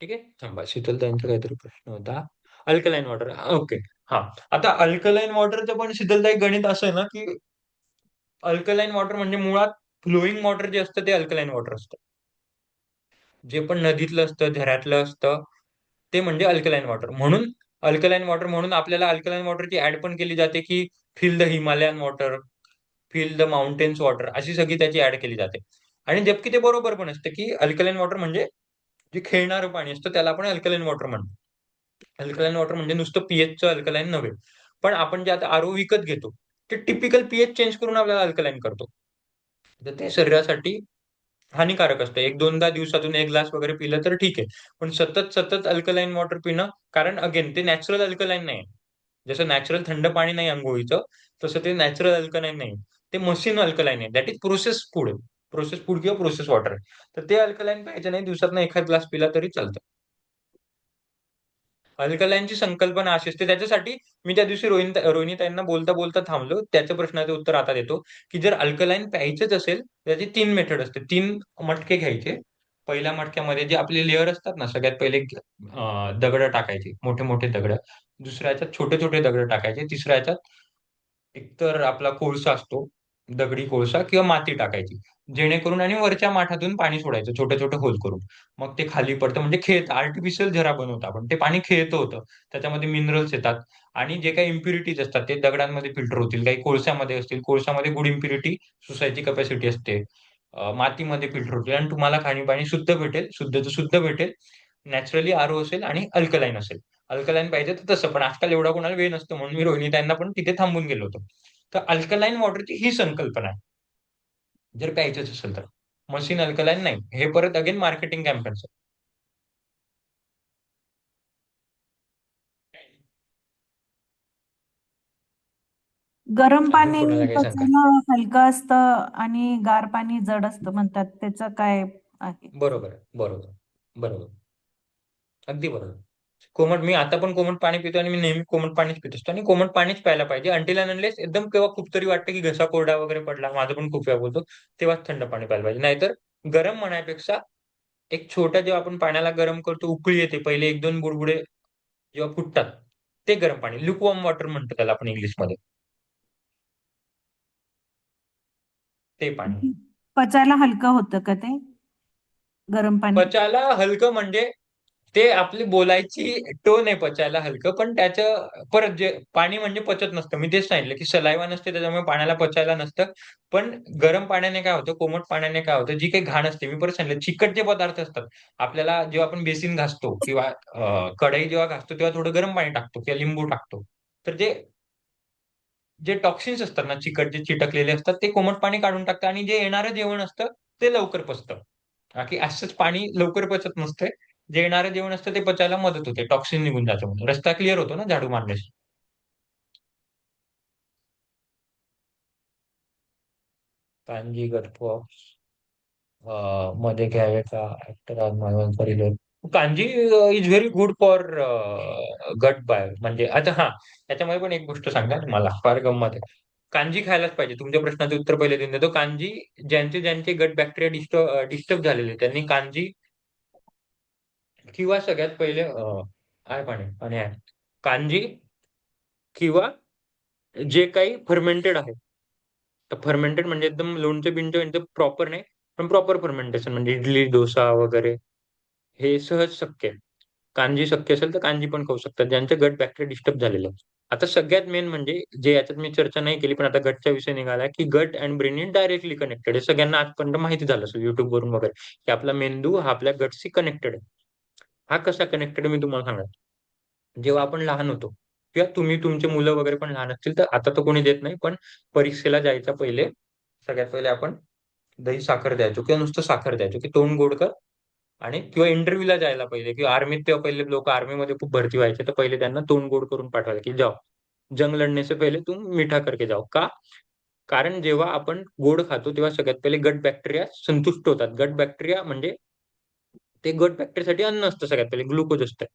Speaker 1: ठीक आहे. थांबा, शीतलताईंचा काहीतरी प्रश्न होता. Alkaline water. ओके. हा. आता अल्कलाईन वॉटरचं पण शीतलताई गणित असं आहे ना, की अल्कलाईन वॉटर म्हणजे मुळात फ्लोईंग वॉटर जे असतं ते अल्कलाईन वॉटर असतं. जे पण नदीतलं असतं, झऱ्यातलं असतं, ते म्हणजे अल्कलाईन वॉटर. म्हणून अल्कलाईन वॉटर म्हणून आपल्याला अल्कलाईन वॉटरची ऍड पण केली जाते, की fill the Himalayan water, fill the mountains water, अशी सगळी त्याची ऍड केली जाते. आणि जबकि ते बरोबर पण असतं, की अल्कलाईन वॉटर म्हणजे जे खेळणारं पाणी असतं त्याला आपण अल्कलाईन वॉटर म्हणतो. अल्कलाईन वॉटर म्हणजे नुसतं पीएचचं अल्कलाईन नव्हे. पण आपण जे आता आरओ विकत घेतो, ते टिपिकल पीएच चेंज करून आपल्याला अल्कलाईन करतो. तर ते शरीरासाठी हानिकारक असतं. 1-2दा दिवसातून 1 ग्लास वगैरे पिलं तर ठीक आहे. पण सतत सतत अल्कलाईन वॉटर पिणं, कारण अगेन ते नॅचरल अल्कलाईन नाही. जसं नॅचरल थंड पाणी नाही अंघोळीचं, तसं ते नॅचरल अल्कलाईन नाही. ते मशीन अल्कलाईन आहे. That is process food. Process food किंवा प्रोसेस वॉटर. तर ते अल्कलाईन प्यायचं नाही. दिवसातनं एखाद ग्लास पिला तरी चालतं. अल्कलाईनची संकल्पना अशी असते. त्याच्यासाठी मी त्या दिवशी रोहिणीताईंना बोलता बोलता थांबलो. त्याच्या प्रश्नाचं उत्तर आता देतो, की जर अल्कलाईन प्यायचंच असेल, तर त्याची 3 मेथड असते. 3 मटके घ्यायचे. पहिल्या मटक्यामध्ये जे आपले लेयर असतात ना, सगळ्यात पहिले दगडं टाकायची, मोठे-मोठे दगडं. दुसऱ्या ह्याच्यात छोटे-छोटे दगडं टाकायचे. तिसऱ्या ह्याच्यात एकतर आपला कोळसा असतो, दगडी कोळसा किंवा माती टाकायची. जेणेकरून आणि वरच्या माठातून पाणी सोडायचं छोटे-छोटे होल करून. मग ते खाली पडतं, म्हणजे खेळतं. आर्टिफिशियल झरा बनवतो आपण. ते पाणी खेळतं होतं. त्याच्यामध्ये मिनरल्स येतात आणि जे काही इम्प्युरिटीज असतात ते दगडांमध्ये फिल्टर होतील. काही कोळशामध्ये असतील. कोळशामध्ये गुड इम्प्युरिटी सोसायची कपॅसिटी असते. मातीमध्ये फिल्टर होतील आणि तुम्हाला पाणी शुद्ध भेटेल. शुद्धचं शुद्ध भेटेल. नॅचरली आरओ असेल आणि अल्कलाईन असेल. अल्कलाईन पाहिजे तर तसं. पण आजकाल एवढा कोणाला वेळ नसतो, म्हणून मी रोहिणीताईंना पण तिथे थांबून गेलो होतो. तर अल्कलाईन वॉटरची ही संकल्पना आहे. जर प्यायचंच असेल तर. मशीन अल्कलाईन नाही. हे परत अगेन मार्केटिंग कॅम्पेन्स आहे.
Speaker 5: गरम
Speaker 1: अजून
Speaker 5: पाणी
Speaker 1: कोणाला काही सांगा.
Speaker 5: पचायला हलकं असतं आणि गार पाणी जड असतं म्हणतात. त्याचं काय आहे?
Speaker 1: बरोबर आहे. बरोबर. बरोबर. अगदी बरोबर. कोमट, मी आता पण कोमट पाणी पितो आणि मी नेहमी कोमट पाणीच पित असतो आणि कोमट पाणीच प्यायला पाहिजे. अंटिल अँड अनलेस एकदम केव्हा खूप तरी वाटतं की घसा कोरडा वगैरे पडला, माझं पण खूप वेळा बोलतो, तेव्हाच थंड पाणी प्यायला पाहिजे. नाहीतर गरम म्हणण्यापेक्षा एक छोटा, जेव्हा आपण पाण्याला गरम करतो, उकळी येते, पहिले 1-2 बुडबुडे जेव्हा फुटतात, ते गरम पाणी, लुकवॉर्म वॉटर म्हणतो त्याला आपण इंग्लिशमध्ये, ते पाणी.
Speaker 5: पचायला हलकं होतं का ते गरम पाणी?
Speaker 1: पचायला हलकं म्हणजे ते आपली बोलायची टोन आहे पचायला हलकं, पण त्याचं परत जे पाणी म्हणजे पचत नसतं. मी तेच सांगितलं की सलाईवा नसते, त्याच्यामुळे पाण्याला पचायला नसतं. पण गरम पाण्याने काय होतं, कोमट पाण्याने काय होतं, जी काही घाण असते, मी परत सांगितलं चिकट जे पदार्थ असतात, आपल्याला जेव्हा आपण बेसिन घासतो किंवा कढई जेव्हा घासतो तेव्हा थोडं गरम पाणी टाकतो किंवा लिंबू टाकतो. तर जे जे टॉक्सिन्स असतात ना, चिकट जे चिटकलेले असतात, ते कोमट पाणी काढून टाकतं आणि जे येणारं जेवण असतं ते लवकर पचतं. बाकी असंच पाणी लवकर पचत नसतंय. जे येणारं जेवण असतं ते पचायला मदत होते. टॉक्सिन निघून जातं म्हणून. रस्ता क्लिअर होतो ना झाडू मारण्यास. कांजी, गटफॉक्स मध्ये घ्यावे का आफ्टर आज kanji is very good for गट बाय म्हणजे आता हा त्याच्यामध्ये पण एक गोष्ट सांगा मला फार गंमत आहे. कांजी खायलाच पाहिजे. तुमच्या प्रश्नाचं उत्तर पहिले देऊन देतो. कांजी ज्यांचे ज्यांचे गट बॅक्टेरिया डिस्टर्ब झालेले त्यांनी कांजी किंवा सगळ्यात पहिले आहे पाणी पाणी आहे कांजी किंवा जे काही फर्मेंटेड आहे. तर फर्मेंटेड म्हणजे एकदम लोणचं बिंचं एकदम प्रॉपर नाही, पण प्रॉपर फर्मेंटेशन म्हणजे इडली डोसा वगैरे हे सहज शक्य आहे. कांजी शक्य असेल तर कांजी पण खाऊ शकतात ज्यांचे गट बॅक्टेरिया डिस्टर्ब झालेले आहे. आता सगळ्यात मेन म्हणजे जे याच्यात मी चर्चा नाही केली पण आता गटचा विषय निघाला की गट and brain is directly connected हे सगळ्यांना आजपर्यंत माहिती झालं असेल युट्यूब वरून वगैरे की आपला मेंदू हा आपल्या गटशी कनेक्टेड आहे. हा कसा कनेक्टेड मी तुम्हाला सांगणार. जेव्हा आपण लहान होतो किंवा तुम्ही तुमचे मुलं वगैरे पण लहान असतील तर आता तर कोणी देत नाही पण परीक्षेला जायच्या पहिले सगळ्यात पहिले आपण दही साखर द्यायचो किंवा नुसतं साखर द्यायचो की तोंड गोड कर आणि किंवा इंटरव्ह्यूला जायला पहिले किंवा आर्मीत तेव्हा पहिले लोक आर्मीमध्ये खूप भरती व्हायचे तर पहिले त्यांना तोंड गोड करून पाठवायचे की जाओ जंग लढने से पहिले तुम मीठा करके जाओ का कारण जेव्हा आपण गोड खातो तेव्हा सगळ्यात पहिले गट बॅक्टेरिया संतुष्ट होतात. गट बॅक्टेरिया म्हणजे ते गट बॅक्टेरियासाठी अन्न असतं सगळ्यात पहिले ग्लुकोज असतं.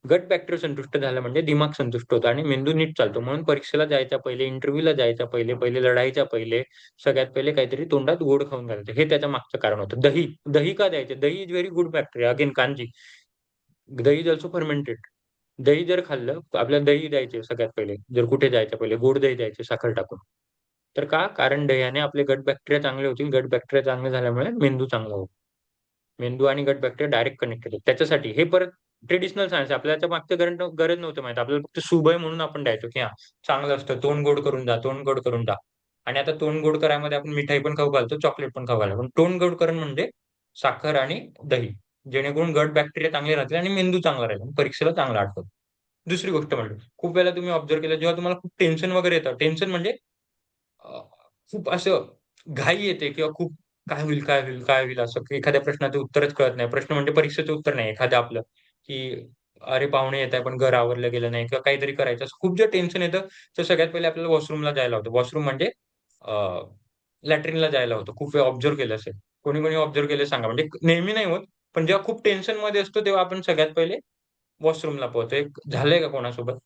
Speaker 1: गट बॅक्टेरिया संतुष्ट झाला म्हणजे दिमाग संतुष्ट होतो आणि मेंदू नीट चालतो. म्हणून परीक्षेला जायच्या पहिले इंटरव्ह्यूला जायच्या पहिले पहिले लढाईच्या पहिले सगळ्यात पहिले काहीतरी तोंडात गोड खाऊन घालायचं हे त्याच्या मागचं कारण होतं. दही दही का द्यायचे दही is very good bacteria again kanji दही इज ऑल्सो फर्मेंटेड. दही जर खाल्लं तर आपल्याला दही द्यायचे सगळ्यात पहिले जर कुठे जायच्या पहिले गोड दही द्यायचे साखर टाकून. तर का कारण दह्याने आपले गट बॅक्टेरिया चांगले होतील. गट बॅक्टेरिया चांगले झाल्यामुळे मेंदू चांगला होतो. मेंदू आणि गट बॅक्टेरिया डायरेक्ट कनेक्टेड आहेत. त्याच्यासाठी हे परत ट्रेडिशनल सायन्स आपल्याला त्याच्या मागचं गरज नव्हतं माहित. आपल्याला फक्त शुभ आहे म्हणून आपण द्यायचो की हा चांगलं असतं तोंड गोड करून जा तोंड गोड करून जा. आणि आता तोंड गोड करायमध्ये आपण मिठाई पण खाऊ घालतो चॉकलेट पण खाऊ घालतो पण तोंड गोड करण म्हणजे साखर आणि दही जेणेकरून गट बॅक्टेरिया चांगले राहतील आणि मेंदू चांगला राहील आणि परीक्षेला चांगला आठवतो. दुसरी गोष्ट म्हणजे खूप वेळेला तुम्ही ऑब्झर्व केलं जेव्हा तुम्हाला खूप टेन्शन वगैरे येतं टेन्शन म्हणजे अ, खूप असं घाई येते किंवा खूप काय होईल काय होईल काय होईल असं की एखाद्या प्रश्नाचं उत्तरच कळत नाही. प्रश्न म्हणजे परीक्षेचं उत्तर नाही एखादं आपलं की अरे पाहुणे येत आहे पण घर आवरलं गेलं नाही किंवा काहीतरी करायचं असं खूप जे टेन्शन येतं तर सगळ्यात पहिले आपल्याला वॉशरूमला जायला होतं. वॉशरूम म्हणजे लॅट्रिनला जायला होतं. खूप वेळ ऑब्झर्व केलं असेल. कोणी कोणी ऑब्झर्व केलं सांगा म्हणजे नेहमी नाही होत पण जेव्हा खूप टेन्शन मध्ये असतो तेव्हा आपण सगळ्यात पहिले वॉशरूमला पोहतो. एक झालंय का कोणासोबत?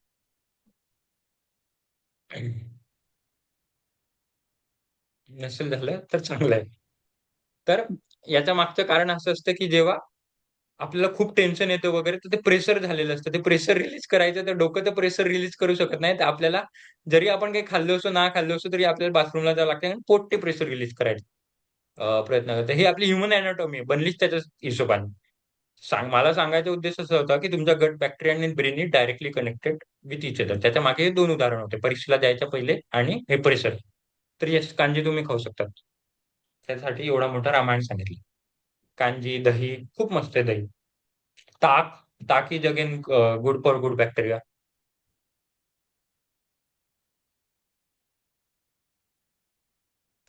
Speaker 1: नसेल झालं तर चांगलं आहे. तर याच्या मागचं कारण असं असतं की जेव्हा आपल्याला खूप टेन्शन येतं वगैरे तर ते प्रेशर झालेलं असतं. ते प्रेशर रिलीज करायचं तर डोकं तर प्रेशर रिलीज करू शकत नाही. तर आपल्याला जरी आपण काही खाल्लो असो, ना खाल्लो असो तरी आपल्याला बाथरूमला जावं लागतं आणि पोट ते प्रेशर रिलीज करायचं प्रयत्न करतं. ही आपली ह्युमन अॅनाटॉमी आहे. बनलीच त्याच्याच हिशोबाने. मला सांगायचा उद्देश असा होता की तुमच्या गट बॅक्टेरिया आणि brain is directly connected with each other. त्याच्या मागे हे 2 उदाहरण होते. परीक्षेला जायच्या पहिले आणि हे प्रेशर. तर येस कांजी तुम्ही खाऊ शकता. त्यासाठी एवढा मोठा रामायण सांगितलं. कांजी, दही खूप मस्त आहे दही. ताक ताक is again good for good bacteria.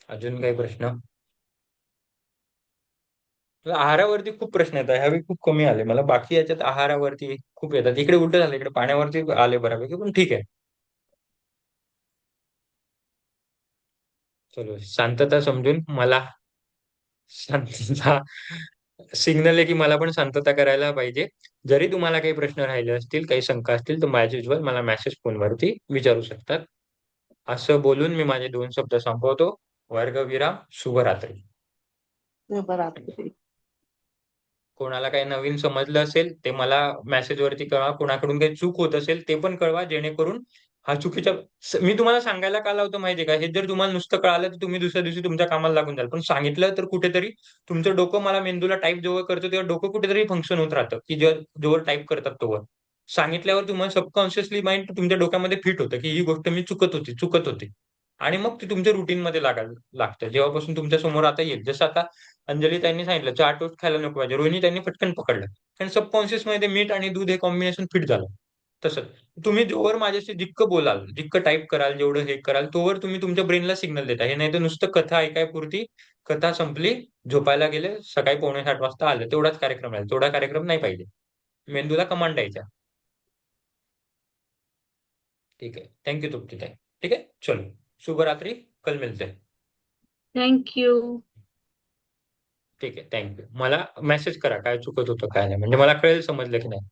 Speaker 1: अजून काही प्रश्न? तुला आहारावरती खूप प्रश्न येतात ह्यावेळी खूप कमी आले मला बाकी याच्यात आहारावरती खूप येतात इकडे उलट झालं इकडे पाण्यावरती आले बऱ्यापैकी पण ठीक आहे. चलो शांतता समजून मला शांतता सिग्नल आहे की मला पण शांतता करायला पाहिजे. जरी तुम्हाला काही प्रश्न राहिले असतील काही शंका असतील तर माझ्या युजल मला मेसेज फोनवरती विचारू शकतात. असं बोलून मी माझे 2 शब्द संपवतो. वर्गविराम शुभरात्री.
Speaker 2: शुभरात्री.
Speaker 1: कोणाला काही नवीन समजलं असेल ते मला मेसेज वरती कळवा. कोणाकडून काही चूक होत असेल ते पण कळवा जेणेकरून हा चुकीचा मी तुम्हाला सांगायला का लावतो माहितीये का? हे जर तुम्हाला नुसतं कळालं तर तुम्ही दुसऱ्या दिवशी तुमच्या कामाला लागून जाल. पण सांगितलं तर कुठेतरी तुमचं डोकं मला मेंदूला टाईप जेव्हा करतो तेव्हा डोकं कुठेतरी फंक्शन होत राहतं, की जोवर टाईप करतात तोवर. सांगितल्यावर तुम्हाला सबकॉन्शियसली माइंड तुमच्या डोक्यामध्ये फिट होतं, की ही गोष्ट मी चुकत होती. आणि मग ती तुमच्या रुटीन मध्ये लागायला लागतं. जेव्हापासून तुमच्या समोर आता येईल. जसं आता अंजली त्यांनी सांगितलं चहा टोस्ट खायला नको पाहिजे. रोहिणी त्यांनी पटकन पकडलं. कारण सबकॉन्शियस मध्ये मीठ आणि दूध हे कॉम्बिनेशन फिट झालं. तसंच तुम्ही जोवर माझ्याशी जितकं बोलाल, जितकं टाईप कराल, जेवढं हे कराल, तोवर तुम्ही तुमच्या ब्रेनला सिग्नल देता. हे नाही तर नुसतं कथा ऐकायपुरती, कथा संपली, झोपायला गेले, सकाळी 5:45 वाजता आलं. तेवढाच कार्यक्रम राहील. तेवढा कार्यक्रम नाही पाहिजे. मेंदूला कमांड द्यायचा. ठीक है, थैंक यू तृप्ती। ठीक है, चलो, शुभ रात्रि, कल मिलते हैं।
Speaker 3: Thank you.
Speaker 1: ठीक आहे, थँक यू। मला मेसेज करा काय चुकत होतं काय नाही, म्हणजे मला कळेल समजलं की नाही.